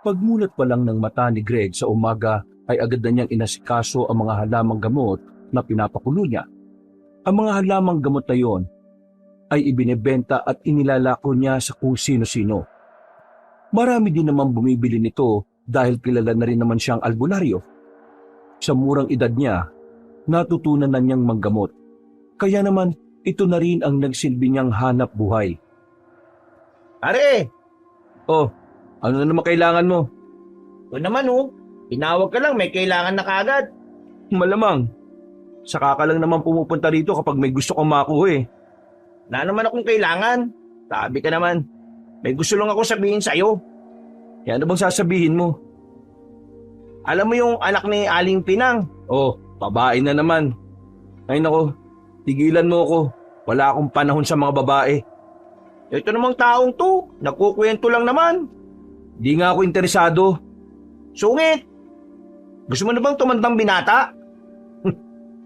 Pagmulat pa lang ng mata ni Greg sa umaga ay agad na niyang inasikaso ang mga halamang gamot na pinapakulo niya. Ang mga halamang gamot na yon ay ibinebenta at inilalako niya sa kung sino-sino. Marami din naman bumibili nito dahil kilala na rin naman siyang albularyo. Sa murang edad niya, natutunan na niyang manggamot. Kaya naman ito na rin ang nagsilbi niyang hanap buhay. Pare, Oh, ano na naman kailangan mo? ito naman tinawag ka lang, may kailangan na kaagad. Malamang. Saka ka lang naman pumupunta rito kapag may gusto kang makuha eh. Na naman akong kailangan. Sabi ka naman, may gusto lang ako sabihin sa'yo. Yan ano bang sasabihin mo? Alam mo yung anak ni Aling Pinang? Oh, babae na naman. Ay nako, tigilan mo ako. Wala akong panahon sa mga babae. Ito namang taong to, nagkukwento lang naman. Di nga ako interesado. Sungit! Gusto mo na bang tumandang binata?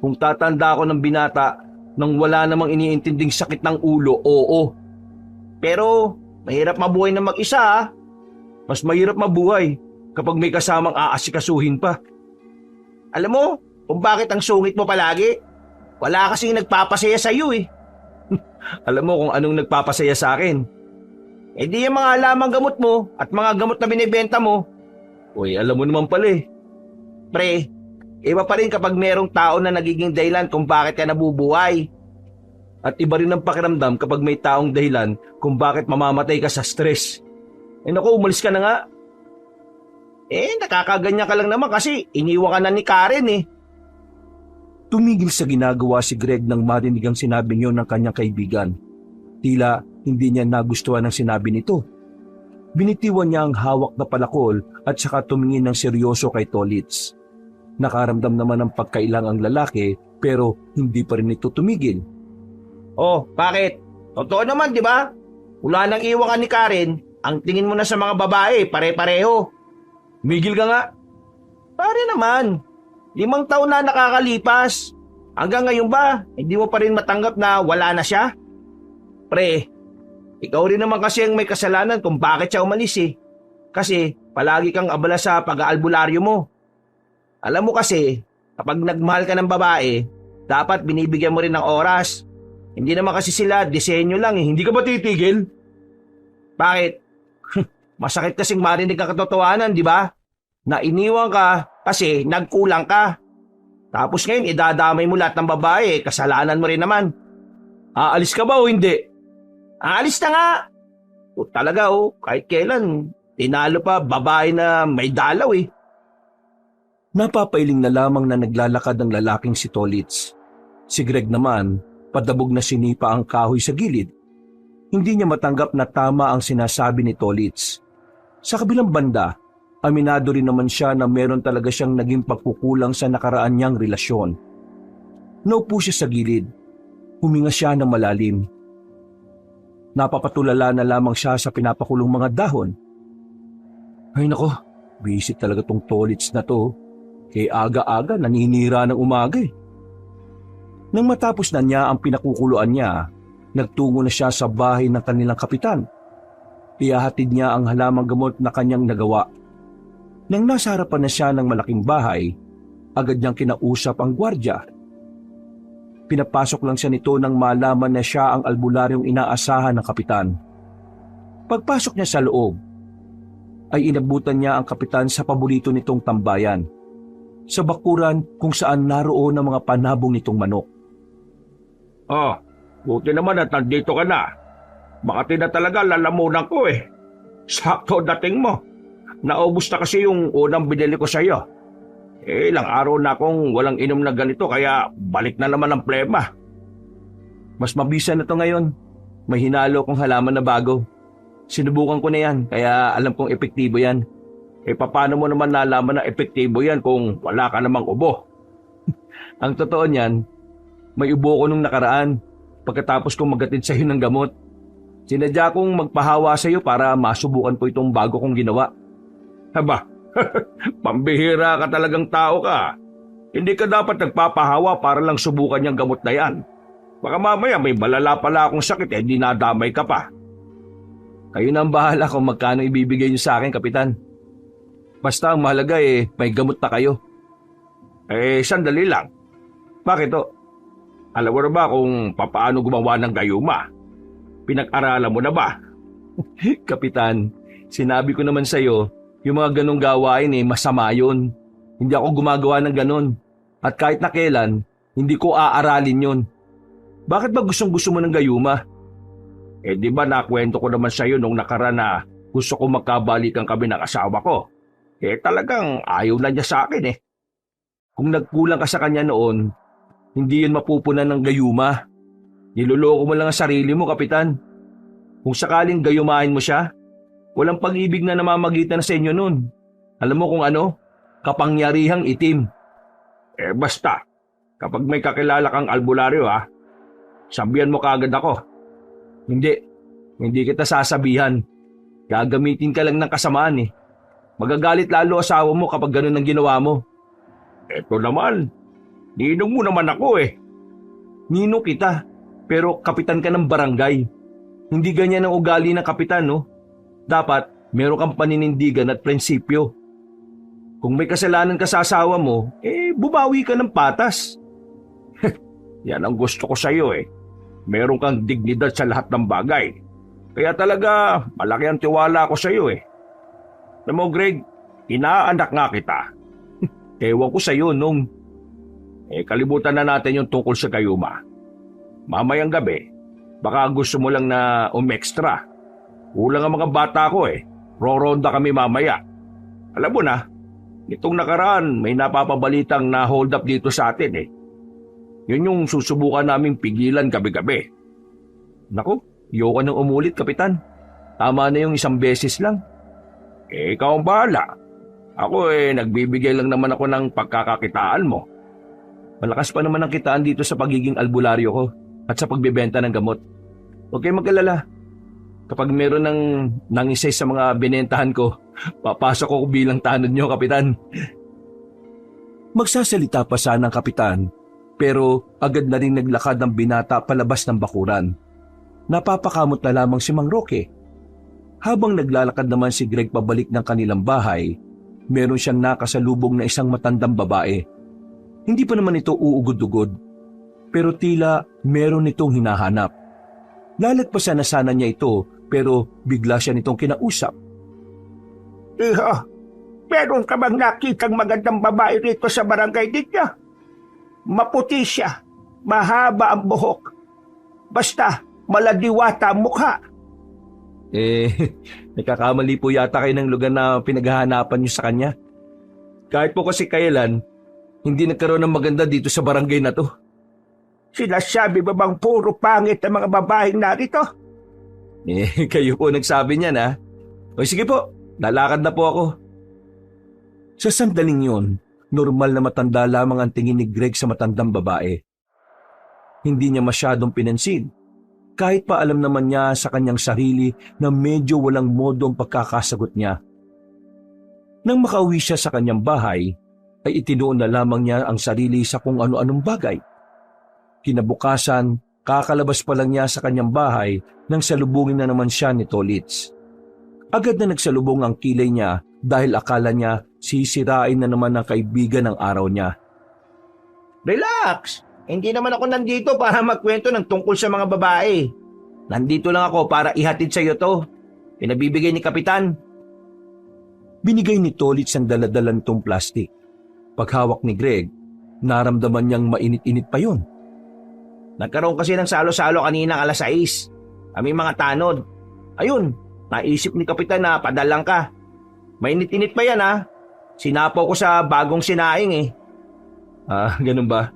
Kung tatanda ako ng binata nang wala namang iniintinding sakit ng ulo, oo. Pero, mahirap mabuhay na mag-isa ah. Mas mahirap mabuhay kapag may kasamang aasikasuhin pa. Alam mo, kung bakit ang sungit mo palagi? Wala kasing nagpapasaya sa'yo eh. Alam mo kung anong nagpapasaya sa akin. Eh di yung mga halamang gamot mo at mga gamot na binibenta mo. Uy, alam mo naman pala eh. Pre, iba pa rin kapag merong tao na nagiging dahilan kung bakit ka nabubuhay. At iba rin ang pakiramdam kapag may taong dahilan kung bakit mamamatay ka sa stress. Eh naku, umalis ka na nga. Eh, nakakaganyan ka lang naman kasi iniwan ka na ni Karen eh. Tumigil sa ginagawa si Greg nang marinig ang sinabi niyo ng kanyang kaibigan. Tila hindi niya nagustuhan ang sinabi nito. Binitiwan niya ang hawak na palakol at saka tumingin ng seryoso kay Tolitz. Nakaramdam naman ng pagkailang ang lalaki pero hindi pa rin ito tumigil. Oh, bakit? Totoo naman, di ba? Wala nang iwan ka ni Karen, ang tingin mo na sa mga babae, pare-pareho. Migil ka nga. Pare naman, 5 taon na nakakalipas. Hanggang ngayon ba, hindi mo pa rin matanggap na wala na siya? Pre, ikaw rin naman kasi ang may kasalanan kung bakit siya umalis eh. Kasi palagi kang abala sa pag-aalbularyo mo. Alam mo kasi, kapag nagmahal ka ng babae, dapat binibigyan mo rin ng oras. Hindi naman kasi sila disenyo lang eh. Hindi ka ba titigil? Bakit? Masakit kasing marinig ang katotohanan, di ba? Na iniwan ka kasi nagkulang ka. Tapos ngayon, idadamay mo lahat ng babae, kasalanan mo rin naman. Aalis ka ba o hindi? Aalis na nga! O talaga kahit kailan, tinalo pa babae na may dalaw eh. Napapailing na lamang na naglalakad ang lalaking si Tolitz. Si Greg naman, padabog na sinipa ang kahoy sa gilid. Hindi niya matanggap na tama ang sinasabi ni Tolitz. Sa kabilang banda, aminado rin naman siya na meron talaga siyang naging pagkukulang sa nakaraan niyang relasyon. Naupo siya sa gilid. Huminga siya ng malalim. Napapatulala na lamang siya sa pinapakulong mga dahon. Ay nako, visit talaga tong Tolitz na to. Kaya aga-aga naninira ng umaga eh. Nang matapos na niya ang pinakukuluan niya, nagtungo na siya sa bahay ng kanilang kapitan. Ihahatid niya ang halamang gamot na kanyang nagawa. Nang nasa harapan na siya ng malaking bahay, agad niyang kinausap ang gwardya. Pinapasok lang siya nito nang malaman na siya ang albularyong inaasahan ng kapitan. Pagpasok niya sa loob, ay inabutan niya ang kapitan sa paborito nitong tambayan, sa bakuran kung saan naroon ang mga panabong nitong manok. Buti naman at nandito ka na. Makati na talaga lalamunan ko eh. Sakto dating mo. Naubos na kasi yung unang binili ko sa iyo. Ilang araw na akong walang inom na ganito kaya balik na naman ang plema. Mas mabisa na to ngayon. May hinalo kong halaman na bago. Sinubukan ko na yan, kaya alam kong epektibo yan. Paano mo naman nalaman na epektibo yan kung wala ka namang ubo? Ang totoo niyan, may ubo ko nung nakaraan pagkatapos kong magatid sa iyo ng gamot. Sinadya kong magpahawa sa iyo para masubukan ko itong bago kong ginawa. Haba, pambihira ka talagang tao ka. Hindi ka dapat nagpapahawa para lang subukan yung gamot na yan. Baka mamaya may malala pala akong sakit dinadamay ka pa. Kayo na ang bahala kung magkano ibibigay niyo sa akin, Kapitan. Basta ang mahalaga may gamot na kayo. Sandali lang. Bakit to? Alam mo na ba kung papaano gumawa ng gayuma? Pinag-aralan mo na ba? Kapitan, sinabi ko naman sa'yo, yung mga ganong gawain masama yun. Hindi ako gumagawa ng ganon. At kahit na kailan, hindi ko aaralin yun. Bakit ba gustong-gusto mo ng gayuma? Di ba nakwento ko naman sa'yo nung nakaraan na gusto ko magkabalikan kami ng asawa ko? Talagang ayaw na niya sa akin Kung nagkulang ka sa kanya noon, hindi yun mapupunan ng gayuma. Niloloko mo lang ang sarili mo, Kapitan. Kung sakaling gayumahin mo siya, walang pag-ibig na namamagitan sa inyo nun. Alam mo kung ano? Kapangyarihang itim. Basta, kapag may kakilala kang albularyo sabihan mo kaagad ako. Hindi kita sasabihan. Gagamitin ka lang ng kasamaan Magagalit lalo asawa mo kapag ganun ang ginawa mo. Eto naman, ninong mo naman ako Ninong kita, pero kapitan ka ng barangay. Hindi ganyan ang ugali ng kapitan, no? Dapat meron kang paninindigan at prinsipyo. Kung may kasalanan ka sa asawa mo, bumawi ka ng patas. Yan ang gusto ko sa iyo Meron kang dignidad sa lahat ng bagay. Kaya talaga, malaki ang tiwala ko sa iyo Alam mo, Greg, inaanak nga kita. Ewan ko sa iyo nung... Kalibutan na natin yung tungkol sa gayuma. Mamayang gabi, baka gusto mo lang na umextra. Kulang ang mga bata ko Roronda kami mamaya. Alam mo na, itong nakaraan may napapabalitang na hold up dito sa atin Yun yung susubukan naming pigilan gabi-gabi. Naku, ayoko nang umulit, Kapitan. Tama na yung isang beses lang. Ikaw ang bahala. Ako nagbibigay lang naman ako ng pagkakakitaan mo. Malakas pa naman ang kitaan dito sa pagiging albularyo ko at sa pagbebenta ng gamot. Huwag kayong mag-alala. Kapag meron ng nangisay sa mga binentahan ko, papasok ako bilang tanod nyo, Kapitan. Magsasalita pa sana ang Kapitan, pero agad na rin naglakad ng binata palabas ng bakuran. Napapakamot na lamang si Mang Roque. Habang naglalakad naman si Greg pabalik ng kanilang bahay, meron siyang nakasalubong na isang matandang babae. Hindi pa naman ito uugod-ugod, pero tila meron itong hinahanap. Lalagpasan na sana niya ito, pero bigla siya nitong kinausap. Iho, meron ka bang nakitang magandang babae rito sa barangay ninyo? Maputi siya, mahaba ang buhok. Basta, maladiwata ang mukha. Nagkakamali po yata kayo ng lugar na pinaghahanapan niyo sa kanya. Kahit po kasi kailan, hindi nagkaroon ng maganda dito sa barangay na to. Sinasabi ba bang puro pangit ang mga babaeng narito? Kayo po nagsabi niyan O sige po, lalakad na po ako. Sa sandaling yun, normal na matanda lamang ang tingin ni Greg sa matandang babae. Hindi niya masyadong pinansin. Kahit pa alam naman niya sa kanyang sarili na medyo walang modo ang pagkakasagot niya. Nang makauwi siya sa kanyang bahay, ay itinuon na lamang niya ang sarili sa kung ano-anong bagay. Kinabukasan, kakalabas pa lang niya sa kanyang bahay nang salubungin na naman siya ni Tolits. Agad na nagsalubong ang kilay niya dahil akala niya sisirain na naman ng kaibigan ng araw niya. Relax! Hindi naman ako nandito para magkwento ng tungkol sa mga babae. Nandito lang ako para ihatid sa iyo to. Pinabibigay ni Kapitan. Binigay ni Tolits ang daladalan nitong plastic. Paghawak ni Greg, naramdaman niyang mainit-init pa yon. Nagkaroon kasi ng salo-salo kanina alas 6. Kami mga tanod. Ayun, naisip ni Kapitan na padalang ka. Mainit-init pa yan Sinapaw ko sa bagong sinaing Ganun ba?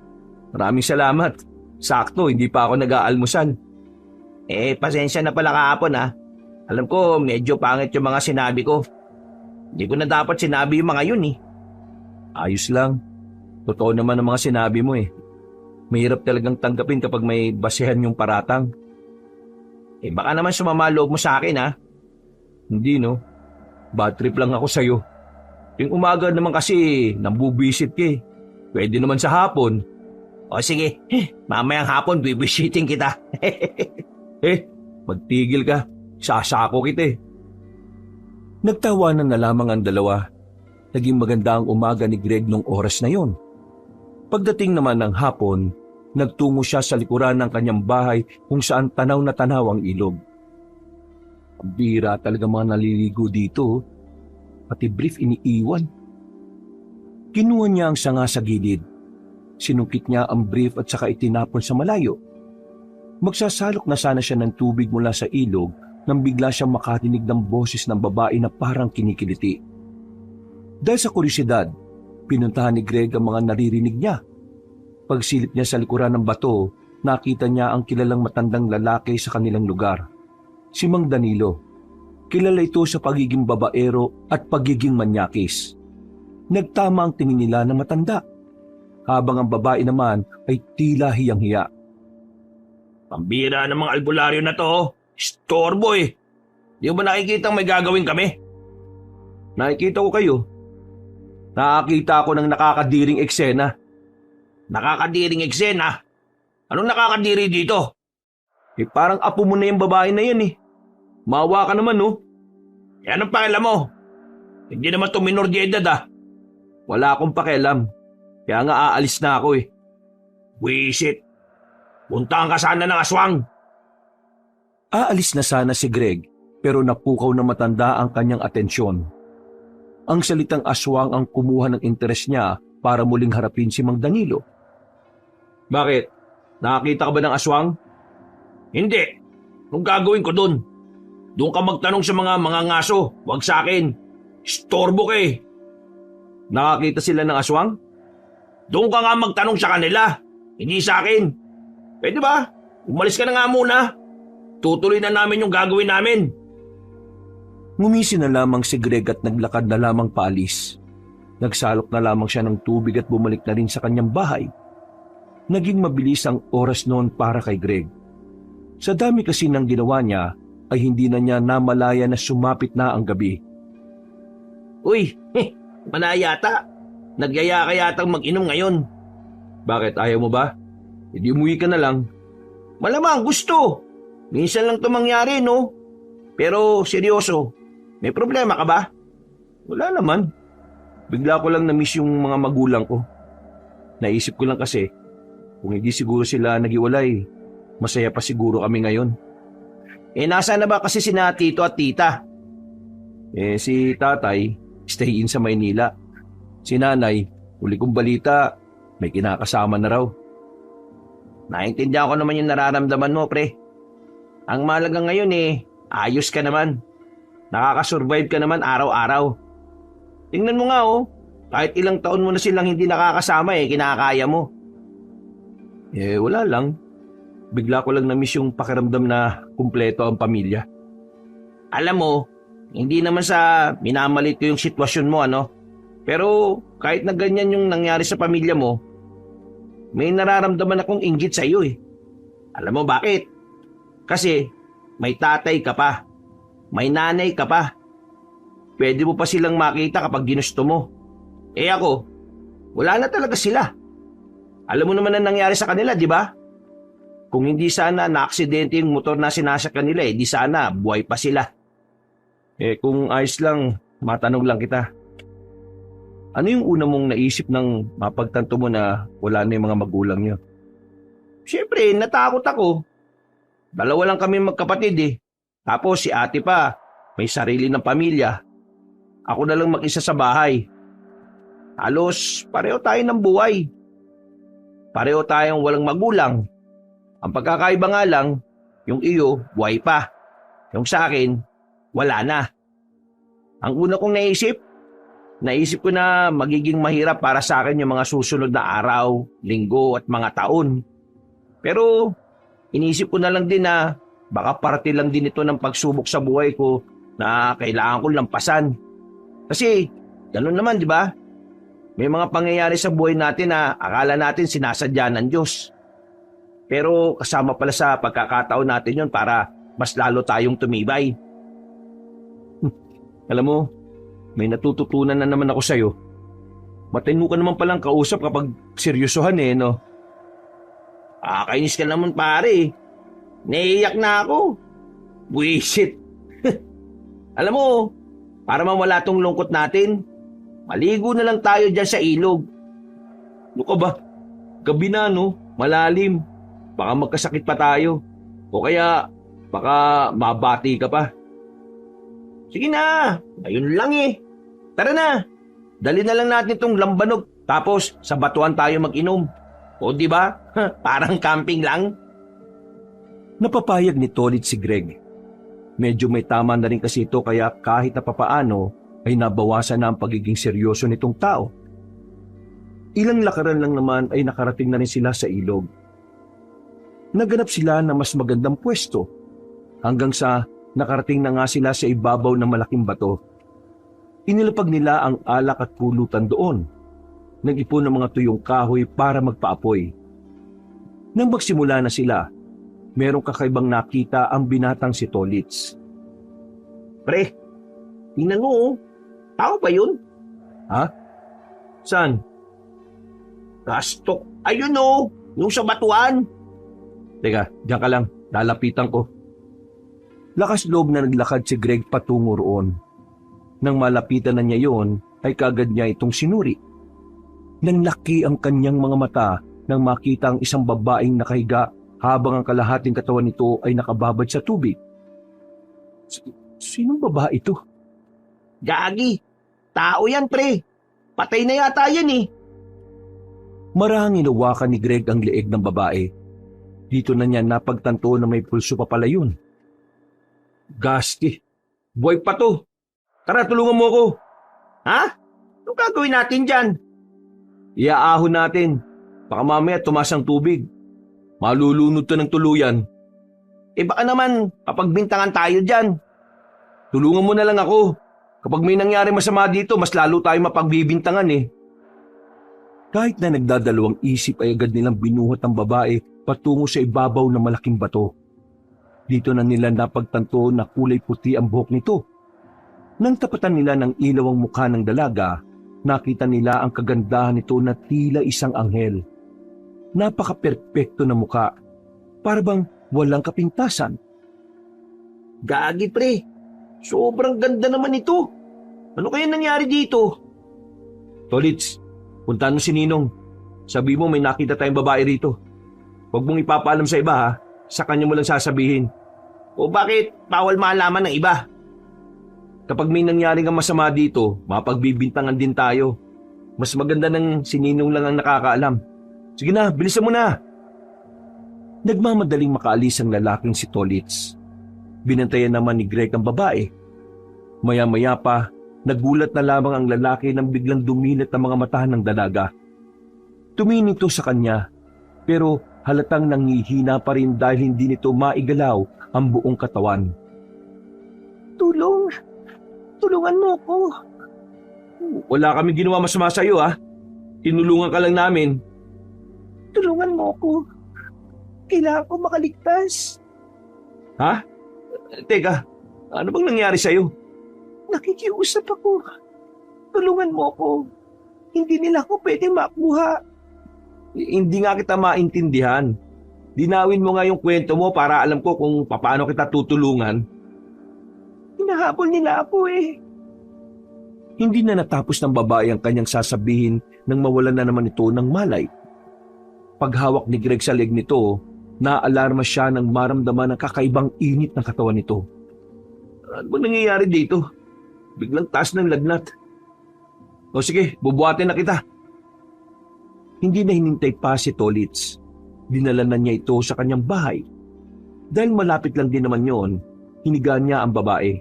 Maraming salamat. Sakto, hindi pa ako nag-aalmusal. Pasensya na pala kahapon Alam ko, medyo pangit yung mga sinabi ko. Hindi ko na dapat sinabi yung mga yun Ayos lang. Totoo naman ang mga sinabi mo Mahirap talagang tanggapin kapag may basehan yung paratang. Baka naman sumama loob mo sa akin Hindi no. Bad trip lang ako sa'yo. Yung umaga naman kasi, nambubisit ka Pwede naman sa hapon. O sige, mamayang hapon bibisiting kita. Magtigil ka. Sasako kita Nagtawanan na lamang ang dalawa. Naging maganda ang umaga ni Greg nung oras na yon. Pagdating naman ng hapon, nagtungo siya sa likuran ng kanyang bahay kung saan tanaw na tanaw ang ilog. Ang bira talaga mga naliligo dito, pati brief iniiwan. Kinuha niya ang sanga sa gilid. Sinungkit niya ang brief at saka itinapon sa malayo. Magsasalok na sana siya ng tubig mula sa ilog nang bigla siyang makatinig ng boses ng babae na parang kinikiliti. Dahil sa kuryosidad, pinuntahan ni Greg ang mga naririnig niya. Pagsilip niya sa likuran ng bato, nakita niya ang kilalang matandang lalaki sa kanilang lugar. Si Mang Danilo. Kilala ito sa pagiging babaero at pagiging manyakis. Nagtama ang tingin nila na matanda, habang ang babae naman ay tila hiyang-hiya. Pambira ng mga albularyo na to. Storbo eh. Di mo ba nakikita may gagawin kami? Nakikita ko kayo. Nakakita ako ng nakakadiring eksena. Nakakadiring eksena? Anong nakakadiri dito? Parang apo mo na yung babae na yan eh. Maawa ka naman no? Anong pakialam mo? Hindi naman ito minor de edad ah. Wala akong pakialam. Kaya nga aalis na ako eh. Wisit. Puntahan ka sana ng aswang. Aalis na sana si Greg pero napukaw na matanda ang kanyang atensyon. Ang salitang aswang ang kumuha ng interes niya para muling harapin si Mang Danilo. Bakit? Nakakita ka ba ng aswang? Hindi. Anong gagawin ko dun? Doon ka magtanong sa mga ngaso. Huwag sa akin. Storbo ka eh. Nakakita sila ng aswang? Doon ka nga magtanong sa kanila. Hindi sa akin. Pwede ba? Umalis ka na nga muna. Tutuloy na namin yung gagawin namin. Ngumisi na lamang si Greg at naglakad na lamang paalis. Nagsalok na lamang siya ng tubig at bumalik na rin sa kanyang bahay. Naging mabilis ang oras noon para kay Greg. Sa dami kasi ng ginawa niya, ay hindi na niya namalaya na sumapit na ang gabi. Uy, manayata. Nagyaya ka yatang mag-inom ngayon. Bakit, ayaw mo ba? Hindi umuwi ka na lang. Malamang gusto. Minsan lang ito mangyari, no? Pero seryoso, may problema ka ba? Wala naman. Bigla ko lang na-miss yung mga magulang ko. Naisip ko lang kasi, kung hindi siguro sila nagiwalay, masaya pa siguro kami ngayon. Nasaan na ba kasi sina tito at tita? Si tatay, stay in sa Maynila. Si nanay, huli kong balita, may kinakasama na raw. Naintindihan ko naman yung nararamdaman mo, pre. Ang mahalaga ngayon ayos ka naman. Nakakasurvive ka naman araw-araw. Tingnan mo nga kahit ilang taon mo na silang hindi nakakasama kinakaya mo. Wala lang. Bigla ko lang na-miss yung pakiramdam na kumpleto ang pamilya. Alam mo, hindi naman sa minamalit ko yung sitwasyon mo, Pero kahit na ganyan yung nangyari sa pamilya mo, may nararamdaman akong inggit sa iyo Alam mo bakit? Kasi may tatay ka pa. May nanay ka pa. Pwede mo pa silang makita kapag ginusto mo. Ako, wala na talaga sila. Alam mo naman ang nangyari sa kanila, di ba? Kung hindi sana na-aksidente yung motor na sinasakyan nila, di sana buhay pa sila. Kung ayos lang, matanong lang kita. Ano yung una mong naisip nang mapagtanto mo na wala na yung mga magulang niyo? Siyempre, natakot ako. Dalawa lang kami magkapatid Tapos si ate pa, may sarili ng pamilya. Ako na lang mag-isa sa bahay. Halos pareho tayo ng buhay. Pareho tayong walang magulang. Ang pagkakaiba nga lang, yung iyo, buhay pa. Yung sa akin, wala na. Ang una kong naisip ko na magiging mahirap para sa akin yung mga susunod na araw, linggo at mga taon. Pero inisip ko na lang din na baka parte lang din ito ng pagsubok sa buhay ko na kailangan kong lampasan. Kasi ganun naman, di ba? May mga pangyayari sa buhay natin na akala natin sinasadya ng Diyos. Pero kasama pala sa pagkakataon natin yon para mas lalo tayong tumibay. Alam mo, may natututunan na naman ako sa'yo. Matino ka naman palang kausap kapag seryosohan no? Kainis ka naman pare. Naiiyak na ako. Buisit. Alam mo, para mawala tong lungkot natin, Maligo na lang tayo dyan sa ilog. Ano ka ba? Gabi na, no? Malalim. Baka magkasakit pa tayo. O kaya, baka mabati ka pa. Sige na, ayun lang eh. Tara na, dali na lang natin itong lambanog. Tapos sa batuan tayo mag-inom. O di ba? Parang camping lang. Napapayag ni Tolit si Greg. Medyo may tama na rin kasi ito kaya kahit na papaano ay nabawasan na ang pagiging seryoso nitong tao. Ilang lakaran lang naman ay nakarating na rin sila sa ilog. Naganap sila na mas magandang pwesto hanggang sa nakarating na nga sila sa ibabaw ng malaking bato. Inilapag nila ang alak at pulutan doon. Nag-ipon ng mga tuyong kahoy para magpaapoy. Nang magsimula na sila, merong kakaibang nakita ang binatang si Tolits. Pre, tingnan mo oh. Tao ba yun? Ha? Saan? Gastok. Ayun oh, yung sa batuan. Teka, diyan ka lang. Lalapitan ko. Lakas loob na naglakad si Greg patungo roon. Nang malapitan na niya yon, ay kagad niya itong sinuri. Nang laki ang kanyang mga mata nang makita ang isang babaeng nakahiga habang ang kalahating katawan nito ay nakababad sa tubig. Sinong babae ito? Gagi, tao yan pre. Patay na yata yan eh. Marahang inawakan ni Greg ang leeg ng babae. Dito na niya napagtanto na may pulso pa pala yun. Gasti, Buhay pa to. Tara, tulungan mo ako. Ha? Anong gagawin natin dyan? iaahon natin. Baka mamaya tumas ang tubig. Malulunod to ng tuluyan. Baka naman kapagbintangan tayo dyan. Tulungan mo na lang ako. Kapag may nangyari masama dito, mas lalo tayo mapagbibintangan eh. Kahit na nagdadalawang isip ay agad nilang binuhat ang babae patungo sa ibabaw ng malaking bato. Dito na nila napagtanto na kulay puti ang buhok nito. Nang tapatan nila ng ilaw ang mukha ng dalaga, nakita nila ang kagandahan nito na tila isang anghel. Napaka-perpekto na mukha. Para bang walang kapintasan. Gagi pre, sobrang ganda naman ito. Ano kaya nangyari dito? Tolits, puntahan mo si Ninong. Sabi mo may nakita tayong babae rito. Huwag mong ipapaalam sa iba ha. Sa kanya mo lang sasabihin. O bakit bawal malaman ng iba? Kapag may nangyari kang masama dito, mapagbibintangan din tayo. Mas maganda ng sininong lang ang nakakaalam. Sige na, bilisan mo na. Nagmamadaling makaalis ang lalaking si Tolits. Binantayan naman ni Greg ang babae. Maya-maya pa, nagulat na lamang ang lalaki nang biglang dumilat ang mga mata ng dalaga. Tumingin ito sa kanya, pero halatang nanghihina pa rin dahil hindi nito maigalaw ang buong katawan. Tulungan mo ko. Wala kami ginawa masama sa iyo ha. Tinulungan ka lang namin. Tulungan mo ko. Kailangan ko makaligtas. Ha? Teka, ano bang nangyari sa iyo? Nakikiusap ako. Tulungan mo ko. Hindi nila ako pwedeng makuha. Hindi nga kita maintindihan. Dinawin mo nga yung kwento mo para alam ko kung paano kita tutulungan. Hinahabol nila ako eh. Hindi na natapos ng babae ang kanyang sasabihin nang mawalan na naman ito ng malay. Paghawak ni Greg sa leg nito, naalarma siya nang maramdaman ang kakaibang init ng katawan nito. Ano ba nangyayari dito? Biglang taas ng lagnat. O sige, bubuhatin na kita. Hindi na hinintay pa si Tolits. Dinala na niya ito sa kanyang bahay. Dahil malapit lang din naman yon, hiniga niya ang babae.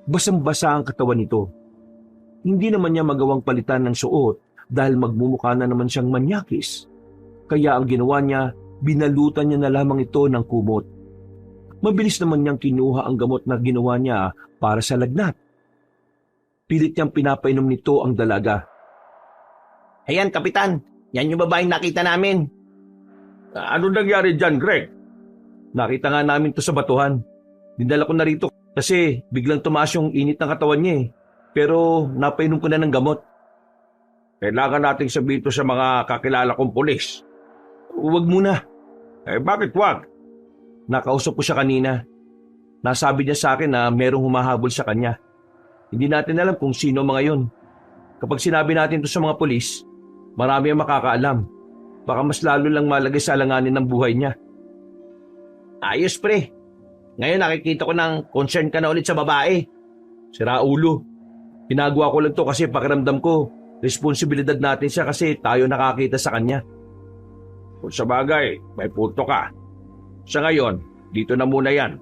Basang-basa ang katawan nito. Hindi naman niya magawang palitan ng suot dahil magmumukha na naman siyang manyakis. Kaya ang ginawa niya, binalutan niya na lamang ito ng kumot. Mabilis naman niyang kinuha ang gamot na ginawa niya para sa lagnat. Pilit niyang pinapainom nito ang dalaga. Ayan, Kapitan. Yan yung babaeng nakita namin. Ano nangyari dyan, Greg? Nakita nga namin to sa batuhan. Dinala ko na rito kasi biglang tumaas yung init ng katawan niya eh. Pero napainom ko na ng gamot. Kailangan nating sabihin to sa mga kakilala kong pulis. Huwag muna. Bakit wag? Nakausap ko siya kanina. Nasabi niya sa akin na merong humahabol sa kanya. Hindi natin alam kung sino mga yon. Kapag sinabi natin to sa mga pulis, marami ang makakaalam. Baka mas lalo lang malagay sa alanganin ng buhay niya. Ayos pre. Ngayon nakikita ko ng concern ka na ulit sa babae. Sira ulo. Pinagawa ko lang to kasi pakiramdam ko, responsibilidad natin siya kasi tayo nakakita sa kanya. Kung sa bagay, may punto ka. Sa ngayon, dito na muna yan.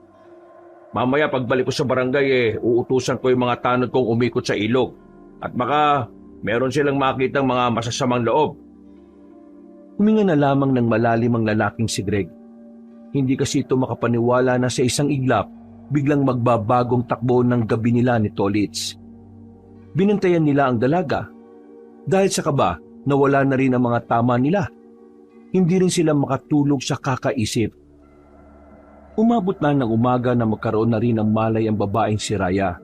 Mamaya pagbalik ko sa barangay uutusan ko yung mga tanod kong umikot sa ilog. At baka meron silang makitang mga masasamang loob. Huminga na lamang ng malalim ang lalaking si Greg. Hindi kasi ito makapaniwala na sa isang iglap, biglang magbabagong takbo ng gabi nila ni Tolits. Binantayan nila ang dalaga. Dahil sa kaba, nawala na rin ang mga tama nila. Hindi rin sila makatulog sa kakaisip. Umabot na ng umaga na magkaroon na rin ng malay ang babaeng si Raya.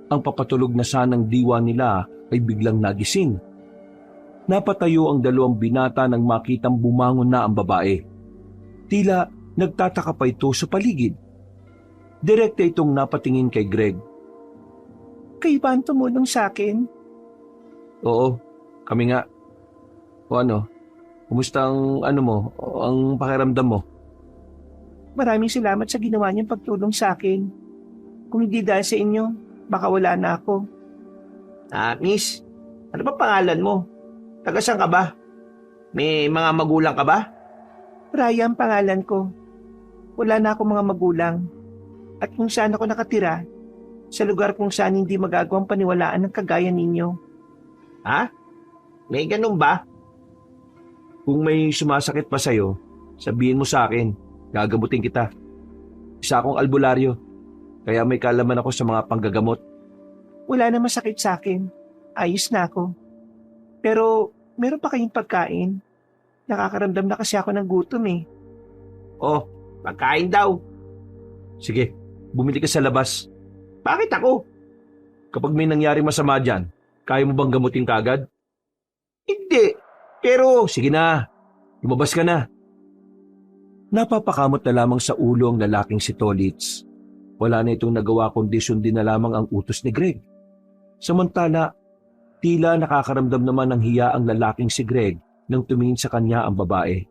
Ang papatulog na sanang diwa nila ay biglang nagising. Napatayo ang dalawang binata nang makitang bumangon na ang babae. Tila nagtataka pa ito sa paligid. Direkta itong napatingin kay Greg. Kayo ba ang tumulong sa akin? Oo, kami nga. O ano, kumusta ang ang pakiramdam mo? Maraming salamat sa ginawa niyong pagtulong sa akin. Kung hindi dahil sa inyo, baka wala na ako. Miss, ano ba pangalan mo? Taga saan ka ba? May mga magulang ka ba? Raya ang pangalan ko. Wala na akong mga magulang. At kung saan ako nakatira, sa lugar kung saan hindi magagawang paniwalaan ng kagaya ninyo. Ha? May ganun ba? Kung may sumasakit pa sa'yo, sabihin mo sa akin, gagamutin kita. Isa akong albularyo, kaya may kaalaman ako sa mga panggagamot. Wala na masakit sa akin. Ayos na ako. Pero meron pa kayong pagkain? Nakakaramdam na kasi ako ng gutom eh. Oh, pagkain daw. Sige, bumili ka sa labas. Bakit ako? Kapag may nangyari masama dyan, kaya mo bang gamutin kaagad? Hindi. Pero, Sige na, lumabas ka na. Napapakamot na lamang sa ulo ang lalaking si Tolits. Wala na itong nagawa kundi sundin na lamang ang utos ni Greg. Samantala, tila nakakaramdam naman ng hiya ang lalaking si Greg nang tumingin sa kanya ang babae.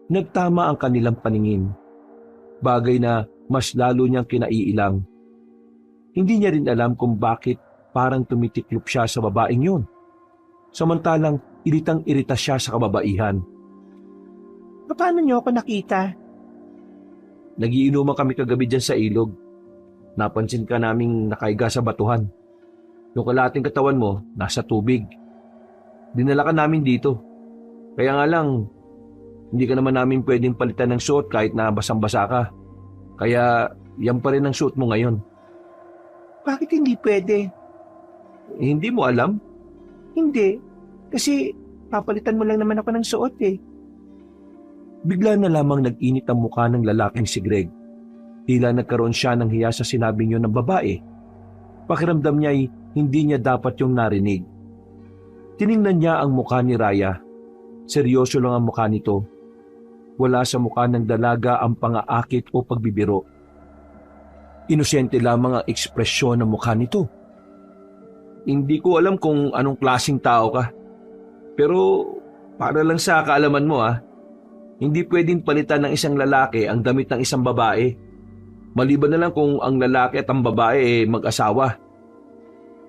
Nagtama ang kanilang paningin. Bagay na mas lalo niyang kinaiilang. Hindi niya rin alam kung bakit parang tumitiklop siya sa babaeng yun. Samantalang iritang-irita siya sa kababaihan. Paano niyo ako nakita? Nagiinuman kami kagabi dyan sa ilog. Napansin ka naming nakaiga sa batuhan. Yung kalating katawan mo, nasa tubig. Dinala ka namin dito. Kaya nga lang, hindi ka naman namin pwedeng palitan ng suot kahit na basang-basa ka. Kaya yan pa rin ang suot mo ngayon. Bakit hindi pwede? Hindi mo alam? Hindi. Kasi papalitan mo lang naman ako ng suot eh. Bigla na lamang nag-init ang mukha ng lalaking si Greg. Tila nagkaroon siya ng hiya sa sinabi niyo ng babae. Pakiramdam niya ay hindi niya dapat yung narinig. Tiningnan niya ang mukha ni Raya. Seryoso lang ang mukha nito. Wala sa mukha ng dalaga ang pangaakit o pagbibiro. Inosente lamang ang ekspresyon ng mukha nito. Hindi ko alam kung anong klaseng tao ka. Pero para lang sa kaalaman mo hindi pwedeng palitan ng isang lalaki ang damit ng isang babae. Maliban na lang kung ang lalaki at ang babae mag-asawa.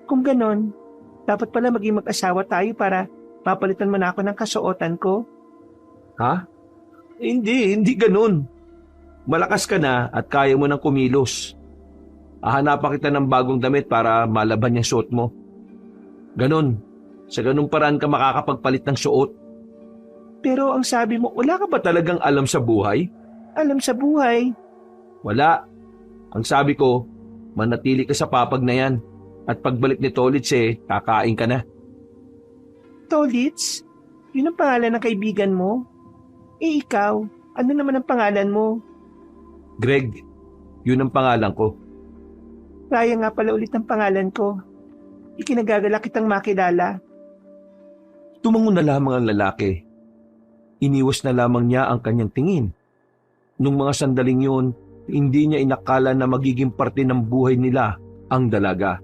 Kung ganon, dapat pala maging mag-asawa tayo para papalitan mo na ako ng kasuotan ko. Ha? Hindi ganun. Malakas ka na at kaya mo nang kumilos. Hahanapan kita ng bagong damit para malaban yung suot mo. Ganon. Sa ganung paraan ka makakapagpalit ng suot. Pero ang sabi mo, Wala ka ba talagang alam sa buhay? alam sa buhay. Wala. Ang sabi ko, manatili ka sa papag na yan. At pagbalik ni Tolits kakain ka na. Tolits? Yun ang pangalan ng kaibigan mo? Eh ikaw, ano naman ang pangalan mo? Greg, yun ang pangalan ko. Raya nga pala ulit ang pangalan ko. Ikinagagalak kitang makilala. Tumango na lamang ang lalaki. Iniwas na lamang niya ang kanyang tingin. Nung mga sandaling yun, hindi niya inakala na magiging parte ng buhay nila ang dalaga.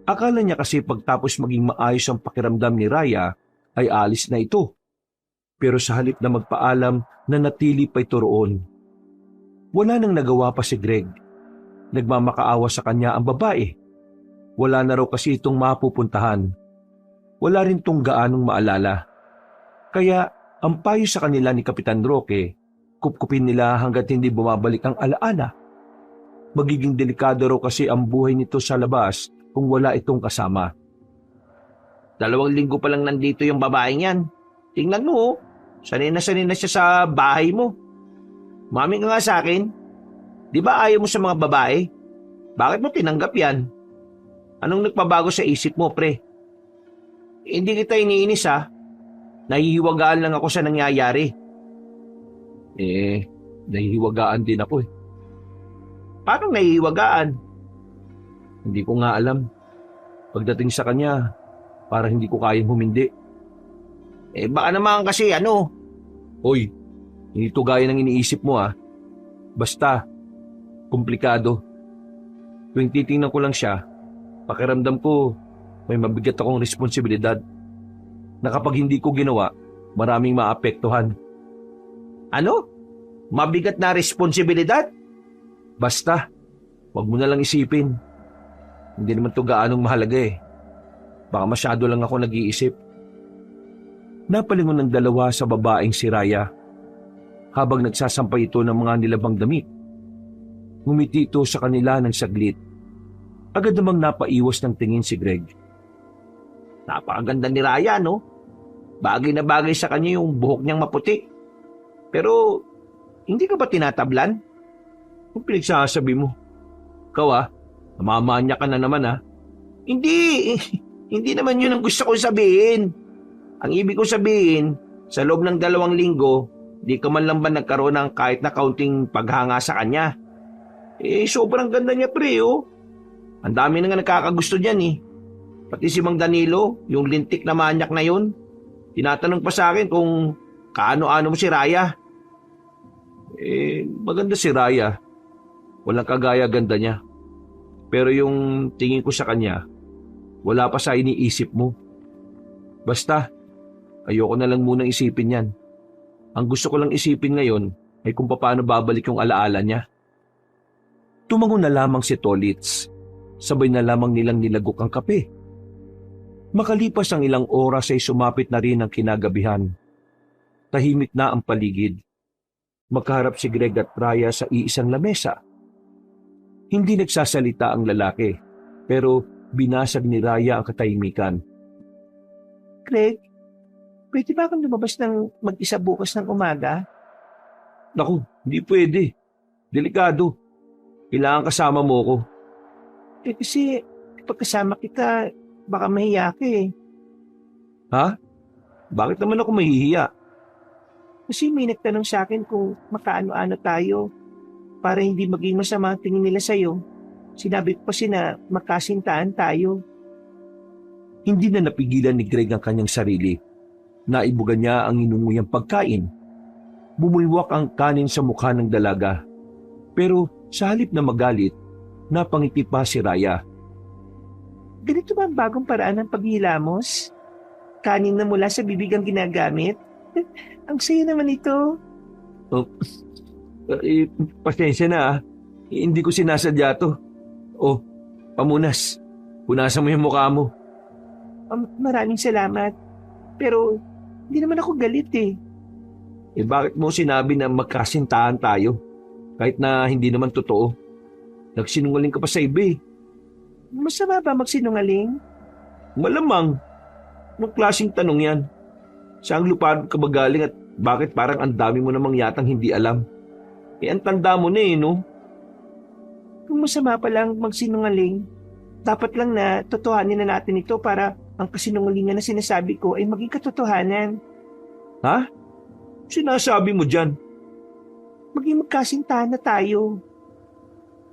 Akala niya kasi pagtapos maging maayos ang pakiramdam ni Raya ay alis na ito. Pero sa halip na magpaalam, nanatili pa ito roon. Wala nang nagawa pa si Greg. Nagmamakaawa sa kanya ang babae. Wala na raw kasi itong mapupuntahan. Wala rin tong gaanong maalala. Kaya ang payo sa kanila ni Kapitan Roque, kupkupin nila hanggat hindi bumabalik ang alaala. Magiging delikado raw kasi ang buhay nito sa labas kung wala itong kasama. 2 linggo pa lang nandito yung babaeng yan. Tingnan mo, oh. Sanay na siya sa bahay mo. Mami ka nga sa akin. Di ba ayaw mo sa mga babae? Bakit mo tinanggap yan? Anong nagpabago sa isip mo, pre? Hindi kita iniinis, ha? Nahihiwagaan lang ako sa nangyayari. Nahihiwagaan din ako eh. Paano nahihiwagaan? Hindi ko nga alam. Pagdating sa kanya, parang hindi ko kayang humindi. Baka naman kasi Hoy, hindi to gaya ng iniisip mo ah. Basta, komplikado. Tuwing titingnan ko lang siya, pakiramdam ko may mabigat akong responsibilidad na kapag hindi ko ginawa, maraming maapektuhan. Ano? Mabigat na responsibilidad? Basta, wag mo na lang isipin. Hindi naman to gaanong mahalaga eh. Baka masyado lang ako nag-iisip. Napalingon ng dalawa sa babaeng si Raya habang nagsasampay ito ng mga nilabang damit. Ngumiti ito sa kanila ng saglit. Agad namang napaiwas ng tingin si Greg. Napakaganda ni Raya, no? Bagay na bagay sa kanya yung buhok niyang maputi. Pero, hindi ka ba tinatablan? Kung pinagsasabi mo, ikaw namamanya ka na naman Hindi, hindi naman yun ang gusto kong sabihin. Ang ibig ko sabihin, sa loob ng 2 linggo, di ka man lang ba nagkaroon ng kahit na kaunting paghanga sa kanya? Sobrang ganda niya, pre, oh. Ang dami na nga nakakagusto niyan, eh. Pati si Mang Danilo, yung lintik na manyak na yun, tinatanong pa sa akin kung kaano-ano mo si Raya. Maganda si Raya. Walang kagaya ganda niya. Pero yung tingin ko sa kanya, wala pa sa iniisip mo. Basta, ayoko na lang munang isipin yan. Ang gusto ko lang isipin ngayon ay kung paano babalik yung alaala niya. Tumango na lamang si Tolitz. Sabay na lamang nilang nilagok ang kape. Makalipas ang ilang oras ay sumapit na rin ang kinagabihan. Tahimik na ang paligid. Makaharap si Greg at Raya sa iisang lamesa. Hindi nagsasalita ang lalaki, pero binasag ni Raya ang katahimikan. Greg, pwede ba akong lumabas ng mag-isa bukas ng umaga? Naku, hindi pwede. Delikado. Kailangan kasama mo ko. Kasi pagkasama kita, baka mahiya ka eh. Ha? Bakit naman ako mahihiya? Kasi may nagtanong sa akin kung makaano-ano tayo para hindi maging masama ang tingin nila sa'yo. Sinabi ko kasi na magkasintahan tayo. Hindi na napigilan ni Greg ang kanyang sarili. Naibugan niya ang inunguyang pagkain. Bumulwak ang kanin sa mukha ng dalaga. Pero sa halip na magalit, napangiti pa si Raya. Ganito ba ang bagong paraan ng paghilamos? Kanin na mula sa bibig ang ginagamit? Ang saya naman ito. Pasensya na Hindi ko sinasadya to. Pamunas. Punasan mo yung mukha mo. Maraming salamat. Pero hindi naman ako galit eh. Bakit mo sinabi na magkasintahan tayo? Kahit na hindi naman totoo. Nagsinungaling ka pa sa iba eh. Masama ba magsinungaling? Malamang. Anong klaseng tanong yan? Saan lupad ka ba galing at bakit parang ang dami mo namang yatang hindi alam? Ang tanda mo na no? Kung masama pa lang magsinungaling, dapat lang na totohanin na natin ito para ang kasinungalingan na sinasabi ko ay maging katotohanan. Ha? Sinasabi mo dyan? Maging magkasintahan na tayo.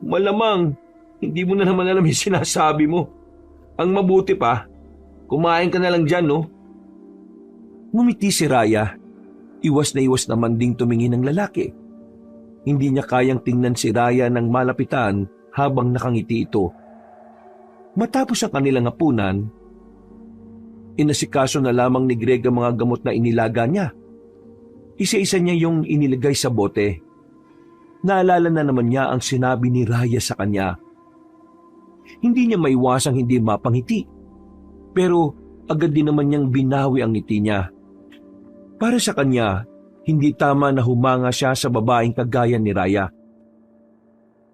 Malamang, hindi mo na naman alam yung sinasabi mo. Ang mabuti pa, kumain ka na lang dyan, no? Ngumiti si Raya. Iwas na iwas naman ding tumingin ng lalaki. Hindi niya kayang tingnan si Raya ng malapitan habang nakangiti ito. Matapos ang kanilang hapunan, inasikaso na lamang ni Greg ang mga gamot na inilaga niya. Isa-isa niya yung inilagay sa bote. Naalala na naman niya ang sinabi ni Raya sa kanya. Hindi niya maiwasang hindi mapangiti. Pero agad din naman niyang binawi ang ngiti niya. Para sa kanya, hindi tama na humanga siya sa babaeng kagaya ni Raya.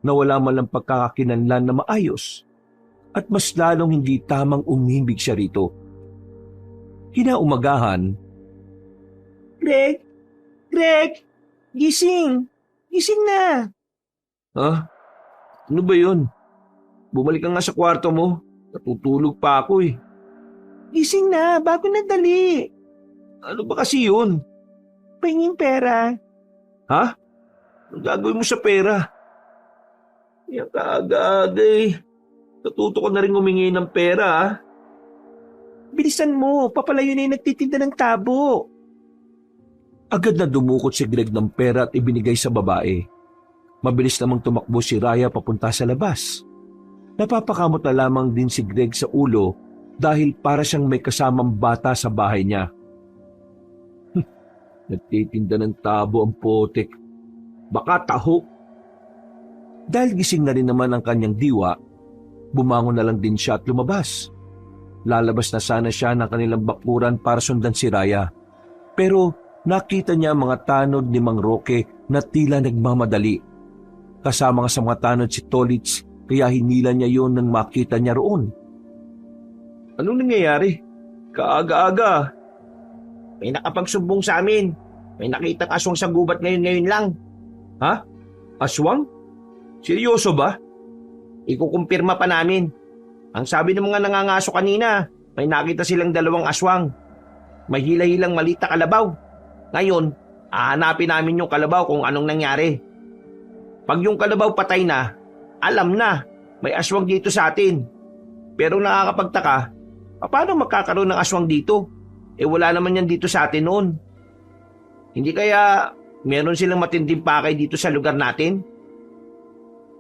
Nawala man lang pagkakakinanlan na maayos at mas lalong hindi tamang umibig siya rito. Kinaumagahan, Greg! Greg! Gising! Gising na! "Ha? Ano ba yun? Bumalik ka nga sa kwarto mo. Natutulog pa ako eh." Gising na! Bago na dali! "Ano ba kasi yun?" Pahinging pera. "Ha? Anong gagawin mo sa pera?" "Yan kaagad eh. Natuto ko na rin humingi ng pera ah." Bilisan mo! Papalayo na yung nagtitinda ng tabo. Agad na dumukot si Greg ng pera at ibinigay sa babae. Mabilis namang tumakbo si Raya papunta sa labas. Napapakamot na lamang din si Greg sa ulo dahil para siyang may kasamang bata sa bahay niya. Nagtitinda ng tabo ang potek. Baka taho. Dahil gising na rin naman ang kanyang diwa, bumangon na lang din siya at lumabas. Lalabas na sana siya ng kanilang bakuran para sundan si Raya. Pero nakita niya ang mga tanod ni Mang Roque na tila nagmamadali. Kasama nga sa mga tanod si Tolits kaya hinila niya yon nang makita niya roon. "Anong nangyayari? Kaaga-aga." May nakapagsumbong sa amin. May nakitang aswang sa gubat ngayon lang. "Ha? Aswang? Seryoso ba?" Ikukumpirma pa namin. Ang sabi ng mga nangangaso kanina, may nakita silang 2 aswang. May hila-hilang maliit na kalabaw. Ngayon, hahanapin namin yung kalabaw kung anong nangyari. Pag yung kalabaw patay na, alam na, may aswang dito sa atin. Pero nakakapagtaka, paano magkakaroon ng aswang dito? Wala naman yan dito sa atin noon. Hindi kaya meron silang matinding pakay dito sa lugar natin?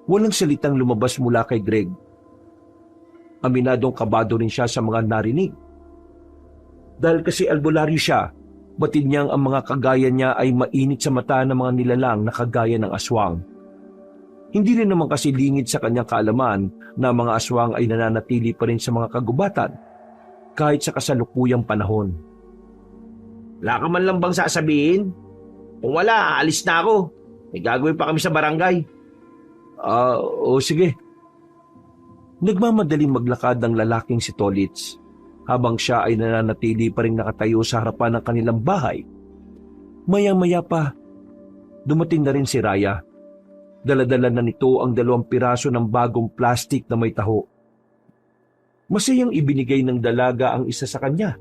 Walang salitang lumabas mula kay Greg. Aminadong kabado rin siya sa mga narinig. Dahil kasi albularyo siya, batid niyang ang mga kagaya niya ay mainit sa mata ng mga nilalang na kagaya ng aswang. Hindi rin naman kasi lingid sa kanyang kaalaman na mga aswang ay nananatili pa rin sa mga kagubatan kahit sa kasalukuyang panahon. Wala ka man lang bang sasabihin? Kung wala, aalis na ako. May gagawin pa kami sa barangay. O sige. Nagmamadaling maglakad ang lalaking si Tolits habang siya ay nananatili pa rin nakatayo sa harapan ng kanilang bahay. Maya-maya pa, dumating na rin si Raya. Dala-dala na nito ang 2 piraso ng bagong plastik na may taho. Masayang ibinigay ng dalaga ang isa sa kanya.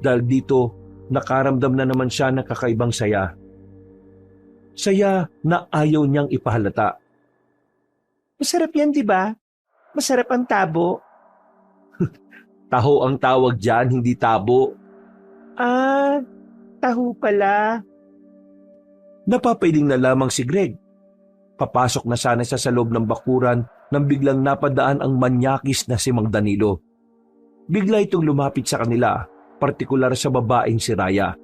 Dahil dito, nakaramdam na naman siya ng kakaibang saya. Saya na ayaw niyang ipahalata. Masarap yan, di ba? Masarap ang tabo. Taho ang tawag dyan, hindi tabo. Taho pala. Napapailing na lamang si Greg. Papasok na sana siya sa loob ng bakuran nang biglang napadaan ang manyakis na si Mang Danilo. Bigla itong lumapit sa kanila, partikular sa babaeng si Raya.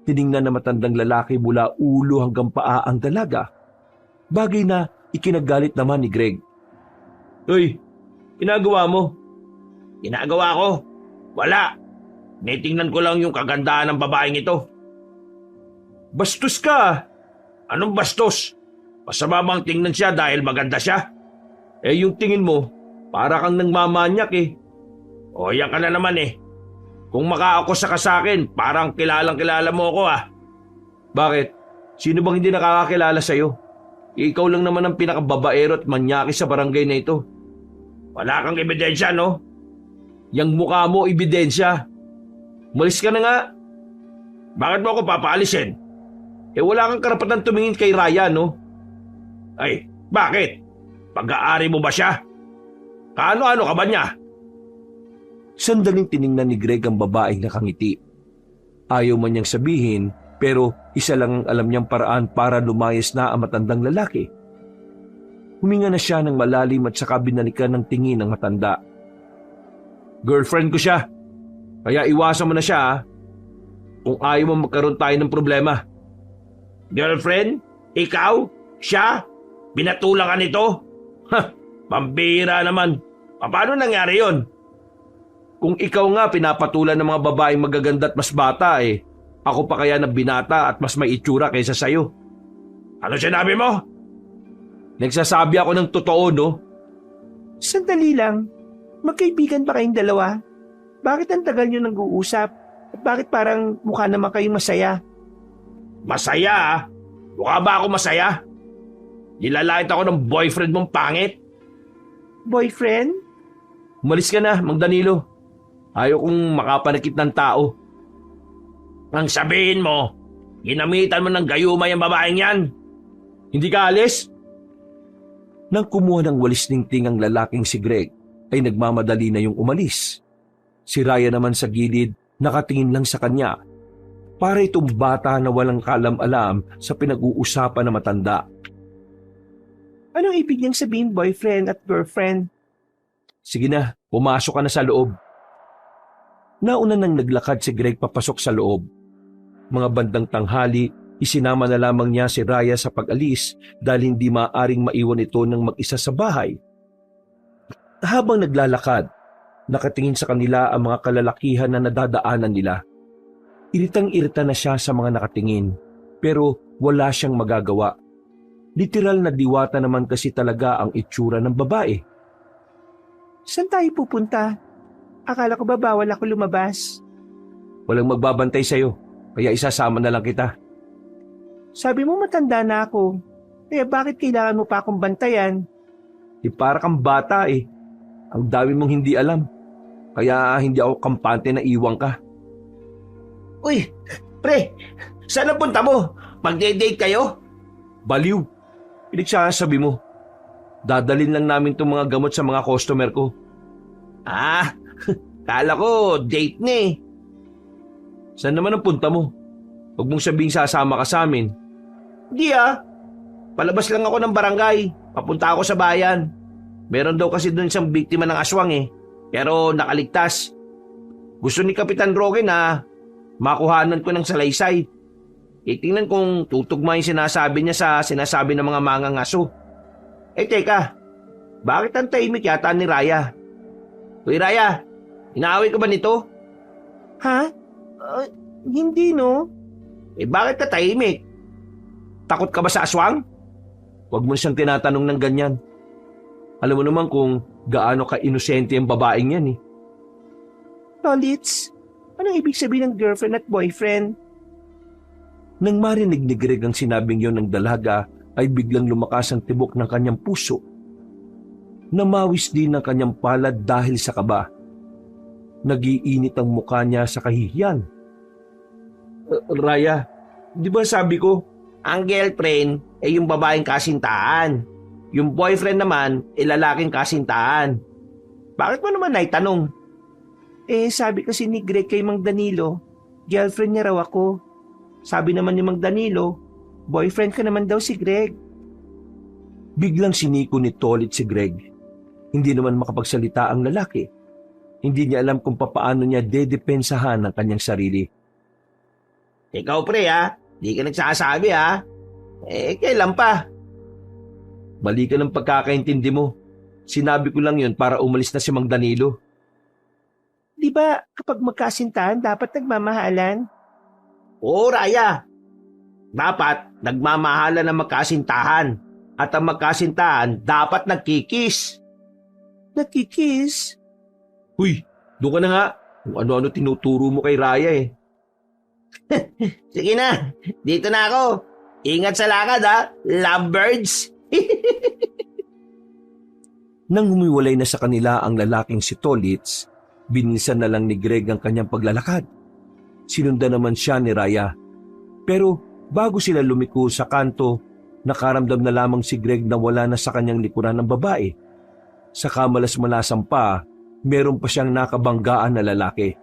Tiningnan na matandang lalaki mula ulo hanggang paa ang dalaga. Bagay na ikinagalit naman ni Greg. "Hoy, ginagawa mo?" Ginagawa ko? Wala. Nitingnan ko lang yung kagandahan ng babaeng ito. "Bastos ka!" Anong bastos? Masama bang tingnan siya dahil maganda siya? Yung tingin mo, para kang nangmamanyak eh. O yan ka na naman eh. Kung makaakusa ka sa akin, parang kilalang-kilala mo ako ah. Bakit? Sino bang hindi nakakakilala sa'yo? Ikaw lang naman ang pinakababaero at manyaki sa barangay na ito. Wala kang ebidensya, no? Yang mukha mo, ebidensya. Malis ka na nga. Bakit mo ako papaalisin? Wala kang karapatan tumingin kay Raya, no? Ay, bakit? Pag-aari mo ba siya? Kaano-ano ka ba niya? Sandaling tiningnan ni Greg ang babaeng nakangiti. Ayaw man niyang sabihin, pero isa lang ang alam niyang paraan para lumayas na ang matandang lalaki. Huminga na siya ng malalim at saka binalikan ng tingin ng matanda. Girlfriend ko siya. Kaya iwasan mo na siya ha. Kung ayaw mo magkaroon tayo ng problema. Girlfriend? Ikaw? Siya? Binatulang ka nito? Ha! Pambira naman. Paano nangyari yon? Kung ikaw nga pinapatulan ng mga babaeng magaganda at mas bata ako pa kaya na binata at mas may itsura kaysa sayo. Ano sinabi mo? Nagsasabi ako ng totoo, no? Sandali lang. Magkaibigan ba kayong dalawa? Bakit ang tagal nyo nag-uusap? At bakit parang mukha naman kayong masaya? Masaya ah? Mukha ba ako masaya? Nilalait ako ng boyfriend mong pangit. Boyfriend? Umalis ka na, Mang Danilo. Ayaw kong makapanakit ng tao. Ang sabihin mo, ginamitan mo ng gayuma yung babaeng yan. Hindi ka alis? Nang kumuha ng walis ningting ang lalaking si Greg, ay nagmamadali na yung umalis. Si Raya naman sa gilid, nakatingin lang sa kanya. Para itong bata na walang kalam-alam sa pinag-uusapan na matanda. Anong ibig niyang sabihin boyfriend at girlfriend? Sige na, pumasok ka na sa loob. Nauna nang naglakad si Greg papasok sa loob. Mga bandang tanghali, isinama na lamang niya si Raya sa pag-alis dahil hindi maaaring maiwan ito ng mag-isa sa bahay. Habang naglalakad, nakatingin sa kanila ang mga kalalakihan na nadadaanan nila. Iritang-irita na siya sa mga nakatingin, pero wala siyang magagawa. Literal na diwata naman kasi talaga ang itsura ng babae. Saan tayo pupunta? Akala ko ba bawal ako lumabas? Walang magbabantay sa'yo, kaya isasama na lang kita. Sabi mo matanda na ako. Kaya bakit kailangan mo pa akong bantayan? Para kang bata Ang dami mong hindi alam. Kaya hindi ako kampante na iwang ka. Uy, pre, saan ang punta mo? Magde-date kayo? Baliw. Pinagsasabi mo. Dadalin lang namin itong mga gamot sa mga customer ko. Ah, kala ko date na eh. Saan naman ang punta mo? Huwag mong sabihing sasama ka sa amin. Hindi ah. Palabas lang ako ng barangay. Papunta ako sa bayan. Meron daw kasi doon isang biktima ng aswang Pero nakaligtas. Gusto ni Kapitan Roque na makuhanan ko ng salaysay. Tingnan kung tutugma yung sinasabi niya sa sinasabi ng mga mangangaso. Teka. Bakit ang tahimik yata ni Raya? Uy Raya, inaaway ka ba nito? Ha? Hindi no. Bakit ka tahimik? Takot ka ba sa aswang? Huwag mo siyang tinatanong ng ganyan. Alam mo naman kung gaano ka-inosente ang babaeng yan Tolits, anong ibig sabihin ng girlfriend at boyfriend? Nang marinig ni Greg ang sinabing yon ng dalaga, ay biglang lumakas ang tibok ng kanyang puso. Namawis din ang kanyang palad dahil sa kaba. Nagiinit ang mukha niya sa kahihiyan. Raya, di ba sabi ko? Ang girlfriend ay yung babaeng kasintahan. Yung boyfriend naman ay lalaking kasintahan. Bakit mo naman naitanong? Sabi kasi ni Greg kay Mang Danilo, girlfriend niya raw ako. Sabi naman ni Mang Danilo, boyfriend ka naman daw si Greg. Biglang siniko ni Tolit si Greg. Hindi naman makapagsalita ang lalaki. Hindi niya alam kung papaano niya dedepensahan ang kanyang sarili. Ikaw pre di ka nagsasabi kailan pa? Mali ka ng pagkakaintindi mo. Sinabi ko lang yun para umalis na si Mang Danilo. Di ba kapag magkasintahan dapat nagmamahalan? Oo Raya. Dapat nagmamahalan ng magkasintahan. At ang magkasintahan dapat nagkikis. Nagkikiss? Huy, doon ka na nga. Kung ano-ano tinuturo mo kay Raya Sige na, dito na ako. Ingat sa lakad lovebirds. Nang humiwalay na sa kanila ang lalaking si Tolits, binilisan na lang ni Greg ang kanyang paglalakad. Sinundan naman siya ni Raya. Pero bago sila lumiko sa kanto, nakaramdam na lamang si Greg na wala na sa kanyang likuran ng babae. Sa kamalas-malasan pa, meron pa siyang nakabanggaan na lalaki.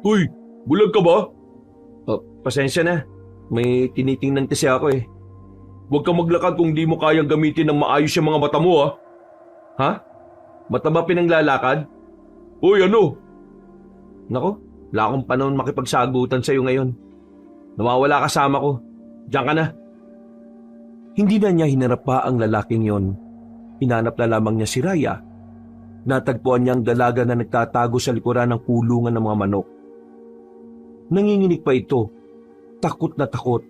Hoy, bulag ka ba? Pasensya na. May tinitingnan kasi ako Huwag kang maglakad kung di mo kayang gamitin ng maayos yung mga mata mo, ha? Ha? Mata ba pinanglalakad? Uy, ano? Nako, wala akong panahon makipagsagutan sa'yo ngayon. Nawawala kasama ko. Diyan ka na. Hindi na niya hinarap pa ang lalaking yon. Hinanap na lamang niya si Raya. Natagpuan niya ang dalaga na nagtatago sa likuran ng kulungan ng mga manok. Nanginginig pa ito. Takot na takot.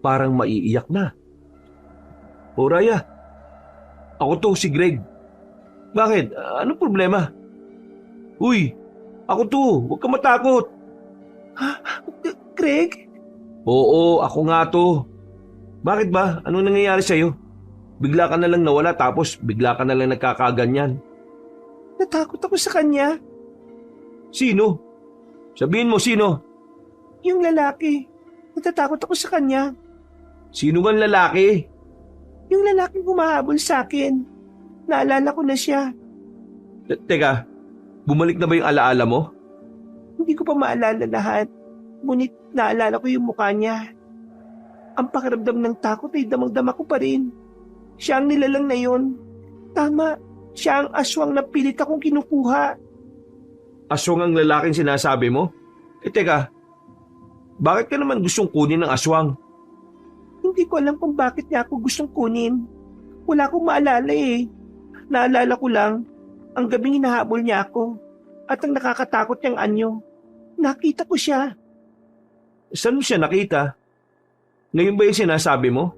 Parang maiiyak na. O Raya, ako to si Greg. Bakit? Anong problema? Uy, ako to. Huwag ka matakot. Greg? Oo, ako nga to. Bakit ba? Anong nangyayari sa'yo? Bigla ka na lang nawala tapos bigla ka na lang nagkakaganyan. Natakot ako sa kanya. Sino? Sabihin mo sino? Yung lalaki. Natatakot ako sa kanya. Sino bang lalaki? Yung lalaking humahabol sa akin. Naalala ko na siya. Teka, bumalik na ba yung alaala mo? Hindi ko pa maalala lahat. Ngunit naalala ko yung mukha niya. Ang pakiramdam ng takot ay damang-dama ko pa rin. Siya ang nilalang na yun. Tama, siya ang aswang na pilit akong kinukuha. Aswang ang lalaking sinasabi mo? Teka, bakit ka naman gustong kunin ng aswang? Hindi ko alam kung bakit niya ako gustong kunin. Wala akong maalala eh. Naalala ko lang, ang gabing hinahabol niya ako at ang nakakatakot niyang anyo. Nakita ko siya. Saan mo siya nakita? Ngayon ba yung sinasabi mo?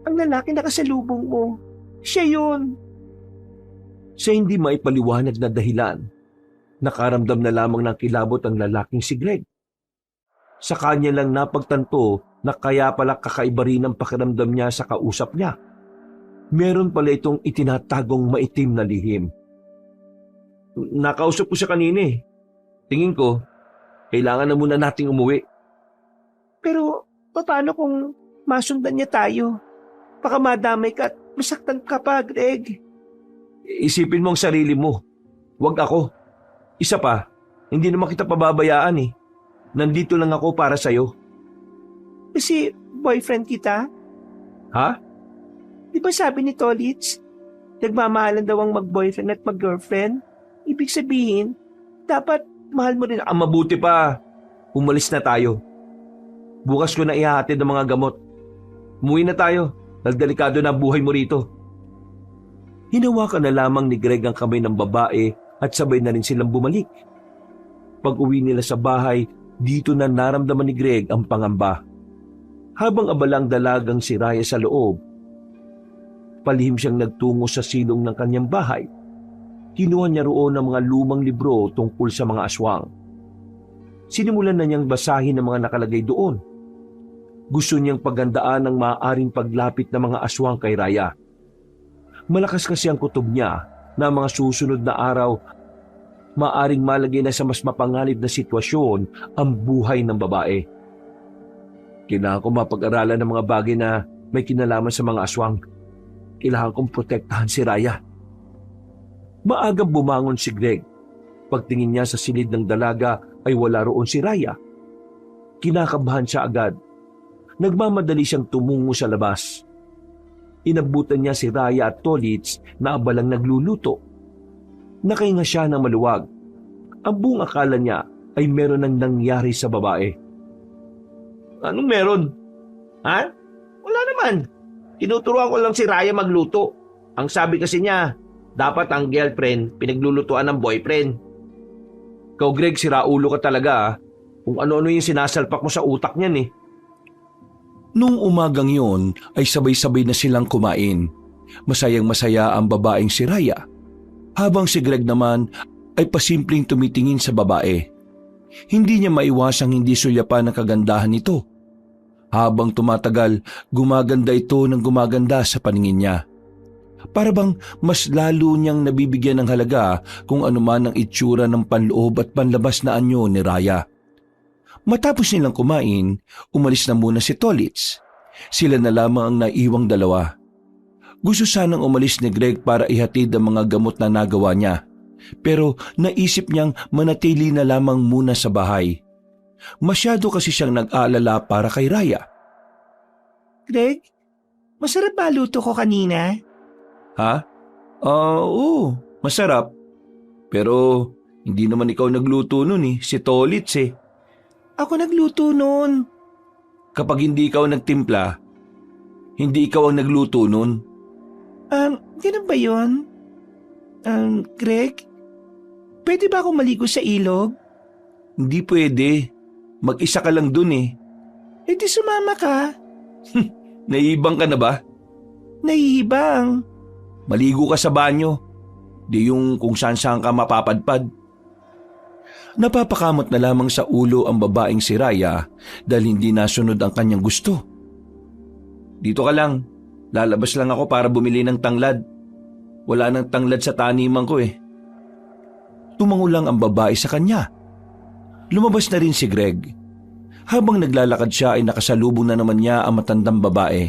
Ang lalaki na kasalubong mo. Siya yun. Sa hindi maipaliwanag na dahilan, nakaramdam na lamang ng kilabot ang lalaking si Greg. Sa kanya lang napagtanto na kaya pala kakaiba rin ang pakiramdam niya sa kausap niya. Meron pala itong itinatagong maitim na lihim. Nakausap ko siya kanina eh. Tingin ko, kailangan na muna nating umuwi. Pero paano kung masundan niya tayo? Baka madamay ka at masaktan ka pa, Greg. Isipin mo ang sarili mo. Huwag ako. Isa pa, hindi naman kita pababayaan eh. Nandito lang ako para sa'yo. Kasi boyfriend kita? Ha? Di ba sabi ni Tolitz, nagmamahalan daw ang mag-boyfriend at mag-girlfriend? Ibig sabihin, dapat mahal mo rin ako. Ang mabuti pa, umalis na tayo. Bukas ko na ihahatid ng mga gamot. Umuwi na tayo. Nagdelikado na buhay mo rito. Hinawakan na lamang ni Greg ang kamay ng babae at sabay na rin silang bumalik. Pag-uwi nila sa bahay, dito na naramdaman ni Greg ang pangamba. Habang abalang dalagang si Raya sa loob, palihim siyang nagtungo sa silong ng kanyang bahay. Kinuha niya roon ang mga lumang libro tungkol sa mga aswang. Sinimulan na niyang basahin ang mga nakalagay doon. Gusto niyang pagandaan ang maaaring paglapit ng mga aswang kay Raya. Malakas kasi ang kutob niya na mga susunod na araw maaaring malagay na sa mas mapanganib na sitwasyon ang buhay ng babae. Kailangan ko mapag-aralan ng mga bagay na may kinalaman sa mga aswang. Kailangan kong protektahan si Raya. Maagang bumangon si Greg. Pagtingin niya sa silid ng dalaga ay wala roon si Raya. Kinakabahan siya agad. Nagmamadali siyang tumungo sa labas. Inabutan niya si Raya at Tolitz na abalang nagluluto. Nakahinga siya ng maluwag. Ang buong akala niya ay meron nang nangyari sa babae. Anong meron? Ha? Wala naman. Tinuturuan ko lang si Raya magluto. Ang sabi kasi niya, dapat ang girlfriend pinaglulutuan ng boyfriend. Ikaw Greg, siraulo ka talaga ah. Kung ano-ano yung sinasalpak mo sa utak niyan eh. Nung umagang yun ay sabay-sabay na silang kumain. Masayang-masaya ang babaeng si Raya. Habang si Greg naman ay pasimpleng tumitingin sa babae. Hindi niya maiwasang hindi sulyapan ang kagandahan nito. Habang tumatagal, gumaganda ito ng gumaganda sa paningin niya. Para bang mas lalo niyang nabibigyan ng halaga kung anuman ang itsura ng panloob at panlabas na anyo ni Raya. Matapos nilang kumain, umalis na muna si Tolitz. Sila na lamang ang naiwang dalawa. Gusto sanang umalis ni Greg para ihatid ang mga gamot na nagawa niya. Pero naisip niyang manatili na lamang muna sa bahay. Masyado kasi siyang nag-aalala para kay Raya. Greg, Masarap ba luto ko kanina? Ha? Oo, masarap. Pero hindi naman ikaw nagluto nun si Tolits eh. Ako nagluto noon. Kapag hindi ikaw nagtimpla, hindi ikaw ang nagluto nun. Ganun ba yun? Greg? Pwede ba akong maligo sa ilog? Hindi pwede. Mag-isa ka lang dun eh. Eh di sumama ka. Naiibang ka na ba? Nahihibang. Maligo ka sa banyo. Di yung kung saan-saan ka mapapadpad. Napapakamot na lamang sa ulo ang babaeng si Raya dahil hindi nasunod ang kanyang gusto. Dito ka lang. Lalabas lang ako para bumili ng tanglad. Wala nang tanglad sa taniman ko eh. Tumango lang ang babae sa kanya. Lumabas na rin si Greg. Habang naglalakad siya ay nakasalubong na naman niya ang matandang babae.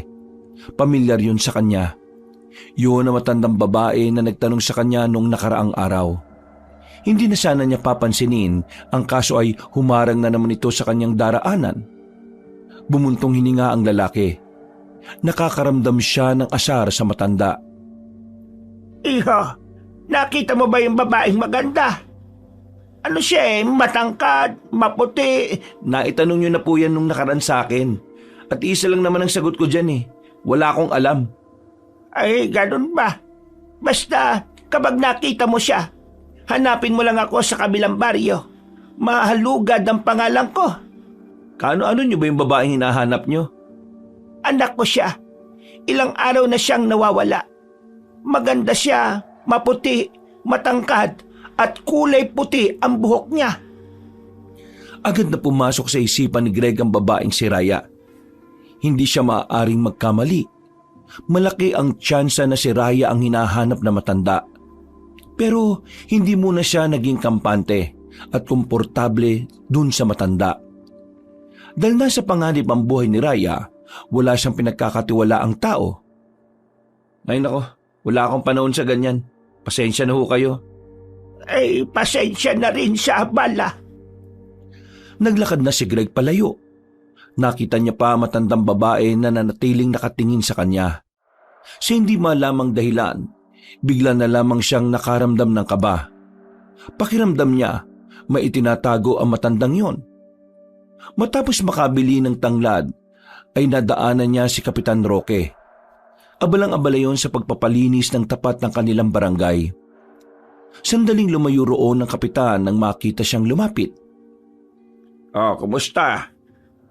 Pamilyar yun sa kanya. Yun ang matandang babae na nagtanong sa kanya nung nakaraang araw. Hindi na sana niya papansinin, ang kaso ay humarang na naman ito sa kanyang daraanan. Bumuntong hininga ang lalaki. Nakakaramdam siya ng asar sa matanda. Iho, nakita mo ba yung babaeng maganda? Ano siya matangkad, maputi. Naitanong niyo na po yan nung nakaraan sa akin. At isa lang naman ang sagot ko dyan eh. Wala akong alam. Ay, ganun ba? Basta, kapag nakita mo siya, hanapin mo lang ako sa kabilang baryo. Mahalugad ang pangalan ko. Kaano-ano niyo ba yung babaeng hinahanap niyo? Anak ko siya. Ilang araw na siyang nawawala. Maganda siya, maputi, matangkad, at kulay puti ang buhok niya. Agad na pumasok sa isipan ni Greg ang babaeng si Raya. Hindi siya maaaring magkamali. Malaki ang tsansa na si Raya ang hinahanap na matanda. Pero hindi muna siya naging kampante at komportable dun sa matanda. Dahil nasa panganib ang buhay ni Raya, wala siyang pinagkakatiwalaang tao. Ay nako, wala akong panahon sa ganyan. Pasensya na ho kayo. Ay, pasensya na rin sa abala. Naglakad na si Greg palayo. Nakita niya pa matandang babae na nanatiling nakatingin sa kanya. Sa hindi malamang dahilan, bigla na lamang siyang nakaramdam ng kaba. Pakiramdam niya, may itinatago ang matandang yon. Matapos makabili ng tanglad, ay nadaanan niya si Kapitan Roque. Abalang-abala yon sa pagpapalinis ng tapat ng kanilang barangay. Sandaling lumayo roon ng kapitan nang makita siyang lumapit. Oh, kumusta?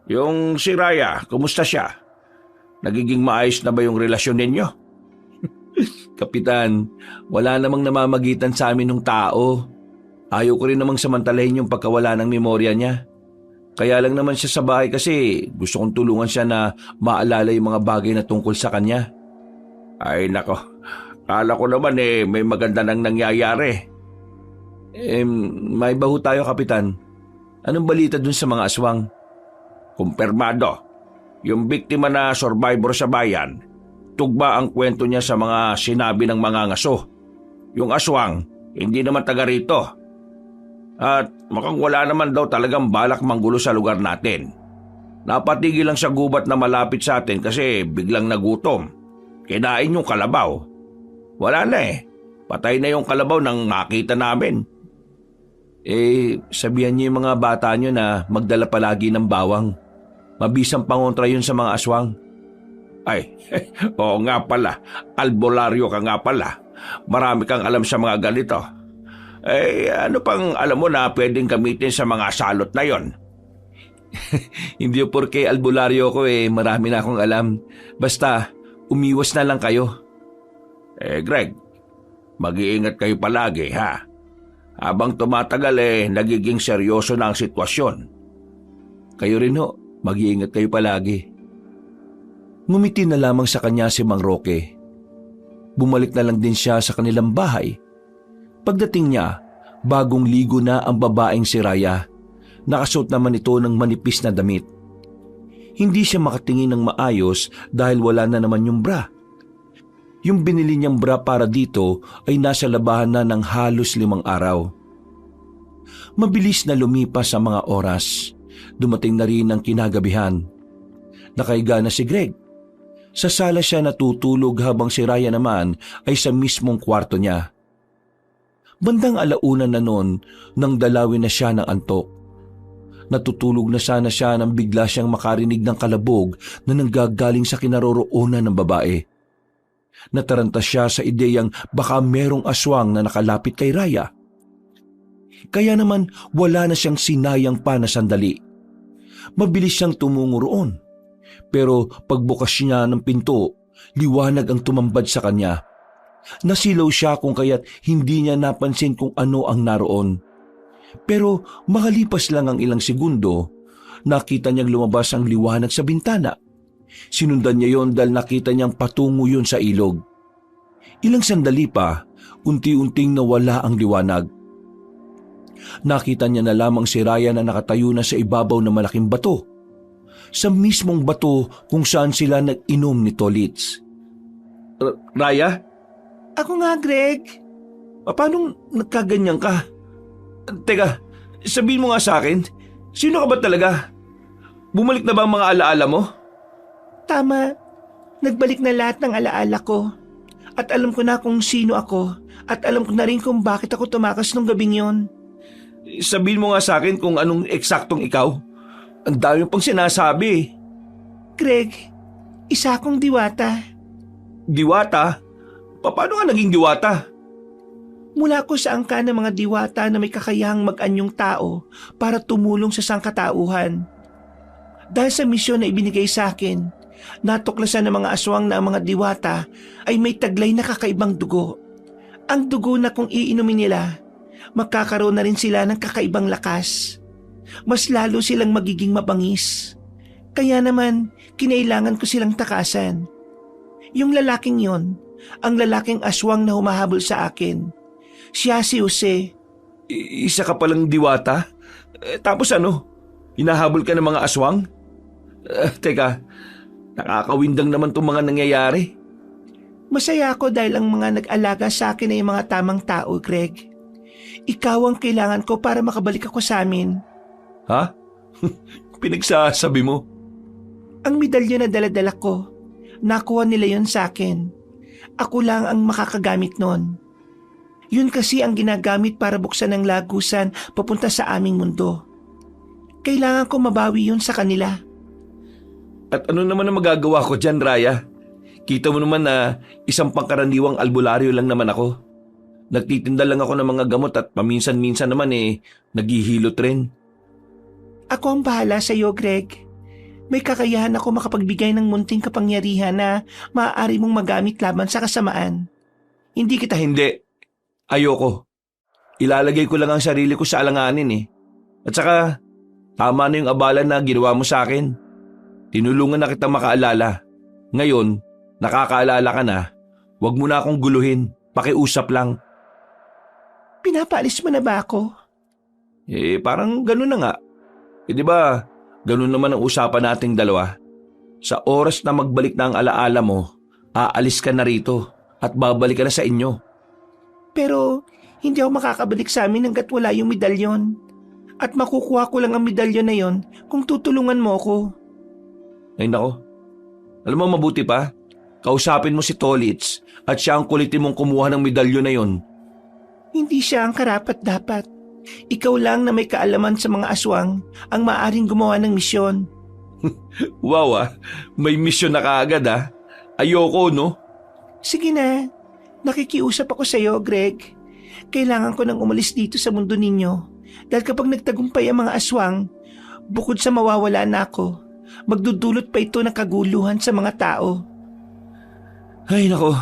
Yung si Raya, kumusta siya? Nagiging maayos na ba yung relasyon ninyo? Kapitan, wala namang namamagitan sa amin ng tao. Ayaw ko rin namang samantalahin yung pagkawala ng memorya niya. Kaya lang naman siya sa bahay kasi gusto kong tulungan siya na maalala yung mga bagay na tungkol sa kanya. Ay nako, kala ko naman may maganda nang nangyayari. May baho tayo, Kapitan. Anong balita dun sa mga aswang? Kumpirmado, yung biktima na survivor sa bayan, tugma ang kwento niya sa mga sinabi ng mga ngaso. Yung aswang, hindi naman taga rito. At mukhang wala naman daw talagang balak manggulo sa lugar natin. Napatigil lang sa gubat na malapit sa atin kasi biglang nagutom. Kinain yung kalabaw. Wala na patay na yung kalabaw nang makita namin. Sabihan niyo yung mga bata niyo na magdala palagi ng bawang. Mabisang pangontra yun sa mga aswang. Ay, oo nga pala. Albularyo ka nga pala. Marami kang alam sa mga ganito. Ano pang alam mo na pwedeng gamitin sa mga salot na yon? Hindi porke albularyo ko marami na akong alam. Basta, umiwas na lang kayo. Greg, mag-iingat kayo palagi ha. Habang tumatagal nagiging seryoso na ang sitwasyon. Kayo rin ho, mag-iingat kayo palagi. Ngumiti na lamang sa kanya si Mang Roque. Bumalik na lang din siya sa kanilang bahay. Pagdating niya, bagong ligo na ang babaeng si Raya. Nakasuot naman ito ng manipis na damit. Hindi siya makatingin ng maayos dahil wala na naman yung bra. Yung binili niyang bra para dito ay nasa labahan na ng halos 5 araw. Mabilis na lumipas ang mga oras. Dumating na rin ang kinagabihan. Nakahiga na si Greg. Sa sala siya natutulog habang si Raya naman ay sa mismong kwarto niya. Bandang alauna na noon nang dalawin na siya ng antok. Natutulog na sana siya nang bigla siyang makarinig ng kalabog na nanggagaling sa kinaroroonan ng babae. Nataranta siya sa ideyang baka merong aswang na nakalapit kay Raya. Kaya naman wala na siyang sinayang pa na sandali. Mabilis siyang tumungo roon. Pero pagbukas niya ng pinto, liwanag ang tumambad sa kanya. Nasilaw siya kung kaya't hindi niya napansin kung ano ang naroon. Pero makalipas lang ang ilang segundo, nakita niyang lumabas ang liwanag sa bintana. Sinundan niya yon dahil nakita niyang patungo yun sa ilog. Ilang sandali pa, unti-unting nawala ang liwanag. Nakita niya na lamang si Raya na nakatayo na sa ibabaw ng malaking bato. Sa mismong bato kung saan sila nag-inom ni Tolits. Raya? Ako nga, Greg. Paano nagkaganyan ka? Teka, sabihin mo nga sa akin, sino ka ba talaga? Bumalik na ba ang mga alaala mo? Tama. Nagbalik na lahat ng alaala ko. At alam ko na kung sino ako. At alam ko na rin kung bakit ako tumakas nung gabing yon. Sabihin mo nga sa akin kung anong eksaktong ikaw. Ang dami pang sinasabi. Greg, isa akong diwata. Diwata? Paano ka naging diwata? Mula ko sa angka ng mga diwata na may kakayahang mag-anyong tao para tumulong sa sangkatauhan. Dahil sa misyon na ibinigay sa akin, natuklasan ng mga aswang na ang mga diwata ay may taglay na kakaibang dugo. Ang dugo na kung iinumin nila, magkakaroon na rin sila ng kakaibang lakas. Mas lalo silang magiging mabangis. Kaya naman, kinailangan ko silang takasan. Yung lalaking yon, ang lalaking aswang na humahabol sa akin. Siya si Jose. Isa ka palang diwata? Tapos ano? Hinahabol ka ng mga aswang? Teka, nakakawindang naman itong mga nangyayari. Masaya ako dahil ang mga nag-alaga sa akin ay mga tamang tao, Greg. Ikaw ang kailangan ko para makabalik ako sa amin. Ha? Pinagsasabi mo? Ang medalyon na dala-dala ko, nakuha nila yon sa akin. Ako lang ang makakagamit nun. Yun kasi ang ginagamit para buksan ang lagusan papunta sa aming mundo. Kailangan ko mabawi yun sa kanila. At ano naman ang magagawa ko dyan, Raya? Kita mo naman na isang pangkaraniwang albularyo lang naman ako. Nagtitinda lang ako ng mga gamot at paminsan-minsan naman naghihilot rin. Ako ang bahala sa iyo, Greg. May kakayahan ako makapagbigay ng munting kapangyarihan na maaari mong magamit laban sa kasamaan. Hindi. Ayoko. Ilalagay ko lang ang sarili ko sa alanganin. At saka, tama na yung abala na ginawa mo sa akin. Tinulungan na kita makaalala. Ngayon, nakakaalala ka na. Huwag mo na akong guluhin. Pakiusap lang. Pinapaalis mo na ba ako? Parang ganun na nga. Di ba, ganun naman ang usapan nating dalawa. Sa oras na magbalik na ang alaala mo, aalis ka na rito at babalik ka na sa inyo. Pero hindi ako makakabalik sa amin hanggat wala yung medalyon. At makukuha ko lang ang medalyon na yon kung tutulungan mo ako. Ay nako, alam mo mabuti pa, kausapin mo si Tolits at siya ang kulitin mong kumuha ng medalyon na yon. Hindi siya ang karapat-dapat. Ikaw lang na may kaalaman sa mga aswang ang maaaring gumawa ng misyon. Wow may misyon na kaagad Ayoko no? Sige na, nakikiusap ako sa iyo, Greg. Kailangan ko nang umalis dito sa mundo ninyo. Dahil kapag nagtagumpay ang mga aswang, bukod sa mawawala na ako, magdudulot pa ito ng kaguluhan sa mga tao. Ay nako,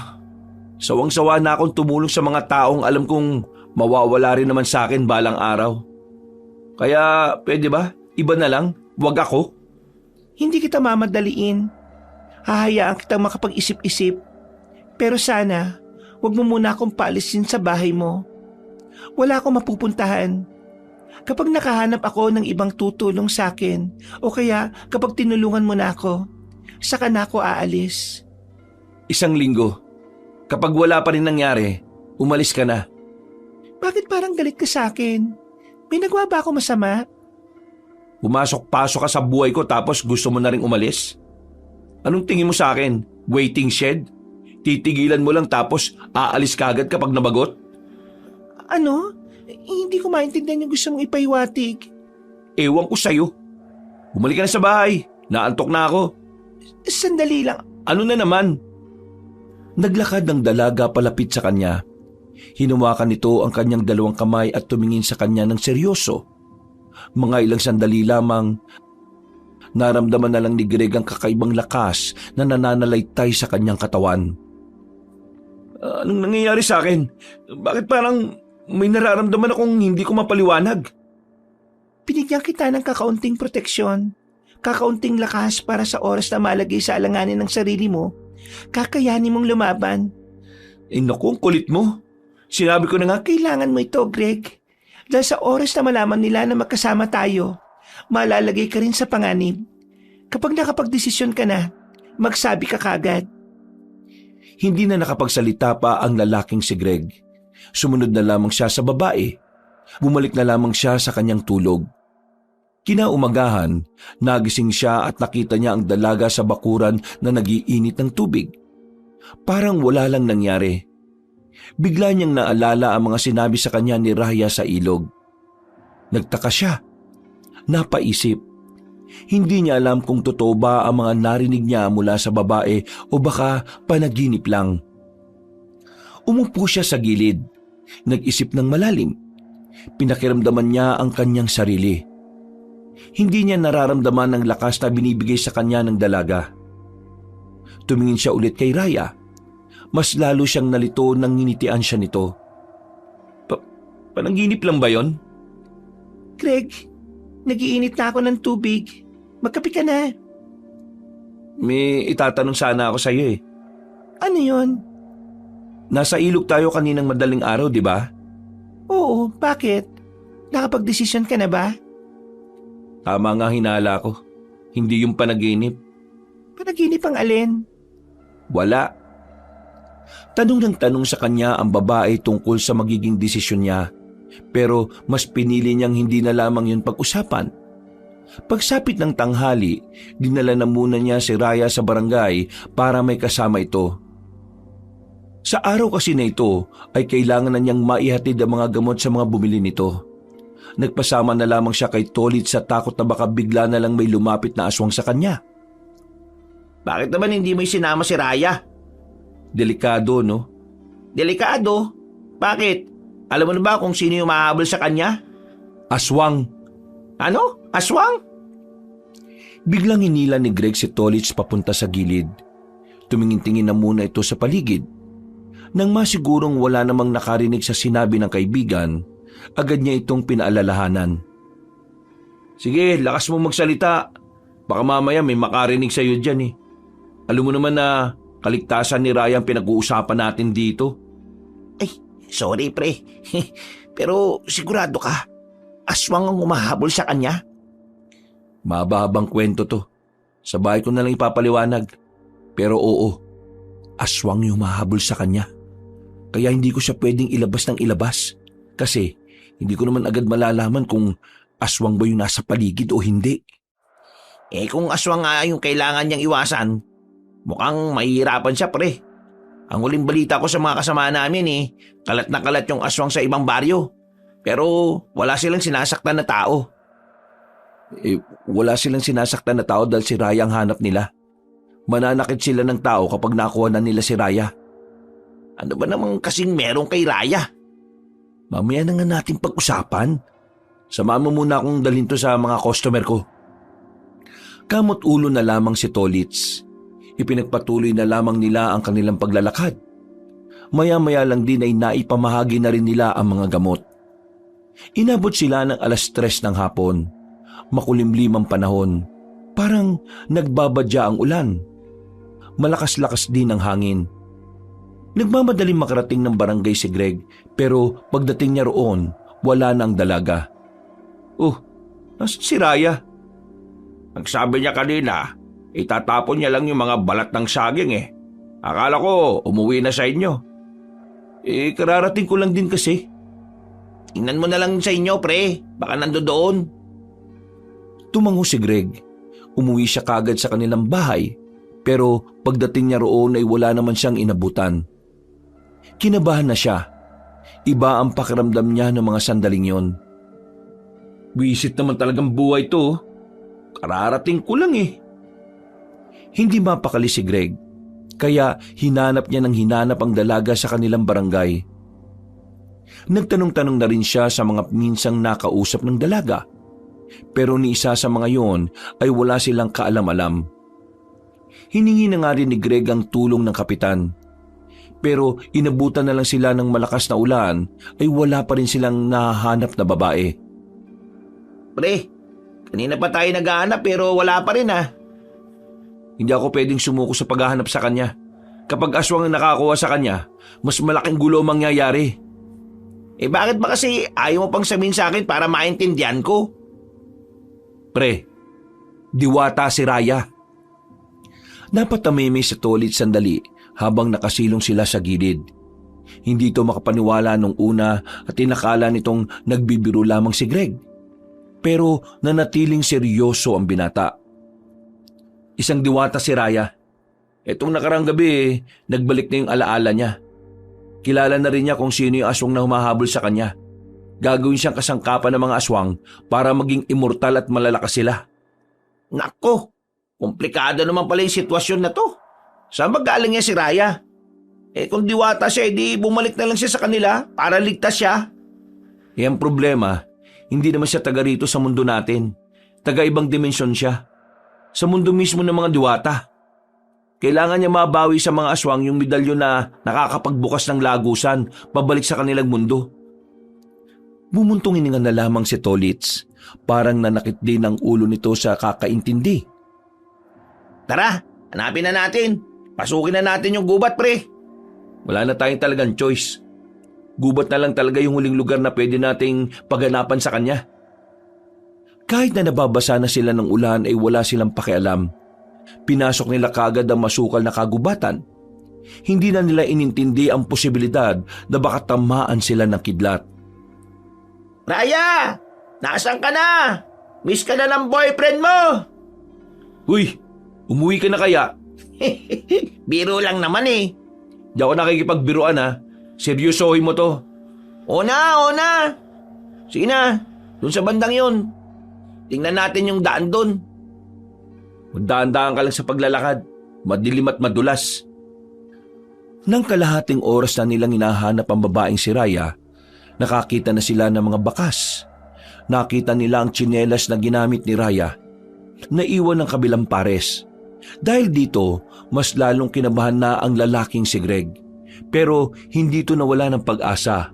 sawang-sawa na akong tumulong sa mga taong alam kong mawawala rin naman sa akin balang araw. Kaya pwede ba? Iba na lang? Wag ako? Hindi kita mamadaliin. Hahayaan kitang makapag-isip-isip. Pero sana, wag mo muna akong paalisin sa bahay mo. Wala akong mapupuntahan. Kapag nakahanap ako ng ibang tutulong sa akin, o kaya kapag tinulungan mo na ako, saka na ako aalis. 1 linggo. Kapag wala pa rin nangyari, umalis ka na. Bakit parang galit ka sa akin? May nagawa ba ako masama? Pumasok-pasok ka sa buhay ko tapos gusto mo na rin umalis? Anong tingin mo sa akin? Waiting shed? Titigilan mo lang tapos aalis kagad kapag nabagot? Ano? Hindi ko maintindihan yung gusto mong ipaiwatig. Ewan ko sa'yo. Bumalik ka na sa bahay. Naantok na ako. Sandali lang. Ano na naman? Naglakad ng dalaga palapit sa kanya. Hinawakan nito ang kanyang dalawang kamay at tumingin sa kanya ng seryoso. Mga ilang sandali lamang, naramdaman na lang ni Greg ang kakaibang lakas na nananalaytay sa kanyang katawan. Anong nangyayari sa akin? Bakit parang may nararamdaman akong hindi ko mapaliwanag? Binigyan kita ng kakaunting proteksyon, kakaunting lakas para sa oras na malagay sa alanganin ng sarili mo. Kakayanin mong lumaban. Naku, ang kulit mo. Sinabi ko na nga, Kailangan mo ito, Greg. Dahil sa oras na malaman nila na magkasama tayo, malalagay ka rin sa panganib. Kapag nakapagdesisyon ka na, magsabi ka kagad. Hindi na nakapagsalita pa ang lalaking si Greg. Sumunod na lamang siya sa babae. Bumalik na lamang siya sa kanyang tulog. Kinaumagahan, nagising siya at nakita niya ang dalaga sa bakuran na nagiinit ng tubig. Parang wala lang nangyari. Bigla niyang naalala ang mga sinabi sa kanya ni Raya sa ilog. Nagtaka siya. Napaisip. Hindi niya alam kung totoo ba ang mga narinig niya mula sa babae o baka panaginip lang. Umupo siya sa gilid. Nag-isip ng malalim. Pinakiramdaman niya ang kanyang sarili. Hindi niya nararamdaman ang lakas na binibigay sa kanya ng dalaga. Tumingin siya ulit kay Raya. Mas lalo siyang nalito nang nginitian siya nito. Panaginip lang ba yon? Greg, nagiinit na ako ng tubig. Magkape ka na. May itatanong sana ako sa iyo eh. Ano yon? Nasa ilog tayo kaninang madaling araw, di ba? Oo, bakit? Nakapagdesisyon ka na ba? Tama nga hinala ko. Hindi yung panaginip. Panaginip ang alin? Wala. Tanong ng tanong sa kanya ang babae tungkol sa magiging desisyon niya. Pero mas pinili niyang hindi na lamang yun pag-usapan. Pagsapit ng tanghali, dinala na muna niya si Raya sa barangay para may kasama ito. Sa araw kasi na ito ay kailangan na niyang maihatid ang mga gamot sa mga bumili nito. Nagpasama na lamang siya kay Tolit sa takot na baka bigla na lang may lumapit na aswang sa kanya. Bakit naman hindi mo sinama si Raya? Delikado, no? Delikado? Bakit? Alam mo na ba kung sino yung mahabol sa kanya? Aswang. Ano? Aswang? Biglang hinila ni Greg si Tolits papunta sa gilid. Tumingin-tingin na muna ito sa paligid. Nang masigurong wala namang nakarinig sa sinabi ng kaibigan, agad niya itong pinaalalahanan. Sige, lakas mo magsalita. Baka mamaya may makarinig sa iyo dyan eh. Alam mo naman na kaligtasan ni Raya ang pinag-uusapan natin dito. Ay, sorry pre. Pero sigurado ka, aswang ang umahabol sa kanya? Mahabang kwento to. Sa bahay ko na lang ipapaliwanag. Pero oo, aswang yung mahabol sa kanya. Kaya hindi ko siya pwedeng ilabas ng ilabas. Kasi hindi ko naman agad malalaman kung aswang ba yung nasa paligid o hindi. Kung aswang nga yung kailangan niyang iwasan, mukhang mahihirapan siya pre. Ang huling balita ko sa mga kasama namin kalat na kalat yung aswang sa ibang baryo. Pero wala silang sinasaktan na tao. Wala silang sinasaktan na tao dahil si Raya ang hanap nila. Mananakit sila ng tao kapag nakuha na nila si Raya. Ano ba namang kasing meron kay Raya? Mamaya na nga natin pag-usapan. Samahan mo muna akong dalhin to sa mga customer ko. Kamot ulo na lamang si Tolits. Ipinagpatuloy na lamang nila ang kanilang paglalakad. Maya-maya lang din ay naipamahagi na rin nila ang mga gamot. Inabot sila ng 3:00 ng hapon. Makulimlim ang panahon. Parang nagbabadya ang ulan. Malakas-lakas din ang hangin. Nagmamadaling makarating ng barangay si Greg, pero pagdating niya roon, wala na ang dalaga. Nasaan si Raya? Nagsabi niya kanina, itatapon niya lang yung mga balat ng saging Akala ko umuwi na sa inyo. Kararating ko lang din kasi. Tingnan mo na lang sa inyo pre, baka nandoon. Tumango si Greg. Umuwi siya kagad sa kanilang bahay, Pero pagdating niya roon ay wala naman siyang inabutan. Kinabahan na siya. Iba ang pakiramdam niya ng mga sandaling yon. Wisit naman talagang buhay to. Kararating ko lang eh. Hindi mapakali si Greg, kaya hinanap niya ng hinanap ang dalaga sa kanilang barangay. Nagtanong-tanong na rin siya sa mga minsang nakausap ng dalaga, pero ni isa sa mga yon ay wala silang kaalam-alam. Hiningi na nga rin ni Greg ang tulong ng kapitan, pero inabutan na lang sila ng malakas na ulan ay wala pa rin silang nahahanap na babae. Pre, kanina pa tayo naghahanap pero wala pa rin ah. Hindi ako pwedeng sumuko sa paghahanap sa kanya. Kapag aswang ang nakakuha sa kanya, mas malaking gulo ang mangyayari. Eh bakit ba kasi ayaw mo pang sabihin sa akin para maintindihan ko? Pre, diwata si Raya. Napatamimi sa toilet sandali habang nakasilong sila sa gilid. Hindi ito makapaniwala nung una at inakala nitong nagbibiro lamang si Greg. Pero nanatiling seryoso ang binata. Isang diwata si Raya. Etong nakarang gabi, nagbalik na yung alaala niya. Kilala na rin niya kung sino yung aswang na humahabol sa kanya. Gagawin siyang kasangkapan ng mga aswang para maging immortal at malalakas sila. Nako, komplikado naman pala yung sitwasyon na to. Saan ba galing niya si Raya? Eh kung diwata siya, edi bumalik na lang siya sa kanila para ligtas siya. Eh ang problema, hindi naman siya taga rito sa mundo natin. Taga ibang dimensyon siya. Sa mundo mismo ng mga diwata. Kailangan niya mabawi sa mga aswang yung medalyon na nakakapagbukas ng lagusan pabalik sa kanilang mundo. Bumuntong hininga na lamang si Tolitz. Parang nanakit din ang ulo nito sa kakaintindi. Tara, hanapin na natin. Pasukin na natin yung gubat, pre. Wala na tayong talagang choice. Gubat na lang talaga yung huling lugar na pwede nating paghanapan sa kanya. Kahit na nababasa na sila ng ulan ay wala silang pakialam. Pinasok nila kagad ang masukal na kagubatan. Hindi na nila inintindi ang posibilidad na baka tamaan sila ng kidlat. Raya! Nasaan ka na? Miss ka na ng boyfriend mo! Uy! Umuwi ka na kaya? Biro lang naman eh. Di ako nakikipagbiruan ha. Seryosohin mo to. O na! Sige na, dun sa bandang yun. Tingnan natin yung daan dun. Magdaan-daan ka lang sa paglalakad. Madilim at madulas. Nang kalahating oras na nilang hinahanap ang babaeng si Raya, nakakita na sila ng mga bakas. Nakita nila ang tsinelas na ginamit ni Raya. Naiwan ng kabilang pares. Dahil dito, mas lalong kinabahan na ang lalaking si Greg. Pero hindi ito nawala ng pag-asa.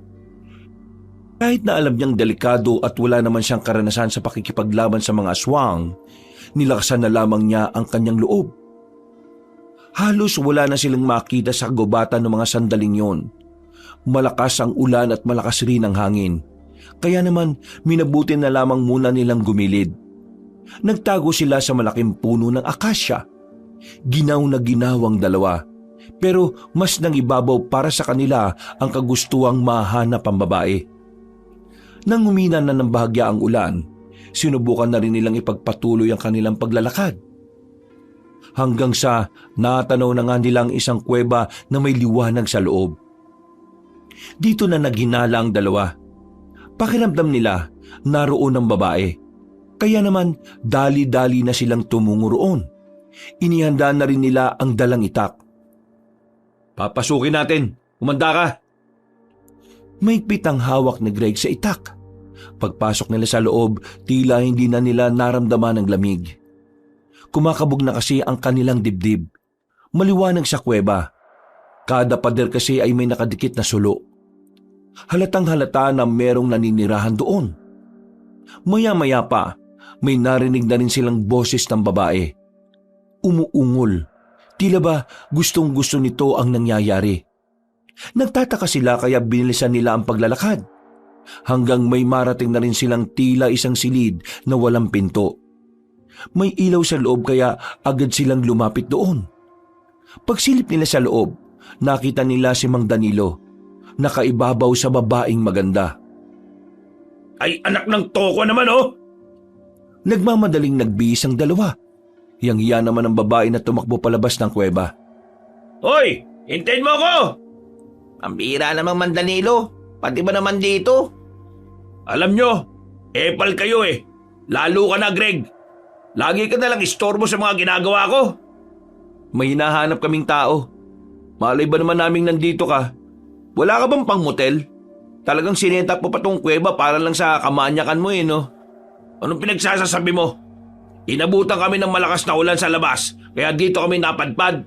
Kahit na alam niyang delikado at wala naman siyang karanasan sa pakikipaglaban sa mga aswang, nilakasan na lamang niya ang kanyang loob. Halos wala na silang makita sa kagubatan ng mga sandaling yon. Malakas ang ulan at malakas rin ang hangin. Kaya naman minabuti na lamang muna nilang gumilid. Nagtago sila sa malaking puno ng akasya. Ginaw na ginawang dalawa. Pero mas nang ibabaw para sa kanila ang kagustuhang mahanap ang babae. Nang humina na ng bahagya ang ulan, sinubukan na rin nilang ipagpatuloy ang kanilang paglalakad. Hanggang sa natanaw na nga nilang isang kuweba na may liwanag sa loob. Dito na naghinala ang dalawa. Pakiramdam nila naroon ang babae. Kaya naman dali-dali na silang tumungo roon. Inihanda na rin nila ang dalang itak. Papasukin natin. Umanda ka. Mahigpit ang hawak ni Greg sa itak. Pagpasok nila sa loob, tila hindi na nila naramdaman ang lamig. Kumakabog na kasi ang kanilang dibdib. Maliwanag sa kuweba. Kada pader kasi ay may nakadikit na sulo. Halatang halata na merong naninirahan doon. Maya-maya pa, may narinig na rin silang boses ng babae. Umuungol. Tila ba gustong-gusto nito ang nangyayari. Nagtataka sila kaya binilisan nila ang paglalakad. Hanggang may marating na rin silang tila isang silid na walang pinto. May ilaw sa loob kaya agad silang lumapit doon. Pagsilip nila sa loob, nakita nila si Mang Danilo, nakaibabaw sa babaeng maganda. Ay anak ng toko naman oh! Nagmamadaling nagbihis ang dalawa. Hiyang-hiya naman ang babae na tumakbo palabas ng kuweba. Hoy! Hintayin mo ako! Ang bira namang Mandanilo. Pati ba naman dito? Alam nyo, epal kayo eh. Lalo ka na, Greg. Lagi ka nalang istorbo sa mga ginagawa ko. May hinahanap kaming tao. Malay ba naman naming nandito ka? Wala ka bang pang motel? Talagang sinetap mo pa tong kuweba para lang sa kamanyakan mo no? Anong pinagsasasabi mo? Inabutan kami ng malakas na ulan sa labas, kaya dito kami napadpad.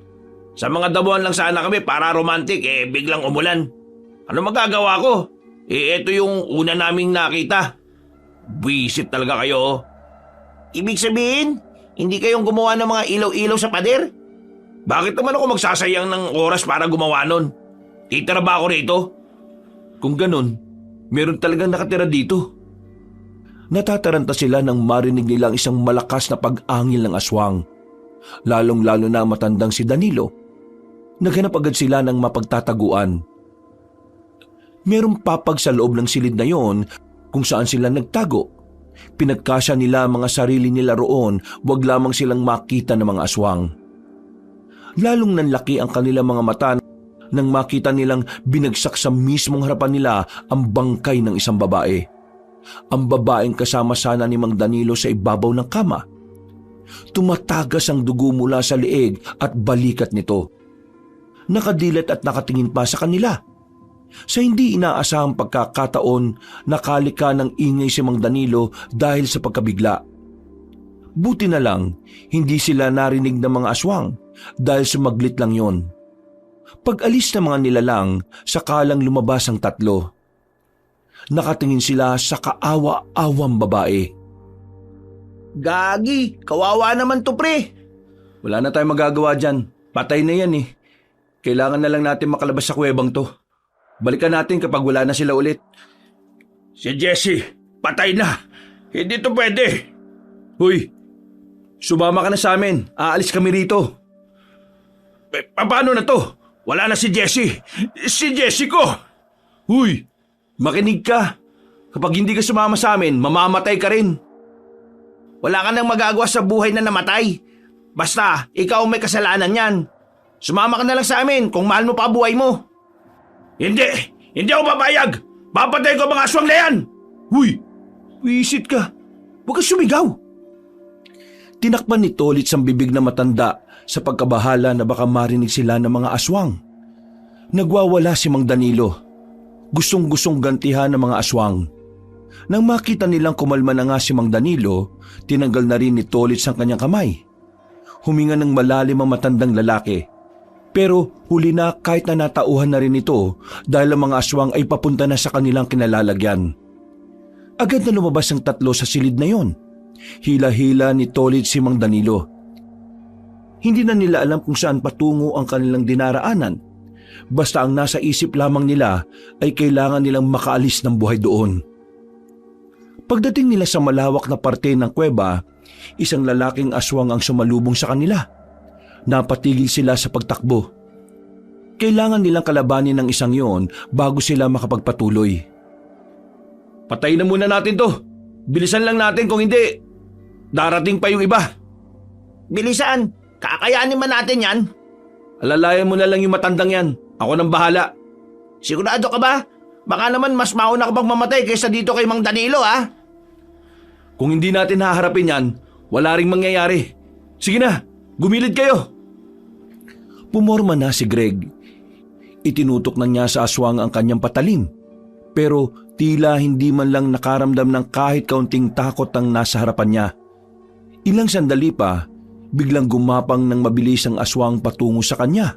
Sa mga damuhan lang sana kami para romantic, biglang umulan. Ano magagawa ko? Eto yung una naming nakita. Buisit talaga kayo. Ibig sabihin, hindi kayong gumawa ng mga ilaw-ilaw sa pader? Bakit naman ako magsasayang ng oras para gumawa nun? Titira ba ako rito? Kung ganun, meron talagang nakatira dito. Natataranta sila nang marinig nilang isang malakas na pag-angil ng aswang. Lalong-lalo na ang matandang si Danilo. Naghanap agad sila ng mapagtataguan. Merong papag sa loob ng silid na yon kung saan sila nagtago. Pinagkasya nila ang mga sarili nila roon, wag lamang silang makita ng mga aswang. Lalong nanlaki ang kanilang mga mata nang makita nilang binagsak sa mismong harapan nila ang bangkay ng isang babae. Ang babaeng kasama sana ni Mang Danilo sa ibabaw ng kama. Tumatagas ang dugo mula sa leeg at balikat nito. Nakadilat at nakatingin pa sa kanila. Sa hindi inaasahang pagkakataon, nakalika ng ingay si Mang Danilo dahil sa pagkabigla. Buti na lang, hindi sila narinig ng mga aswang dahil sumaglit lang yon. Pag-alis ng mga nilalang, sakalang lumabas ang tatlo. Nakatingin sila sa kaawa-awang babae. Gagi, kawawa naman to, pre. Wala na tayong magagawa dyan. Patay na yan eh. Kailangan na lang natin makalabas sa kuwebang to. Balikan natin kapag wala na sila ulit. Si Jessie, patay na. Hindi to pwede. Huy, sumama ka na sa amin. Aalis kami rito. Paano na to? Wala na si Jessie. Si Jessie ko. Huy, makinig ka. Kapag hindi ka sumama sa amin, mamamatay ka rin. Wala ka nang magagawa sa buhay na namatay. Basta, ikaw may kasalanan yan. Sumama ka na lang sa amin kung mahal mo pa buhay mo. Hindi ako papayag. Papatay ko mga aswang na yan. Huy, wisit ka. Huwag ka sumigaw. Tinakpan ni Tolits ang bibig na matanda sa pagkabahala na baka marinig sila ng mga aswang. Nagwawala si Mang Danilo. Gustong-gustong gantihan ng mga aswang. Nang makita nilang kumalma na nga si Mang Danilo, tinanggal na rin ni Tolits ang kanyang kamay. Huminga ng malalim ang matandang lalaki. Pero huli na kahit na natauhan na rin ito dahil ang mga aswang ay papunta na sa kanilang kinalalagyan. Agad na lumabas ang tatlo sa silid na yon. Hila-hila ni Tolits si Mang Danilo. Hindi na nila alam kung saan patungo ang kanilang dinaraanan. Basta ang nasa isip lamang nila ay kailangan nilang makaalis ng buhay doon. Pagdating nila sa malawak na parte ng kuweba, isang lalaking aswang ang sumalubong sa kanila. Napatigil sila sa pagtakbo. Kailangan nilang kalabanin ng isang yon bago sila makapagpatuloy. Patayin na muna natin to. Bilisan lang natin kung hindi. Darating pa yung iba. Bilisan? Kakayanin man natin yan? Alalayan mo na lang yung matandang yan. Ako nang bahala. Sigurado ka ba? Baka naman mas mauna ka bang mamatay kaysa dito kay Mang Danilo, ha? Kung hindi natin haharapin yan, wala ring mangyayari. Sige na, gumilid kayo. Pumorma na si Greg. Itinutok na niya sa aswang ang kanyang patalim. Pero tila hindi man lang nakaramdam ng kahit kaunting takot ang nasa harapan niya. Ilang sandali pa, biglang gumapang ng mabilis ang aswang patungo sa kanya.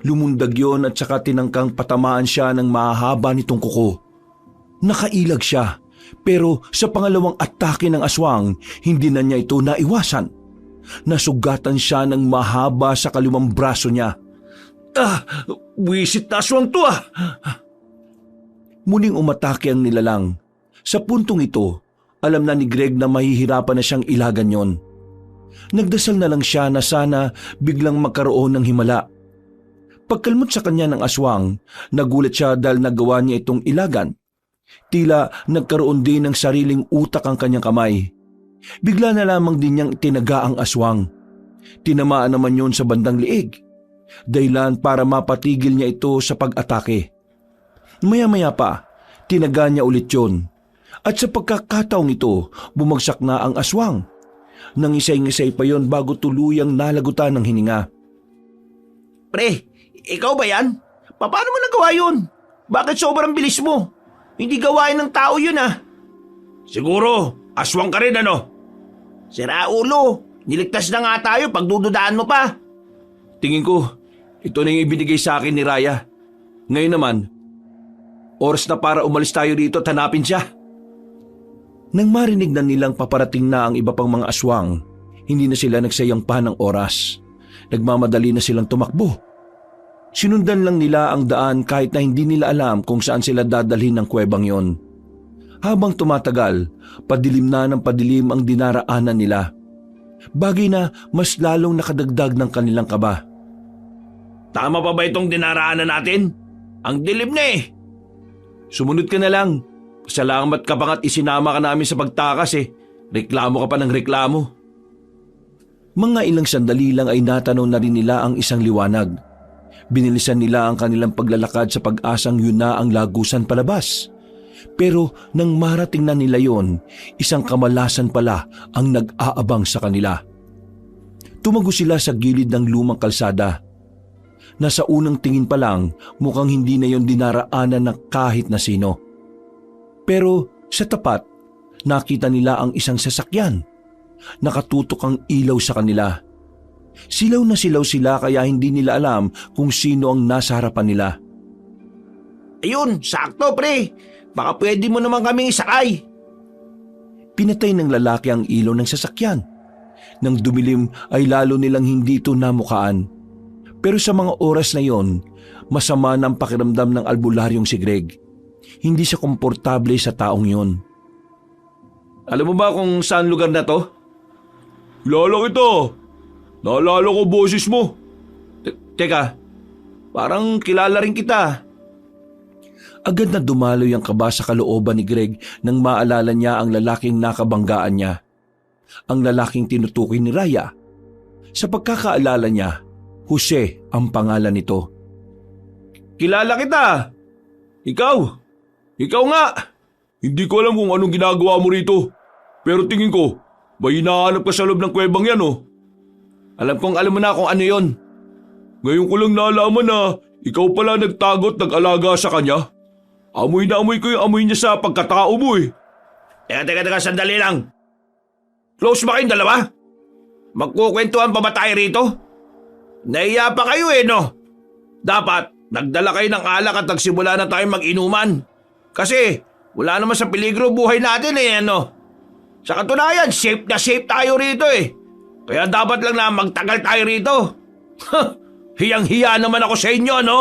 Lumundag yon at saka tinangkang patamaan siya ng mahahaba nitong kuko. Nakailag siya, pero sa pangalawang atake ng aswang, hindi na niya ito naiwasan. Nasugatan siya ng mahaba sa kaliwang braso niya. Wisit na aswang to ah! Muling umatake ang nilalang. Sa puntong ito, alam na ni Greg na mahihirapan na siyang ilagan yon. Nagdasal na lang siya na sana biglang magkaroon ng himala. Pagkalmot sa kanya ng aswang, nagulat siya dahil nagawa niya itong ilagan. Tila nagkaroon din ng sariling utak ang kanyang kamay. Bigla na lamang din niyang tinaga ang aswang. Tinamaan naman yon sa bandang liig, dahilan para mapatigil niya ito sa pag-atake. Maya-maya pa, tinaga niya ulit yon. At sa pagkakataong ito, bumagsak na ang aswang. Nangisay-ngisay pa yon bago tuluyang nalagutan ng hininga. Pre, ikaw ba yan? Paano mo nagawa yun? Bakit sobrang bilis mo? Hindi gawain ng tao yun ah. Siguro, aswang ka rin ano? Sira ulo, niligtas na nga tayo pagdududaan mo pa. Tingin ko, ito na yung ibinigay sa akin ni Raya. Ngayon naman, oras na para umalis tayo dito at hanapin siya. Nang marinig na nilang paparating na ang iba pang mga aswang, hindi na sila nagsayang pa ng oras. Nagmamadali na silang tumakbo. Sinundan lang nila ang daan kahit na hindi nila alam kung saan sila dadalhin ng kuwebang yon. Habang tumatagal, padilim na ng padilim ang dinaraanan nila. Bagay na mas lalong nakadagdag ng kanilang kaba. Tama pa ba itong dinaraanan natin? Ang dilim na eh. Sumunod ka na lang. Salamat ka pa at isinama ka namin sa pagtakas eh. Reklamo ka pa ng reklamo. Mga ilang sandali lang ay natanaw na rin nila ang isang liwanag. Binilisan nila ang kanilang paglalakad sa pag-asang yun na ang lagusan palabas. Pero nang marating na nila yon, isang kamalasan pala ang nag-aabang sa kanila. Tumago sila sa gilid ng lumang kalsada. Nasa unang tingin pa lang, mukhang hindi na yon dinaraanan ng kahit na sino. Pero sa tapat, nakita nila ang isang sasakyan. Nakatutok ang ilaw sa kanila. Silaw na silaw sila kaya hindi nila alam kung sino ang nasa harapan nila. Ayun, sakto pre. Baka pwede mo naman kaming isakay. Pinatay ng lalaki ang ilaw ng sasakyan. Nang dumilim ay lalo nilang hindi ito namukaan. Pero sa mga oras na yon, masama ng pakiramdam ng albularyong si Greg. Hindi siya komportable sa taong yon. Alam mo ba kung saan lugar na to? Kilala kita. Naalala ko boses mo. Teka, parang kilala rin kita. Agad na dumaloy ang kaba sa kalooban ni Greg nang maalala niya ang lalaking nakabanggaan niya. Ang lalaking tinutukoy ni Raya. Sa pagkakaalala niya, Jose ang pangalan nito. Kilala kita. Ikaw. Ikaw nga. Hindi ko alam kung anong ginagawa mo rito. Pero tingin ko, may hinahanap ka sa loob ng kuwebang yan oh. Alam kong alam mo na kung ano yon. Ngayon ko lang nalaman na ikaw pala nagtagot nag-alaga sa kanya. Amoy na amoy ko yung amoy niya sa pagkatao mo eh. Teka, sandali lang. Close ba kayong dalawa? Magkukwentuhan pa ba tayo rito? Naiya pa kayo eh no? Dapat nagdala kayo ng alak at nagsimula na tayong mag-inuman. Kasi wala naman sa peligro buhay natin eh ano. Sa katunayan, safe na safe tayo rito eh. Kaya dapat lang na magtagal tayo rito. Hiyang-hiya naman ako sa inyo, no?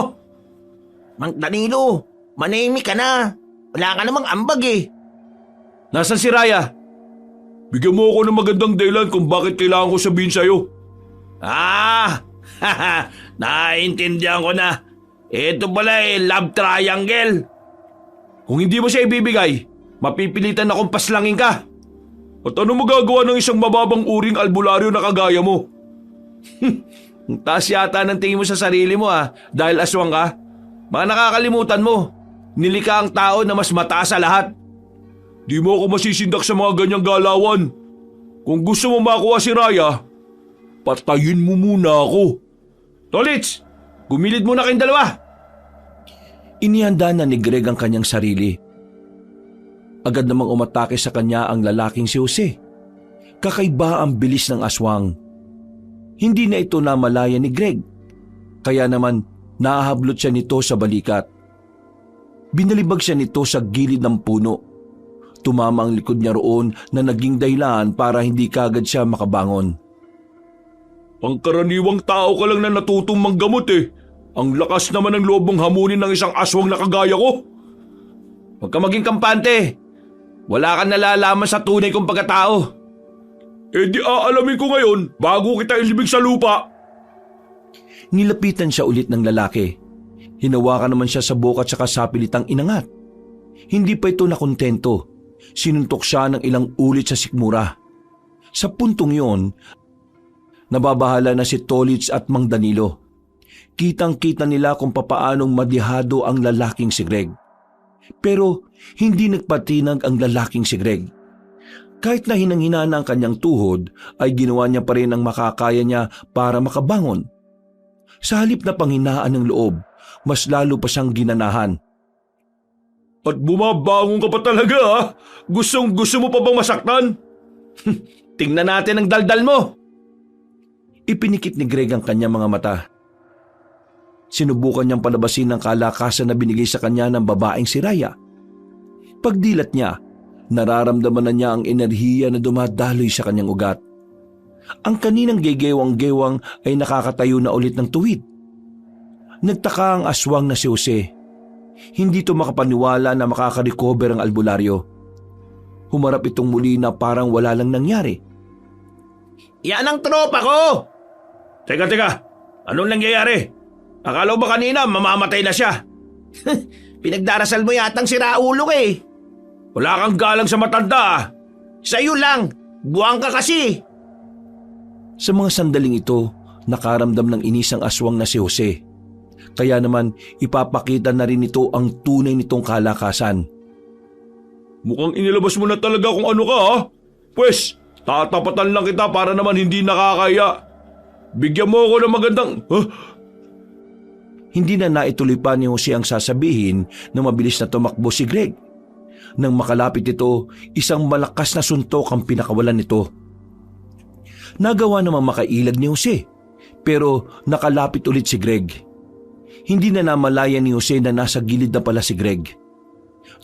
Mang Danilo, manahimik ka na. Wala ka namang ambag eh. Nasaan si Raya? Bigyan mo ako ng magandang dahilan kung bakit kailangan ko sabihin sa'yo. Naiintindihan ko na. Ito pala eh, love triangle. Kung hindi mo siya ibibigay, mapipilitan akong paslangin ka. At ano magagawa ng isang mababang uring albularyo na kagaya mo? Ang taas yata ng tingin mo sa sarili mo dahil aswang ka. Mga nakakalimutan mo, nilikha ang tao na mas mataas sa lahat. Di mo ako masisindak sa mga ganyang galawan. Kung gusto mo makuha si Raya, patayin mo muna ako. Tolits, gumilid muna kayong dalawa. Inihanda na ni Greg ang kanyang sarili. Agad namang umatake sa kanya ang lalaking si Jose. Kakaiba ang bilis ng aswang. Hindi na ito namalaya ni Greg. Kaya naman nahablot siya nito sa balikat. Binalibag siya nito sa gilid ng puno. Tumama ang likod niya roon na naging dahilan para hindi kagad siya makabangon. Pangkaraniwang tao ka lang na natutong manggamot eh. Ang lakas naman ng loob mong hamunin ng isang aswang na kagaya ko. Huwag ka maging kampante. Wala kang nalalaman sa tunay kong pagkatao. Eh di aalamin ko ngayon bago kita ilibing sa lupa. Nilapitan siya ulit ng lalaki. Hinawakan naman siya sa buka at saka sapilitang inangat. Hindi pa ito nakontento. Sinuntok siya ng ilang ulit sa sikmura. Sa puntong yon, Nababahala na si Tolits at Mang Danilo. Kitang-kita nila kung papaanong madihado ang lalaking si Greg. Pero hindi nagpatinag ang lalaking si Greg. Kahit na hinang-hina na ang kanyang tuhod, ay ginawa niya pa rin ang makakaya niya para makabangon. Sa halip na panghinaan ng loob, mas lalo pa siyang ginanahan. At bumabangon ka pa talaga ha? Gusto mo pa bang masaktan? Tingnan natin ang daldal mo. Ipinikit ni Greg ang kanyang mga mata. Sinubukan niyang palabasin ang kalakasan na binigay sa kanya ng babaeng si Raya. Pagdilat niya, nararamdaman na niya ang enerhiya na dumadaloy sa kanyang ugat. Ang kaninang gegewang-gewang ay nakakatayo na ulit ng tuwid. Nagtaka ang aswang na si Jose. Hindi ito makapaniwala na makaka-recover ang albularyo. Humarap itong muli na parang wala lang nangyari. Yan ang tropa ko! Teka, anong nangyayari? Akala ba kanina mamamatay na siya? Pinagdarasal mo yatang siraulo ka eh. Wala kang galang sa matanda ah. Sa'yo lang, buwang ka kasi. Sa mga sandaling ito, nakaramdam ng inis ang aswang na si Jose. Kaya naman ipapakita na rin ito ang tunay nitong kalakasan. Mukhang inilabas mo na talaga kung ano ka ha? Pwes, tatapatan lang kita para naman hindi nakakaya. Bigyan mo ako ng magandang... Hindi na naituloy pa ni Jose ang sasabihin na mabilis na tumakbo si Greg. Nang makalapit ito, isang malakas na suntok ang pinakawalan nito. Nagawa namang makailag ni Jose, pero nakalapit ulit si Greg. Hindi na namalaya ni Jose na nasa gilid na pala si Greg.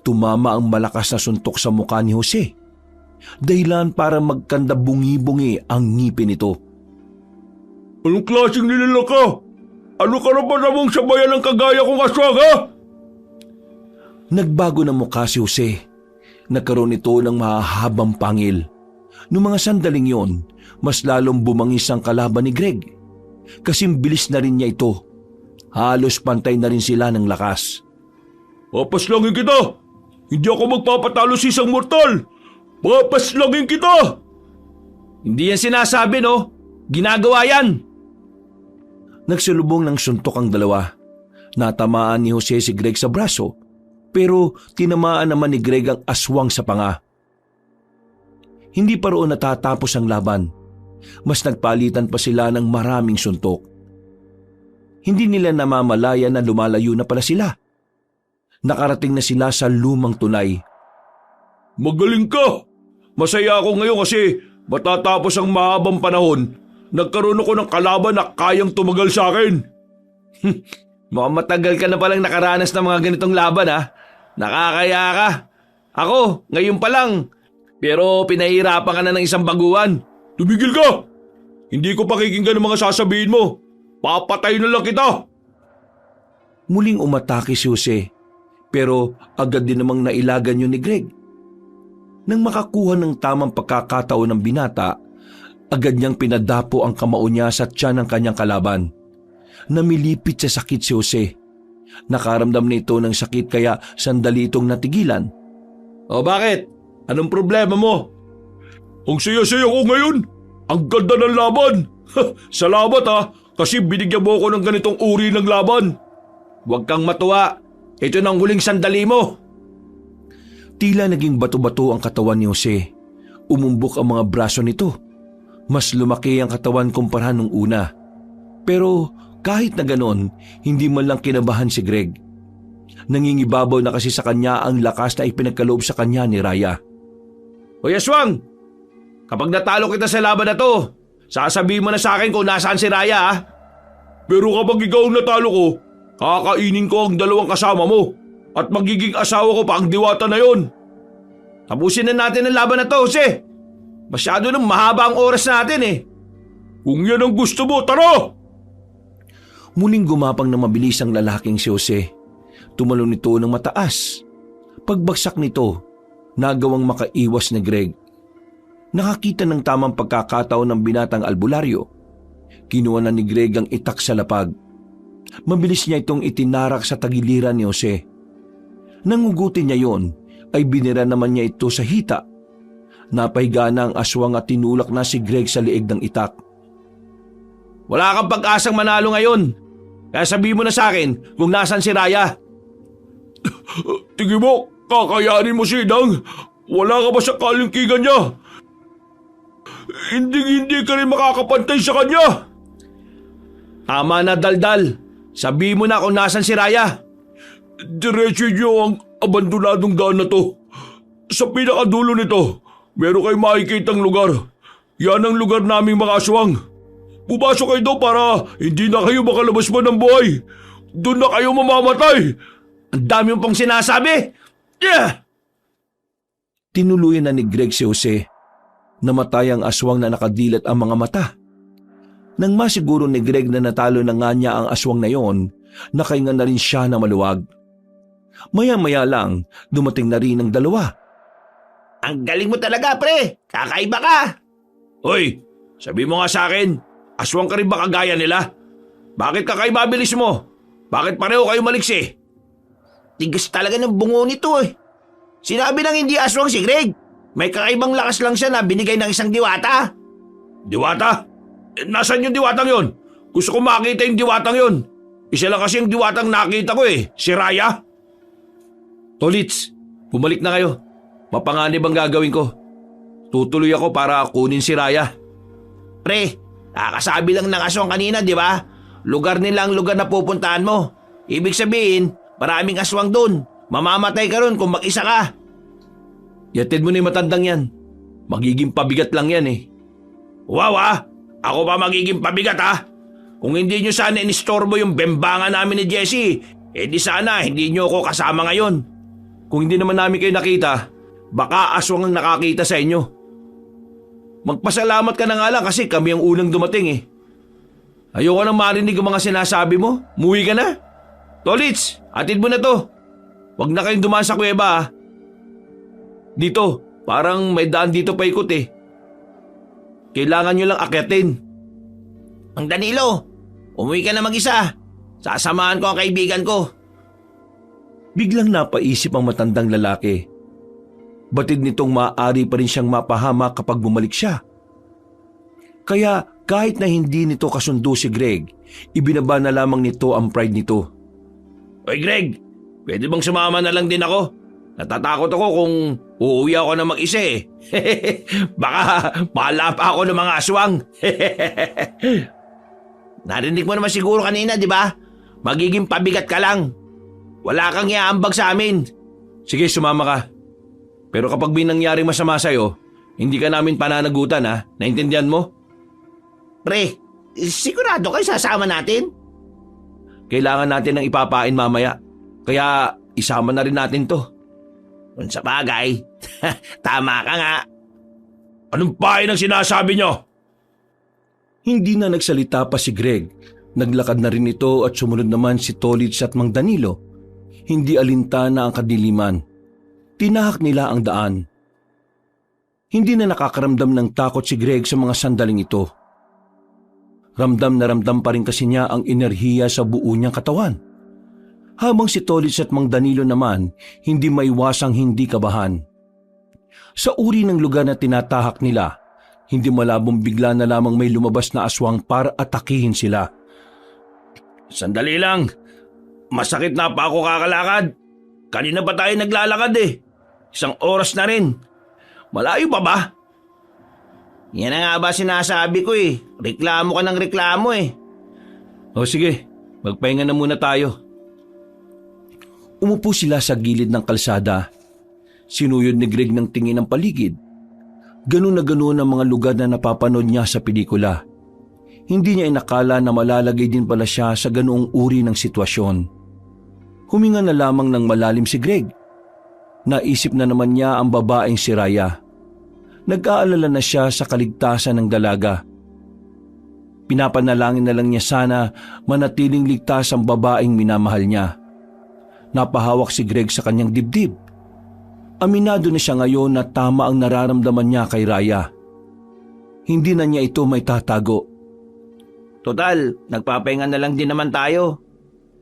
Tumama ang malakas na suntok sa mukha ni Jose. Dahilan para magkanda bungi-bungi ang ngipin nito. Anong klaseng nilala ka? Ano ka na ba namang sabayan ng kagaya kong aswang ha? Nagbago na mukha si Jose. Nagkaroon ito ng mahahabang pangil. Noong mga sandaling yon, mas lalong bumangis ang kalaban ni Greg. Kasing bilis na rin niya ito. Halos pantay na rin sila ng lakas. Papaslangin kita! Hindi ako magpapatalo sa isang mortal! Papaslangin kita! Hindi yan sinasabi no? Ginagawa yan! Nagsulubong ng suntok ang dalawa. Natamaan ni Jose si Greg sa braso, pero tinamaan naman ni Greg ang aswang sa panga. Hindi pa roon natatapos ang laban. Mas nagpalitan pa sila ng maraming suntok. Hindi nila namamalaya na lumalayo na pala sila. Nakarating na sila sa lumang tulay. Magaling ka! Masaya ako ngayon kasi matatapos ang mahabang panahon. Nagkaroon ako ng kalaban na kayang tumagal sa akin. Mukhang matagal ka na palang nakaranas ng mga ganitong laban ha. Nakakaya ka. Ako, ngayon pa lang. Pero pinahirapan ka na ng isang baguhan. Tumigil ka! Hindi ko pakikinggan ang mga sasabihin mo. Papatay na lang kita! Muling umatake si Jose, pero agad din namang nailagan yun ni Greg. Nang makakuha ng tamang pagkakataon ng binata, agad niyang pinadapo ang kamao niya sa tiyan ng kanyang kalaban. Namilipit sa sakit si Jose. Nakaramdam nito ng sakit kaya sandali itong natigilan. O bakit? Anong problema mo? Ang saya-saya ko ngayon. Ang ganda ng laban. Salamat ha, kasi binigyan mo ako ng ganitong uri ng laban. Huwag kang matuwa. Ito na ang huling sandali mo. Tila naging bato-bato ang katawan ni Jose. Umumbok ang mga braso nito. Mas lumaki ang katawan kumpara nung una. Pero kahit na ganon, hindi man lang kinabahan si Greg. Nangingibabaw na kasi sa kanya ang lakas na ipinagkaloob sa kanya ni Raya. Hoy aswang! Kapag natalo kita sa laban na to, sasabihin mo na sa akin kung nasaan si Raya ha? Pero kapag ikaw ang natalo ko, kakainin ko ang dalawang kasama mo at magiging asawa ko pa ang diwata na yon. Tapusin na natin ang laban na to, Jose. Masyado nang mahaba ang oras natin eh. Kung yan ang gusto mo, tara! Muling gumapang na mabilis ang lalaking si Jose. Tumalon nito ng mataas. Pagbagsak nito, nagawang makaiwas ni Greg. Nakakita ng tamang pagkakataon ng binatang albularyo. Kinuha na ni Greg ang itak sa lapag. Mabilis niya itong itinarak sa tagiliran ni Jose. Nangugutin niya yon, ay binira naman niya ito sa hita. Napahiga na ang aswang at tinulak na si Greg sa liig ng itak. Wala kang pag-asang manalo ngayon. Kaya sabihin mo na sa akin kung nasan si Raya. Tingin mo, kakayanin mo si Inang? Wala ka ba sa kalingkingan niya? Hindi ka rin makakapantay sa kanya. Tama na, Daldal. Sabihin mo na kung nasan si Raya. Diretso niyo ang abandonadong daan na to. Sa pinakadulo nito, meron kayong makikitang lugar. Yan ang lugar naming mga aswang. Pumasok kayo doon para hindi na kayo makalabas pa ng buhay. Doon na kayo mamamatay. Ang dami mo pong sinasabi! Yeah! Tinuluyan na ni Greg si Jose. Namatay ang aswang na nakadilat ang mga mata. Nang masiguro ni Greg na natalo na nga niya ang aswang na yon, nakahinga na rin siya na maluwag. Maya-maya lang, dumating na rin ang dalawa. Ang galing mo talaga, pre! Kakaiba ka! Hoy, sabi mo nga sa akin, aswang ka rin ba kagaya nila? Bakit kakaiba bilis mo? Bakit pareho kayo maliksi? Tigas talaga ng bungo nito eh. Sinabi nang hindi aswang si Greg. May kakaibang lakas lang siya na binigay ng isang diwata. Diwata? Nasaan yung diwatang yon? Gusto ko makita yung diwatang yon. Isa lang kasi yung diwatang nakita ko si Raya. Tolits, bumalik na kayo. Mapanganib ang gagawin ko. Tutuloy ako para kunin si Raya. Pre, kakasabi lang ng aswang kanina, di ba? Lugar nila ang lugar na pupuntahan mo. Ibig sabihin, maraming aswang dun. Mamamatay ka ron kung mag-isa ka. Yatid mo na yung matandang yan. Magiging pabigat lang yan Wow Ako pa magiging pabigat Kung hindi nyo sana inistorbo yung bembangan namin ni Jessie, di sana hindi nyo ako kasama ngayon. Kung hindi naman namin kayo nakita, baka aswang ang nakakita sa inyo. Magpasalamat ka na nga lang kasi kami ang unang dumating Ayoko nang marinig ang mga sinasabi mo. Muwi ka na. Tolits, atid mo na to. Huwag na kayong dumaan sa kuweba Dito, parang may daan dito paikot Kailangan nyo lang akyatin. Ang Danilo, umuwi ka na mag-isa. Sasamahan ko ang kaibigan ko. Biglang napaisip ang matandang lalaki. Batid nitong maaari pa rin siyang mapahamak kapag bumalik siya. Kaya kahit na hindi nito kasundo si Greg, ibinaba na lamang nito ang pride nito. Hoy Greg, pwede bang sumama na lang din ako? Natatakot ako kung uuwi ako na mag-isa Baka pahala pa ako ng mga aswang. Narinig mo naman siguro kanina, di ba? Magiging pabigat ka lang. Wala kang iaambag sa amin. Sige, sumama ka. Pero kapag may nangyaring masama sa'yo, hindi ka namin pananagutan Naintindihan mo? Pre, sigurado kayo sasama natin? Kailangan natin ng ipapain mamaya. Kaya isama na rin natin to. Kung sa bagay, tama ka nga. Anong pain ang sinasabi nyo? Hindi na nagsalita pa si Greg. Naglakad na rin ito at sumunod naman si Tolits at Mang Danilo. Hindi alintana ang kadiliman. Tinahak nila ang daan. Hindi na nakakaramdam ng takot si Greg sa mga sandaling ito. Ramdam na ramdam pa rin kasi niya ang enerhiya sa buo niyang katawan. Habang si Tolits at Mang Danilo naman, hindi maiwasang hindi kabahan. Sa uri ng lugar na tinatahak nila, hindi malabong bigla na lamang may lumabas na aswang para atakihin sila. Sandali lang. Masakit na pa ako kakalakad. Kanina pa tayo naglalakad 1 oras na rin. Malayo pa ba? Yan na nga ba sinasabi ko Reklamo ka ng reklamo O sige, magpahinga na muna tayo. Umupo sila sa gilid ng kalsada. Sinuyod ni Greg ng tingin ang paligid. Ganun na ganun ang mga lugar na napapanood niya sa pelikula. Hindi niya inakala na malalagay din pala siya sa ganoong uri ng sitwasyon. Huminga na lamang ng malalim si Greg. Naisip na naman niya ang babaeng si Raya. Nag-aalala na siya sa kaligtasan ng dalaga. Pinapanalangin na lang niya sana manatiling ligtas ang babaeng minamahal niya. Napahawak si Greg sa kanyang dibdib. Aminado na siya ngayon na tama ang nararamdaman niya kay Raya. Hindi na niya ito may tatago. Total, nagpapahinga na lang din naman tayo.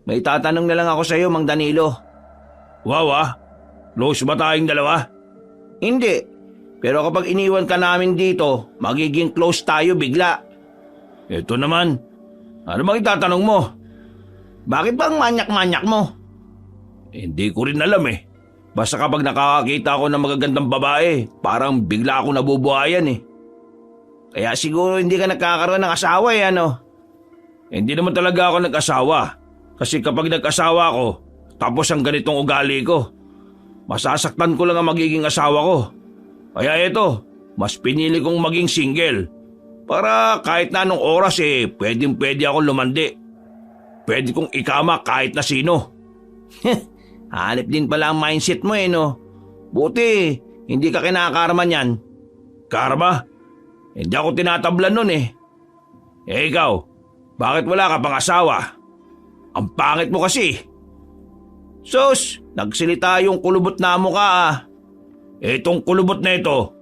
May tatanong na lang ako sa iyo, Mang Danilo. Wow Close ba tayong dalawa? Hindi. Pero kapag iniwan ka namin dito, magiging close tayo bigla. Ito naman, Ano bang itatanong mo? Bakit ba ang manyak-manyak mo? Hindi ko rin alam eh. Basta kapag nakakakita ako ng magagandang babae, parang bigla akong nabubuhayan eh. Kaya siguro hindi ka nagkakaroon ng asawa eh, ano? Hindi naman talaga ako nag-asawa. Kasi kapag nag-asawa ako, tapos ang ganitong ugali ko, masasaktan ko lang ang magiging asawa ko. Kaya ito, mas pinili kong maging single. Para kahit na anong oras eh, pwede akong lumandi. Pwede kong ikama kahit na sino. Hanip din pala ang mindset mo eh, no? Buti, hindi ka kinakarma niyan. Karma? Hindi ako tinatablan nun eh. Eh ikaw, bakit wala ka pang asawa? Ang pangit mo kasi. Sus, nagsilita yung kulubot na mo ka ah. Itong kulubot na ito,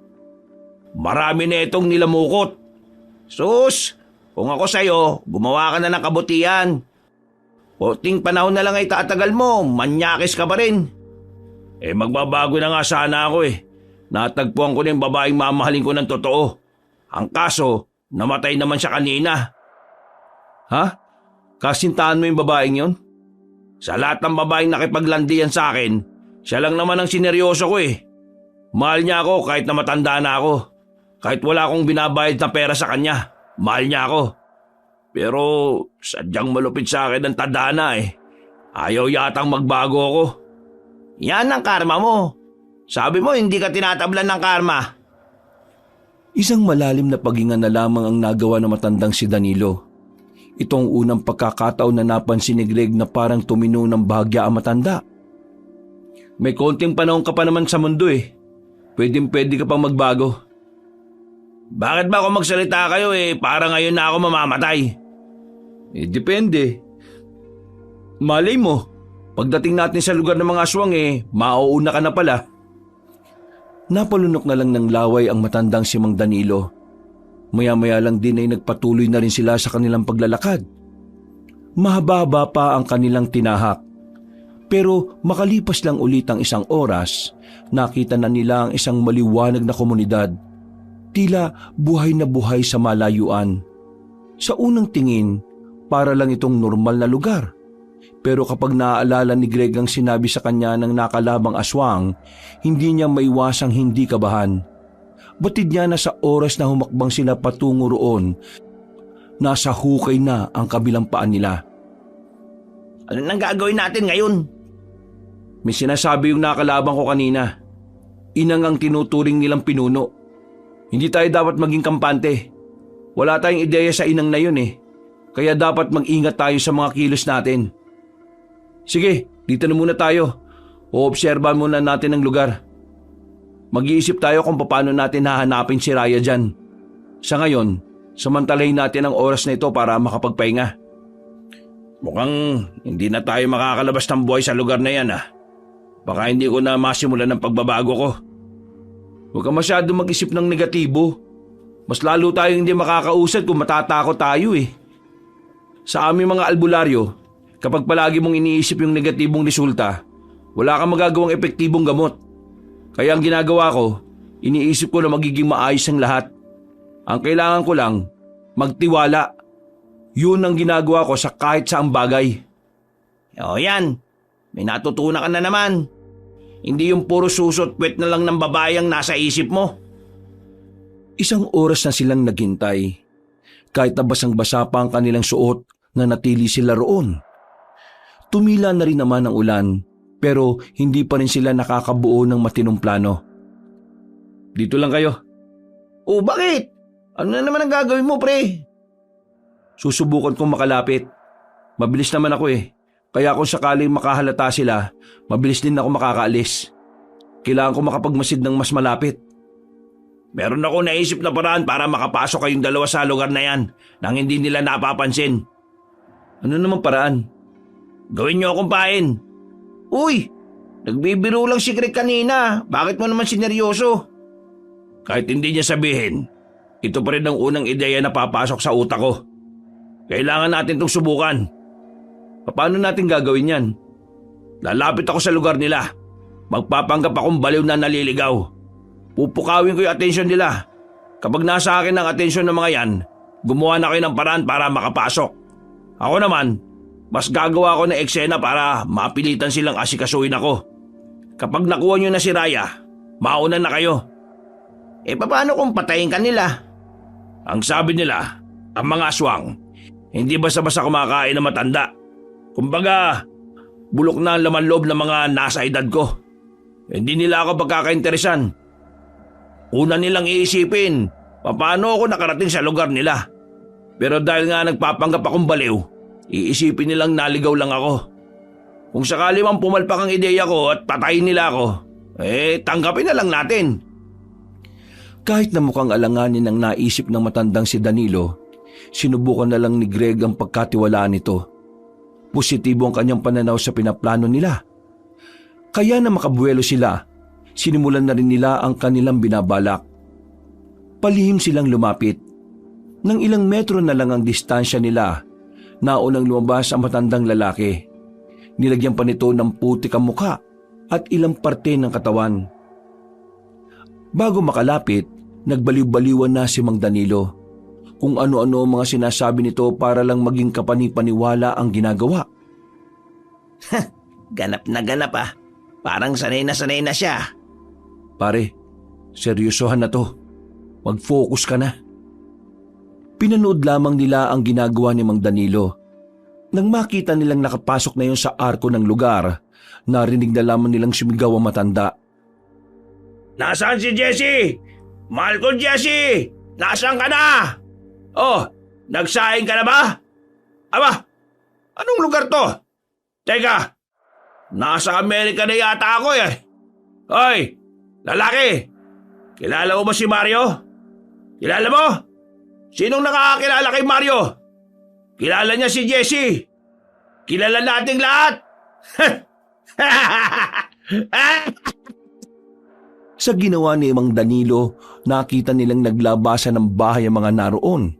marami na itong nilamukot. Sus, kung ako sa'yo, gumawa ka na ng kabutihan. Kunting panahon na lang ay tatagal mo, manyakis ka pa rin. Eh magbabago na nga sana ako eh. Natagpuan ko na yung babaeng mamahalin ko ng totoo. Ang kaso, namatay naman siya kanina. Ha? Kasintahan mo yung babaeng yon? Sa lahat ng babaeng nakipaglandian sa akin, siya lang naman ang sineryoso ko eh. Mahal niya ako kahit na matanda na ako. Kahit wala akong binabayad na pera sa kanya, mahal niya ako. Pero sadyang malupit sa akin ang tadhana eh. Ayaw yatang magbago ako. Yan ang karma mo. Sabi mo hindi ka tinatablan ng karma. Isang malalim na paghinga na lamang ang nagawa ng matandang si Danilo. Itong unang pagkakataon na napansin ni Greg na parang tumino ng bahagya ang matanda. May konting panahon ka pa naman sa mundo eh. Pwede ka pang magbago. Bakit ba kung magsalita kayo eh para ngayon na ako mamamatay? Eh depende. Malay mo, pagdating natin sa lugar ng mga aswang eh, mauuna ka na pala. Napalunok na lang ng laway ang matandang si Mang Danilo. Maya-maya lang din ay nagpatuloy na rin sila sa kanilang paglalakad. Mahaba pa ang kanilang tinahak. Pero makalipas lang ulit ang isang oras, nakita na nila ang isang maliwanag na komunidad. Tila buhay na buhay sa malayuan. Sa unang tingin, para lang itong normal na lugar. Pero kapag naaalala ni Greg ang sinabi sa kanya ng nakalabang aswang, hindi niya maiwasang hindi kabahan. Batid niya na sa oras na humakbang sila patungo roon, nasa hukay na ang kabilang paan nila. Ano nang gagawin natin ngayon? May sinasabi yung nakalabang ko kanina. Inang ang tinuturing nilang pinuno. Hindi tayo dapat maging kampante. Wala tayong ideya sa inang na yun eh. Kaya dapat mag-ingat tayo sa mga kilos natin. Sige, dito na muna tayo. Oobserbahan muna natin ang lugar. Mag-iisip tayo kung paano natin hahanapin si Raya dyan. Sa ngayon, samantalahin natin ang oras na ito para makapagpahinga. Mukhang hindi na tayo makakalabas ng buhay sa lugar na yan ah. Baka hindi ko na masimulan ng pagbabago ko. Huwag ka masyado mag-isip ng negatibo. Mas lalo tayong hindi makakausad kung matatakot tayo eh. Sa aming mga albularyo, kapag palagi mong iniisip yung negatibong resulta, wala kang magagawang epektibong gamot. Kaya ang ginagawa ko, iniisip ko na magiging maayos ang lahat. Ang kailangan ko lang, magtiwala. Yun ang ginagawa ko sa kahit saang bagay. O yan, may natutunan ka na naman. Hindi yung puro susot puwet na lang ng babae ang nasa isip mo. Isang oras na silang naghintay. Kahit na basang-basa pa ang kanilang suot na natili sila roon. Tumila na rin naman ang ulan. Pero hindi pa rin sila nakakabuo ng matinong plano. Dito lang kayo. Oh, bakit? Ano na naman ang gagawin mo, pre? Susubukan kong makalapit. Mabilis naman ako eh. Kaya kung sakaling makahalata sila, mabilis din ako makakaalis. Kailangan ko makapagmasid ng mas malapit. Meron ako naisip na paraan para makapasok kayong dalawa sa lugar na yan nang hindi nila napapansin. Ano naman paraan? Gawin niyo akong pain. Uy, nagbibiro lang si Greg kanina. Bakit mo naman sineryoso? Kahit hindi niya sabihin, ito pa rin ang unang ideya na papasok sa utak ko. Kailangan natin itong subukan. Paano natin gagawin yan? Lalapit ako sa lugar nila. Magpapanggap akong baliw na naliligaw. Pupukawin ko yung atensyon nila. Kapag nasa akin ang atensyon ng mga yan, gumawa na kayo ng paraan para makapasok. Ako naman, mas gagawa ko ng eksena para mapilitan silang asikasuhin ako. Kapag nakuha nyo na si Raya, mauna na kayo. Paano kung patayin ka nila? Ang sabi nila, ang mga aswang, hindi basta-basta kumakain ng matanda. Kumbaga, bulok na ang laman loob ng mga nasa edad ko. Hindi nila ako pagkakainteresan. Una nilang iisipin, paano ako nakarating sa lugar nila. Pero dahil nga nagpapanggap akong baliw, iisipin nilang naligaw lang ako. Kung sakali mang pumalpak ang ideya ko at patayin nila ako, tanggapin na lang natin. Kahit na mukhang alanganin ang naisip ng matandang si Danilo, sinubukan na lang ni Greg ang pagkatiwalaan nito. Positibo ang kanyang pananaw sa pinaplano nila. Kaya na makabuelo sila, sinimulan na rin nila ang kanilang binabalak. Palihim silang lumapit. Nang ilang metro na lang ang distansya nila, naunang lumabas ang matandang lalaki. Nilagyan pa nito ng putik ang mukha at ilang parte ng katawan. Bago makalapit, nagbaliw-baliwan na si Mang Danilo. Kung ano-ano ang mga sinasabi nito para lang maging kapani-paniwala ang ginagawa. Ganap na ganap ah. Parang sanay na siya. Pare, seryosohan na to. Mag-focus ka na. Pinanood lamang nila ang ginagawa ni Mang Danilo. Nang makita nilang nakapasok na yun sa arko ng lugar, narinig na lamang nilang sumigaw ang matanda. Nasaan si Jessie? Mahal ko Jessie! Nasaan ka na? Oh, nagsaing ka na ba? Aba, anong lugar to? Teka, nasa Amerika na yata ako eh. Hoy, lalaki! Kilala mo ba si Mario? Kilala mo? Sinong nakakakilala kay Mario? Kilala niya si Jessie. Kilala nating lahat. Sa ginawa ni Mang Danilo, nakita nilang naglabasan ng bahay ang mga naroon.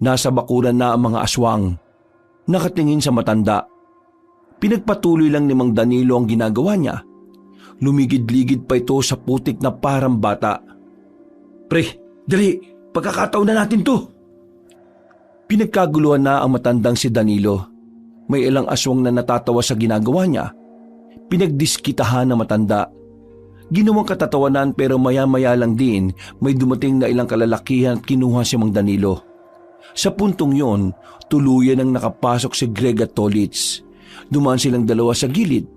Nasa bakuran na ang mga aswang. Nakatingin sa matanda. Pinagpatuloy lang ni Mang Danilo ang ginagawa niya. Lumigid-ligid pa ito sa putik na parang bata. Pre, dali, pagkakataon na natin to. Pinagkaguluhan na ang matandang si Danilo. May ilang aswang na natatawa sa ginagawa niya. Pinagdiskitahan ng matanda. Ginawang katatawanan pero maya-maya lang din may dumating na ilang kalalakihan at kinuha si Mang Danilo. Sa puntong yon, tuluyan ang nakapasok si Greg at Tolitz. Dumaan silang dalawa sa gilid.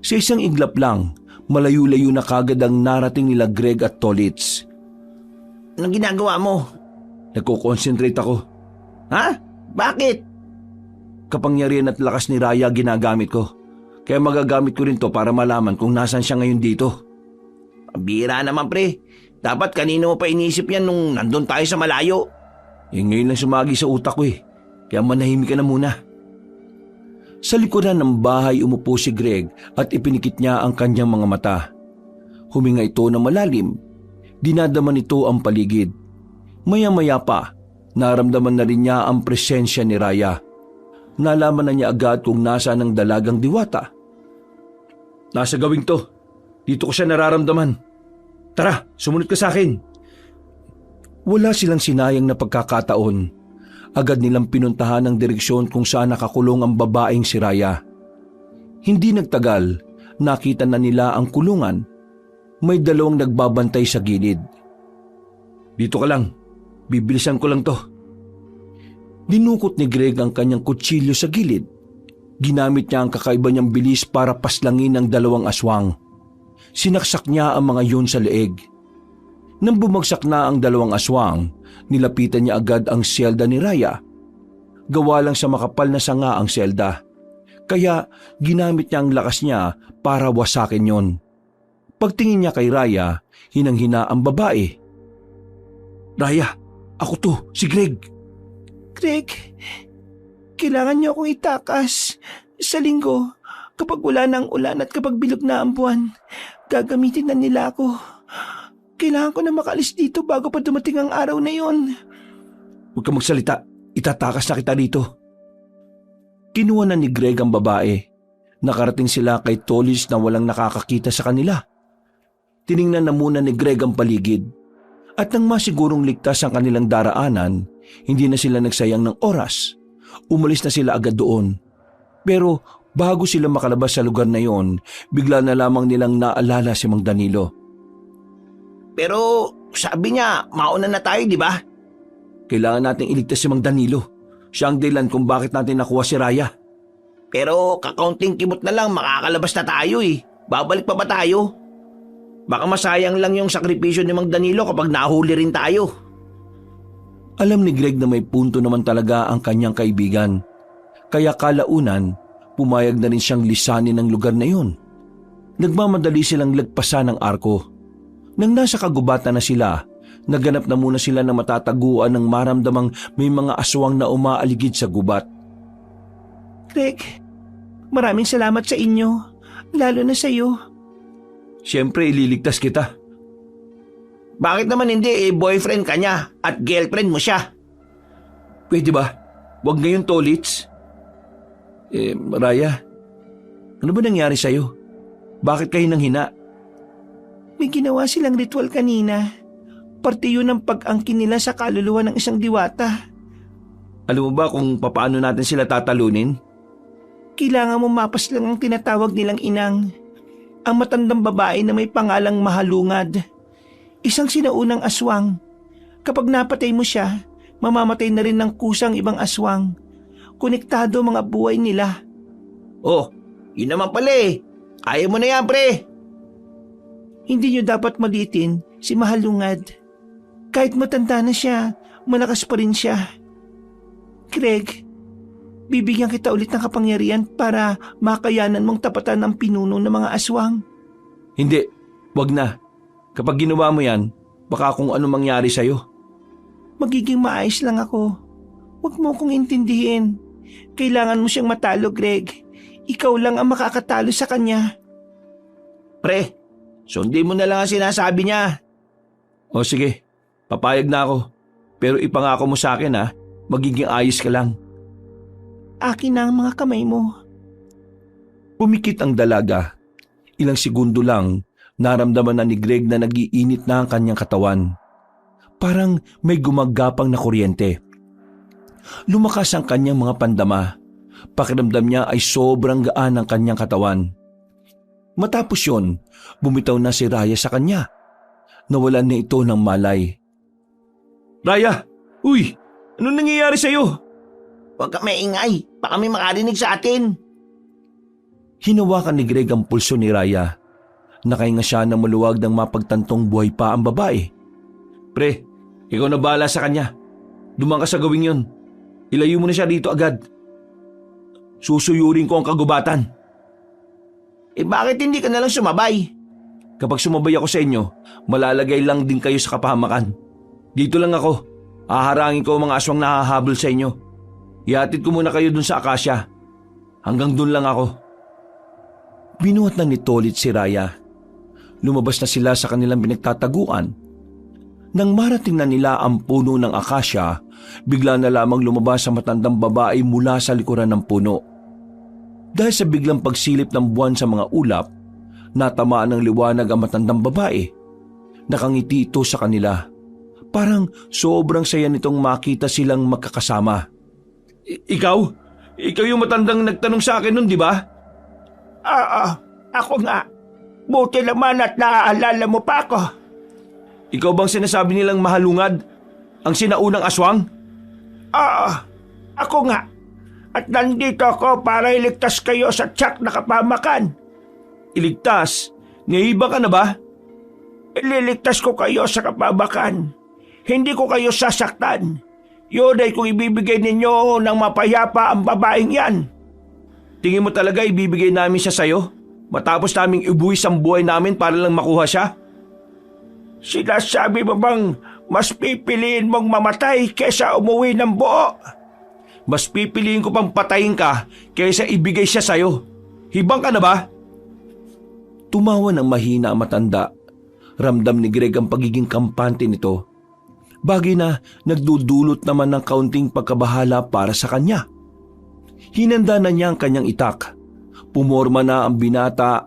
Sa isang iglap lang, malayo-layo na kagad ang narating nila Greg at Tolitz. Anong ginagawa mo? Nagko-concentrate ako. Ha? Bakit? Kapangyarihan at lakas ni Raya ginagamit ko. Kaya magagamit ko rin to para malaman kung nasan siya ngayon dito. Bira naman pre. Dapat kanino mo pa inisip yan nung nandun tayo sa malayo. Ngayon lang sumagi sa utak ko eh. Kaya manahimik ka na muna. Sa likuran ng bahay umupo si Greg at ipinikit niya ang kanyang mga mata. Huminga ito ng malalim. Dinadaman nito ang paligid. Maya-maya pa, naramdaman na rin niya ang presensya ni Raya. Nalaman na niya agad kung nasaan ang dalagang diwata. Nasa gawing to. Dito ko siya nararamdaman. Tara, sumunod ka sa akin. Wala silang sinayang na pagkakataon. Agad nilang pinuntahan ang direksyon kung saan nakakulong ang babaeng si Raya. Hindi nagtagal, nakita na nila ang kulungan. May dalawang nagbabantay sa gilid. Dito ka lang, bibilisan ko lang to. Dinukot ni Greg ang kanyang kutsilyo sa gilid. Ginamit niya ang kakaiba niyang bilis para paslangin ang dalawang aswang. Sinaksak niya ang mga yun sa leeg. Nang bumagsak na ang dalawang aswang, nilapitan niya agad ang selda ni Raya. Gawa lang sa makapal na sanga ang selda. Kaya ginamit niya ang lakas niya para wasakin yon. Pagtingin niya kay Raya, hinang-hina ang babae. Raya, ako to, si Greg. Greg, kailangan niyo akong itakas. Sa linggo, kapag wala na ang ulan at kapag bilog na ang buwan, gagamitin na nila ako. Kailangan ko na makaalis dito bago pa dumating ang araw na yon. Huwag ka magsalita, itatakas na kita dito. Kinuha na ni Greg ang babae. Nakarating sila kay Tolitz na walang nakakakita sa kanila. Tiningnan na muna ni Greg ang paligid. At nang masigurong ligtas ang kanilang daraanan, hindi na sila nagsayang ng oras. umalis na sila agad doon. Pero bago sila makalabas sa lugar na yon, bigla na lamang nilang naalala si Mang Danilo. Pero sabi niya, mauna na tayo, di ba? Kailangan nating iligtas si Mang Danilo. Siya ang dahilan kung bakit natin nakuha si Raya. Pero kakaunting kimot na lang, makakalabas na tayo eh. Babalik pa ba tayo? Baka masayang lang yung sakripisyo ni Mang Danilo kapag nahuli rin tayo. Alam ni Greg na may punto naman talaga ang kanyang kaibigan. Kaya kalaunan, pumayag na rin siyang lisanin ng lugar na yun. Nagmamadali silang lagpasan ng arko. Nang nasa kagubatan na sila, naganap na muna sila na matataguan ng maramdamang may mga aswang na umaaligid sa gubat. Greg, maraming salamat sa inyo, lalo na sa iyo. Siyempre, ililigtas kita. Bakit naman hindi boyfriend ka niya at girlfriend mo siya? Pwede ba? Huwag ngayon, Tolits. Raya, ano ba nangyari sa'yo? Bakit kayo nang hina? May ginawa silang ritual kanina. Parte yun ng pag-angkin nila sa kaluluwa ng isang diwata. Alam mo ba kung papaano natin sila tatalunin? Kailangan mo mapas lang ang tinatawag nilang inang. Ang matandang babae na may pangalang Mahalungad. Isang sinaunang aswang. Kapag napatay mo siya, mamamatay na rin ng kusang ibang aswang. Konektado mga buhay nila. Oh, yun naman pala eh. Ayaw mo na yan, pre. Hindi nyo dapat malitin si Mahalungad. Kahit matanda na siya, malakas pa rin siya. Greg, bibigyan kita ulit ng kapangyarihan para makayanan mong tapatan ang pinuno ng mga aswang. Hindi, wag na. Kapag ginawa mo yan, baka kung ano mangyari sa'yo. Magiging maayos lang ako. Huwag mo kong intindihin. Kailangan mo siyang matalo, Greg. Ikaw lang ang makakatalo sa kanya. Pre, sundin mo na lang ang sinasabi niya. O sige, papayag na ako. Pero ipangako mo sa akin magiging ayos ka lang. Akin na ang mga kamay mo. Pumikit ang dalaga. Ilang segundo lang, naramdaman na ni Greg na nagiinit na ang kanyang katawan. Parang may gumagapang na kuryente. Lumakas ang kanyang mga pandama. Pakiramdam niya ay sobrang gaan ang kanyang katawan. Matapos yun, bumitaw na si Raya sa kanya. Nawalan na ito ng malay. Raya! Uy! Anong nangyayari sa'yo? Huwag ka maingay. Baka may makarinig sa atin. Hinawakan ni Greg ang pulso ni Raya. Nakahinga siya na maluwag ng mapagtantong buhay pa ang babae. Pre, ikaw na bahala sa kanya. Dumang ka sa gawing yun. Ilayo mo na siya dito agad. Susuyurin ko ang kagubatan. Bakit hindi ka nalang sumabay? Kapag sumabay ako sa inyo, malalagay lang din kayo sa kapahamakan. Dito lang ako. Haharangin ko ang mga aswang nahahabol sa inyo. Ihatid ko muna kayo dun sa akasya. Hanggang dun lang ako. Binuhat na ni Tolit si Raya. Lumabas na sila sa kanilang pinagtataguan. Nang marating na nila ang puno ng akasya, bigla na lamang lumabas ang matandang babae mula sa likuran ng puno. Dahil sa biglang pagsilip ng buwan sa mga ulap, natamaan ng liwanag ang matandang babae. Nakangiti ito sa kanila. Parang sobrang saya nitong makita silang magkakasama. Ikaw? Ikaw yung matandang nagtanong sa akin nun, di ba? Ako nga. Buti naman at naaalala mo pa ako. Ikaw bang sinasabi nilang Mahalungad? Ang sinaunang aswang? Ako nga. At nandito ako para iligtas kayo sa tiyak na kapamakan. Iligtas? Ngahiba ka na ba? Ililigtas ko kayo sa kapamakan. Hindi ko kayo sasaktan. Yun ay kung ibibigay ninyo ng mapayapa ang babaeng yan. Tingin mo talaga ibibigay namin siya sa'yo? Matapos naming ibuwis ang buhay namin para lang makuha siya? Sinasabi mo bang mas pipiliin mong mamatay kaysa umuwi ng buo? Mas pipiliin ko pang patayin ka kaysa ibigay siya sa'yo. Hibang ka na ba? Tumawa ng mahina ang matanda. Ramdam ni Greg ang pagiging kampante nito. Bagay na nagdudulot naman ng kaunting pagkabahala para sa kanya. Hinanda na niya ang kanyang itak. Pumorma na ang binata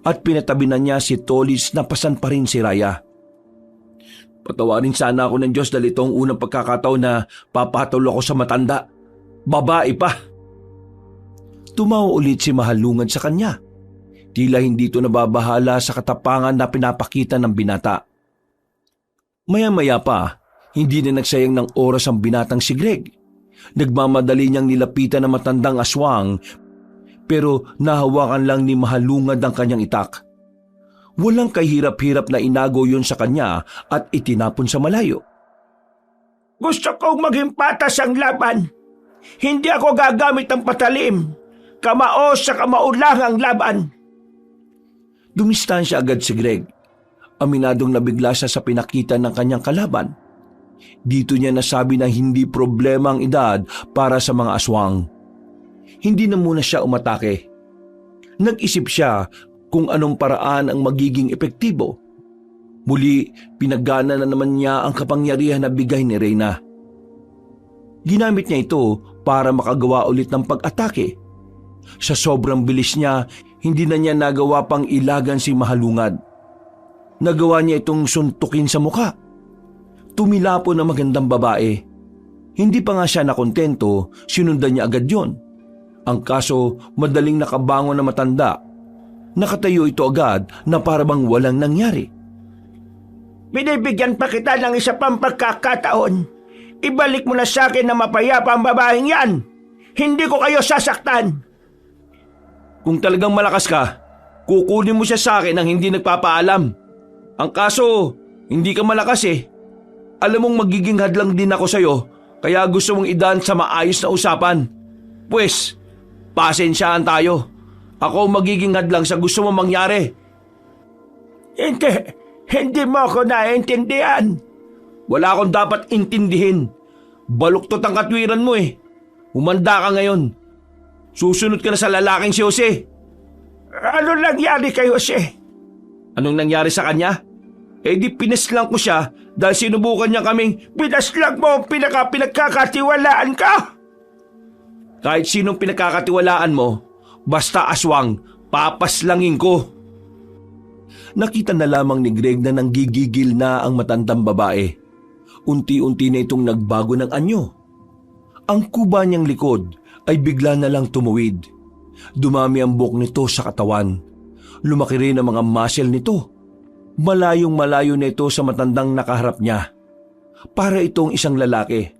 at pinatabi na niya si Tolis na pasan pa rin si Raya. Patawarin sana ako ng Diyos dahil ito ang unang pagkakataon na papatol ako sa matanda. babae pa. Tumawa ulit si Mahalungad sa kanya. Tila hindi ito nababahala sa katapangan na pinapakita ng binata. Maya-maya pa, hindi na nagsayang ng oras ang binatang si Greg. Nagmamadali niyang nilapitan ng matandang aswang pero nahawakan lang ni Mahalungad ang kanyang itak. Walang kahirap-hirap na inago yun sa kanya at itinapon sa malayo. Gusto kong maging patas ang laban. Hindi ako gagamit ng patalim. Kamao sa kamao lang ang laban. Dumistansya agad si Greg. Aminadong nabigla siya sa pinakita ng kanyang kalaban. Dito niya nasabi na hindi problema ang edad para sa mga aswang. Hindi na muna siya umatake. Nag-isip siya kung anong paraan ang magiging epektibo. Muli, pinagana na naman niya ang kapangyarihan na bigay ni Reyna. Ginamit niya ito para makagawa ulit ng pag-atake. Sa sobrang bilis niya, hindi na niya nagawa pang ilagan si Mahalungad. Nagawa niya itong suntukin sa muka. Tumilapo na magandang babae. Hindi pa nga siya nakontento, sinundan niya agad yon. Ang kaso, madaling nakabangon na matanda. Nakatayo ito agad na parabang walang nangyari. Binibigyan pa kita ng isa pang pagkakataon. Ibalik mo na sa akin na mapayapa ang babaeng yan. Hindi ko kayo sasaktan. Kung talagang malakas ka, kukunin mo siya sa akin nang hindi nagpapaalam. Ang kaso, hindi ka malakas eh. Alam mong magiging hadlang din ako sa'yo, kaya gusto mong idaan sa maayos na usapan. Pwes, pasensyaan tayo. Ako magiging hadlang sa gusto mong mangyari. Hindi mo ako naiintindihan. Wala akong dapat intindihin. Baluktot ang katwiran mo eh. Humanda ka ngayon. Susunod ka na sa lalaking si Jose. Ano nangyari kay Jose? Anong nangyari sa kanya? Eh di pinaslang ko siya dahil sinubukan niya kaming Pinaslang mo ang pinagkakatiwalaan ka? kahit sinong pinagkakatiwalaan mo, basta aswang, papaslangin ko. Nakita na lamang ni Greg na nanggigigil na ang matandang babae. Unti-unti na itong nagbago ng anyo. Ang kuba niyang likod ay bigla na lang tumuwid. Dumami ang buhok nito sa katawan. Lumaki rin ang mga muscle nito. Malayong malayo na ito sa matandang nakaharap niya. Para itong isang lalaki.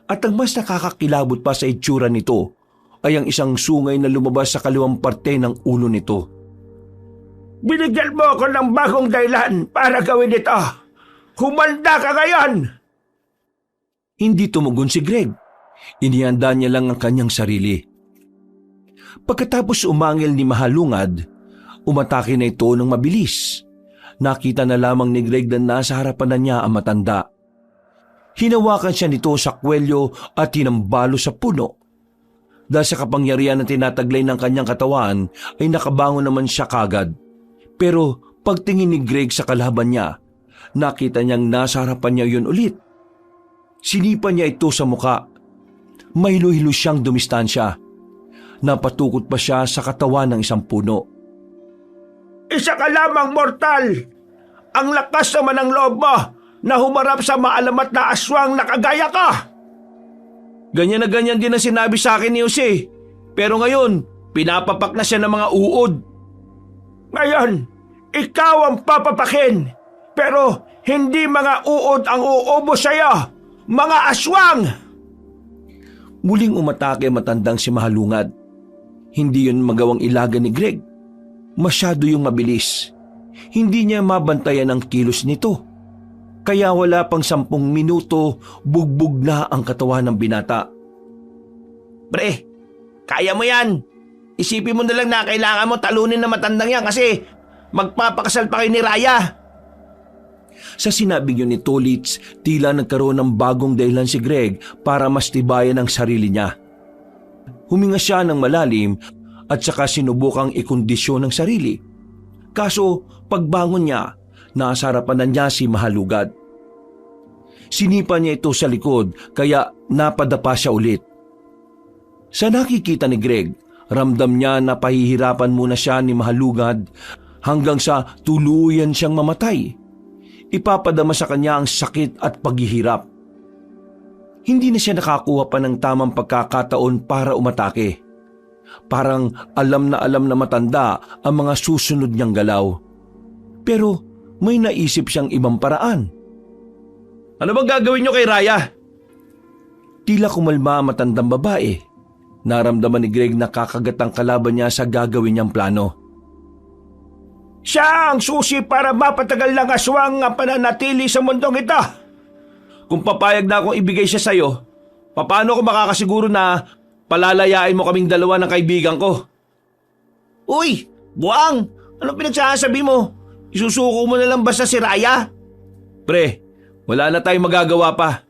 At ang mas nakakakilabot pa sa itsura nito ay ang isang sungay na lumabas sa kaliwang parte ng ulo nito. Binigyan mo ako ng bagong dahilan para gawin ito. Humanda ka ngayon! Hindi tumugon si Greg. Inihanda niya lang ang kanyang sarili. Pagkatapos umangil ni Mahalungad, umatake na ito ng mabilis. Nakita na lamang ni Greg na nasa harapan na niya ang matanda. Hinawakan siya nito sa kwelyo at tinambalo sa puno. Dahil sa kapangyarihan na tinataglay ng kanyang katawan ay nakabangon naman siya kagad. Pero pagtingin ni Greg sa kalaban niya, nakita niyang nasa harapan niya yun ulit. Sinipa niya ito sa muka. Mahilo-hilo siyang dumistansya. Napatukot pa siya sa katawan ng isang puno. Isa ka lamang mortal! Ang lakas naman ng loob mo na humarap sa maalamat na aswang na kagaya ka! Ganyan na ganyan din ang sinabi sa akin ni Jose. Pero ngayon, pinapapak na siya ng mga uod. Ngayon, ikaw ang papapakin. Pero hindi mga uod ang uubo sa'yo, mga aswang! Muling umatake matandang si Mahalungad. Hindi yun magawang ilaga ni Greg. Masyado yung mabilis. Hindi niya mabantayan ang kilos nito. Kaya wala pang 10 minuto, bugbog na ang katawan ng binata. Pre, kaya mo yan. Isipin mo na lang na kailangan mo talunin na matandang yan kasi magpapakasal pa kayo ni Raya. Sa sinabing yun ni Tolitz, tila nagkaroon ng bagong dahilan si Greg para mas tibayan ang sarili niya. Huminga siya ng malalim at saka sinubukang ikondisyon ng sarili. Kaso pagbangon niya, nasa harapan na niya si Mahalungad. Sinipa niya ito sa likod kaya napadapa siya ulit. Sa nakikita ni Greg, ramdam niya na pahihirapan muna siya ni Mahalungad hanggang sa tuluyan siyang mamatay. Ipapadama sa kanya ang sakit at paghihirap. Hindi na siya nakakuha pa ng tamang pagkakataon para umatake. Parang alam na matanda ang mga susunod niyang galaw. Pero may naisip siyang ibang paraan. Ano bang gagawin niyo kay Raya? Tila kumalma ang matandang babae. Naramdaman ni Greg na kakagat ang kalaban niya sa gagawin niyang plano. Siya ang susi para mapatagal ng aswang ang pananatili sa mundong ito. Kung papayag na akong ibigay siya sa'yo, paano ko makakasiguro na palalayain mo kaming dalawa ng kaibigan ko? Uy, buwang! Anong pinagsasabi mo? Isusuko mo na lang basta si Raya? Pre, wala na tayong magagawa pa.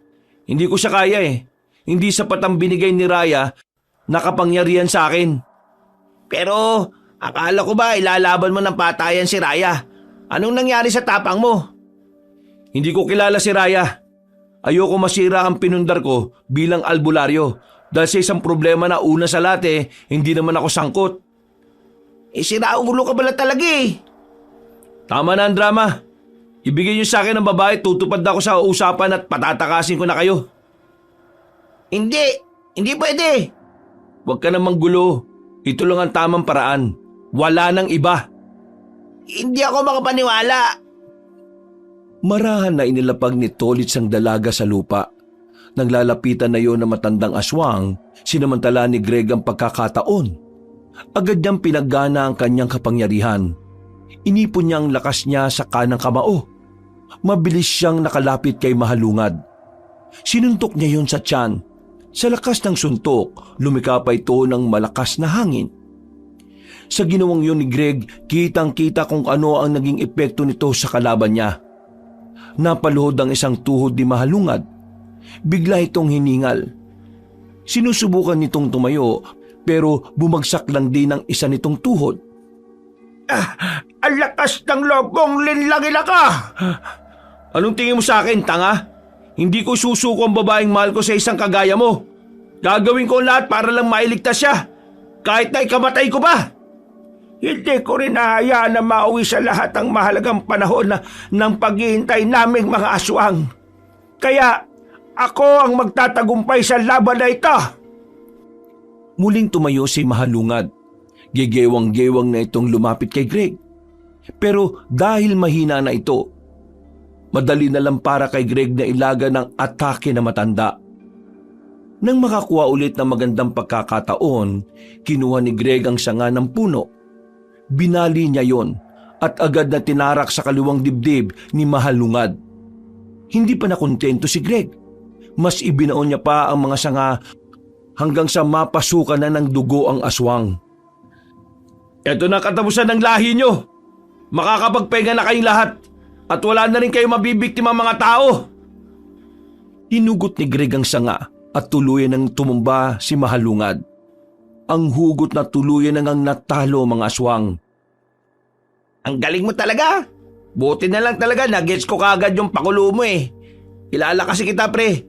Hindi ko siya kaya eh. Hindi sapat ang binigay ni Raya na kapangyarihan sa akin. Pero akala ko ba ilalaban mo ng patayan si Raya? Anong nangyari sa tapang mo? Hindi ko kilala si Raya. Ayoko masira ang pinundar ko bilang albularyo dahil sa isang problema na una sa lahat hindi naman ako sangkot. Sira ulo ka pala talaga eh. Tama na ang drama. Ibigay niyo sa akin ang babae, tutupad ako sa usapan at patatakasin ko na kayo. Hindi pwede. Huwag ka namang gulo. Ito lang ang tamang paraan. Wala nang iba. Hindi ako makapaniwala. Marahan na inilapag ni Tolits ang dalaga sa lupa. Naglalapitan na yon ng matandang aswang, sinamantala ni Greg ang pagkakataon. Agad niyang pinaggana ang kanyang kapangyarihan. Inipon niya ang lakas niya sa kanang kamao. Mabilis siyang nakalapit kay Mahalungad. Sinuntok niya yon sa tiyan. Sa lakas ng suntok, lumikapay ito ng malakas na hangin. Sa ginawang yun ni Greg, kitang-kita kung ano ang naging epekto nito sa kalaban niya. Napaluhod ang isang tuhod ni Mahalungad. Bigla itong hiningal. Sinusubukan nitong tumayo pero bumagsak lang din ang isa nitong tuhod. Ang lakas ng loob kong linlangin ka! Anong tingin mo sa akin, tanga? Hindi ko susuko ang babaeng mahal ko sa isang kagaya mo. Gagawin ko lahat para lang mailigtas siya. Kahit na ikamatay ko pa. Hindi ko rin nahayaan na mauwi sa lahat ang mahalagang panahon ng paghihintay naming mga aswang. Kaya ako ang magtatagumpay sa laban na ito. Muling tumayo si Mahalungad. Gegewang-gewang na itong lumapit kay Greg. Pero dahil mahina na ito, madali na lang para kay Greg na ilaga ng atake na matanda. Nang makakuha ulit ng magandang pagkakataon, kinuha ni Greg ang sanga ng puno. Binali niya yon at agad na tinarak sa kaliwang dibdib ni Mahalungad. Hindi pa nakontento si Greg. Mas ibinaon niya pa ang mga sanga hanggang sa mapasukan na ng dugo ang aswang. Ito na katapusan ng lahi nyo. Makakapagpahinga na kayong lahat at wala na rin kayo mabibiktima mga tao. Hinugot ni Greg ang sanga at tuluyan ng tumumba si Mahalungad. Ang hugot na tuluyan nang natalo mga aswang. Ang galing mo talaga. Buti na lang talaga na-gets ko kagad yung pakulo mo eh. Kilala kasi kita pre.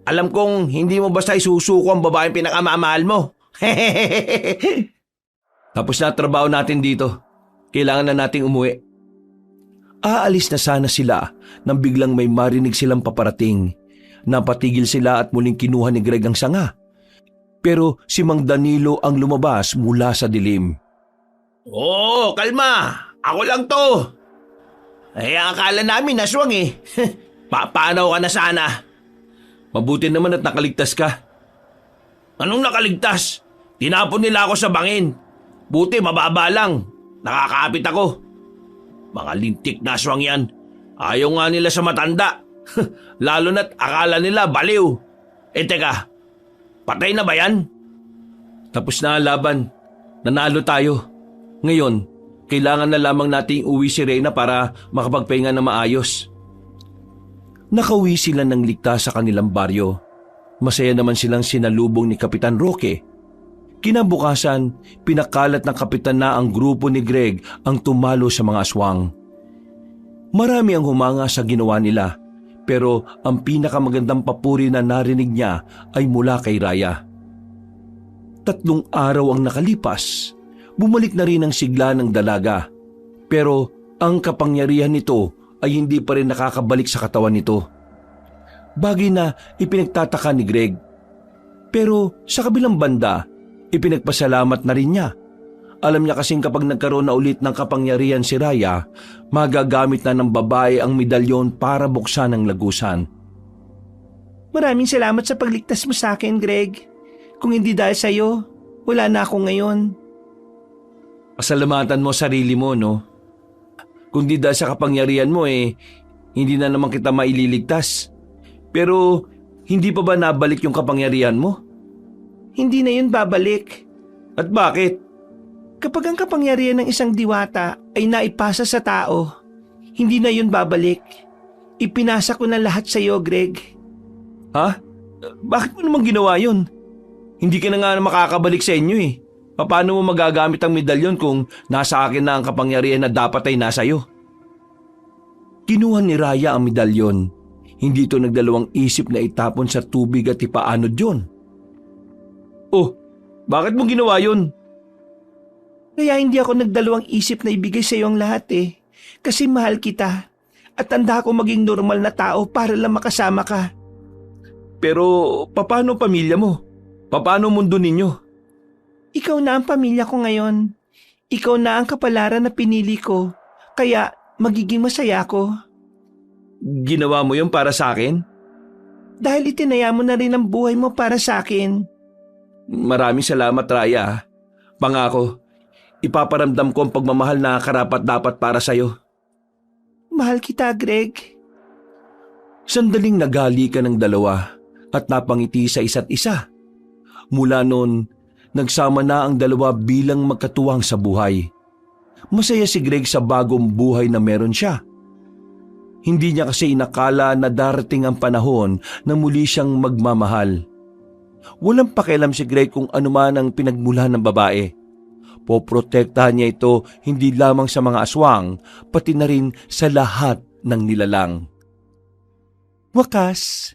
Alam kong hindi mo basta isusuko ang babaeng pinakamamahal mo. Tapos na trabaho natin dito. Kailangan na nating umuwi. Aalis na sana sila nang biglang may marinig silang paparating. Napatigil sila at muling kinuha ni Greg ang sanga. Pero si Mang Danilo ang lumabas mula sa dilim. Oo, kalma. Ako lang to. Ay, akala namin aswang eh. Paano ka na sana? Mabuti naman at nakaligtas ka. Anong nakaligtas? Tinapon nila ako sa bangin. Buti mababa lang. Nakakapit ako. Mga lintik na aswang yan. Ayaw nga nila sa matanda. Lalo na't akala nila baliw. Teka, patay na ba yan? Tapos na ang laban. Nanalo tayo. Ngayon, kailangan na lamang nating uwi si Reyna para makapagpahinga na maayos. Nakauwi sila ng ligtas sa kanilang baryo. Masaya naman silang sinalubong ni Kapitan Roque. Kinabukasan, pinakalat ng kapitan na ang grupo ni Greg ang tumalo sa mga aswang. Marami ang humanga sa ginawa nila, pero ang pinakamagandang papuri na narinig niya ay mula kay Raya. 3 araw ang nakalipas, bumalik na rin ang sigla ng dalaga, pero ang kapangyarihan nito ay hindi pa rin nakakabalik sa katawan nito. Bagay na ipinagtataka ni Greg. Pero sa kabilang banda, ipinagpasalamat na rin niya. Alam niya kasing kapag nagkaroon na ulit ng kapangyarihan si Raya, magagamit na ng babae ang medalyon para buksan ang lagusan. Maraming salamat sa pagligtas mo sa akin, Greg. Kung hindi dahil sa'yo, wala na ako ngayon. Pasalamatan mo sarili mo, no? Kung di dahil sa kapangyarihan mo hindi na naman kita maililigtas. Pero hindi pa ba nabalik yung kapangyarihan mo? Hindi na yun babalik. At bakit? Kapag ang kapangyarihan ng isang diwata ay naipasa sa tao, hindi na yun babalik. Ipinasa ko na lahat sa iyo, Greg. Ha? Bakit mo naman ginawa yun? Hindi ka na nga makakabalik sa inyo eh. Paano mo magagamit ang medalyon kung nasa akin na ang kapangyarihan na dapat ay nasa iyo? Kinuha ni Raya ang medalyon. Hindi ito nagdalawang isip na itapon sa tubig at ipaanod yun. Oh, bakit mo ginawa yun? Kaya hindi ako nagdalawang isip na ibigay sa iyo ang lahat Kasi mahal kita at tanda ko maging normal na tao para lang makasama ka. Pero paano pamilya mo? Paano mundo ninyo? Ikaw na ang pamilya ko ngayon. Ikaw na ang kapalaran na pinili ko. Kaya magiging masaya ko. Ginawa mo yun para sa akin? Dahil itinaya mo na rin ang buhay mo para sa akin. Maraming salamat, Raya. Pangako, ipaparamdam ko ang pagmamahal na karapat-dapat para sa'yo. Mahal kita, Greg. Sandaling nagali ka ng dalawa at napangiti sa isa't isa. Mula noon, nagsama na ang dalawa bilang magkatuwang sa buhay. Masaya si Greg sa bagong buhay na meron siya. Hindi niya kasi inakala na darating ang panahon na muli siyang magmamahal. Walang pakialam si Greg kung anuman ang pinagmulan ng babae. Poprotektahan niya ito hindi lamang sa mga aswang, pati na rin sa lahat ng nilalang. Wakas,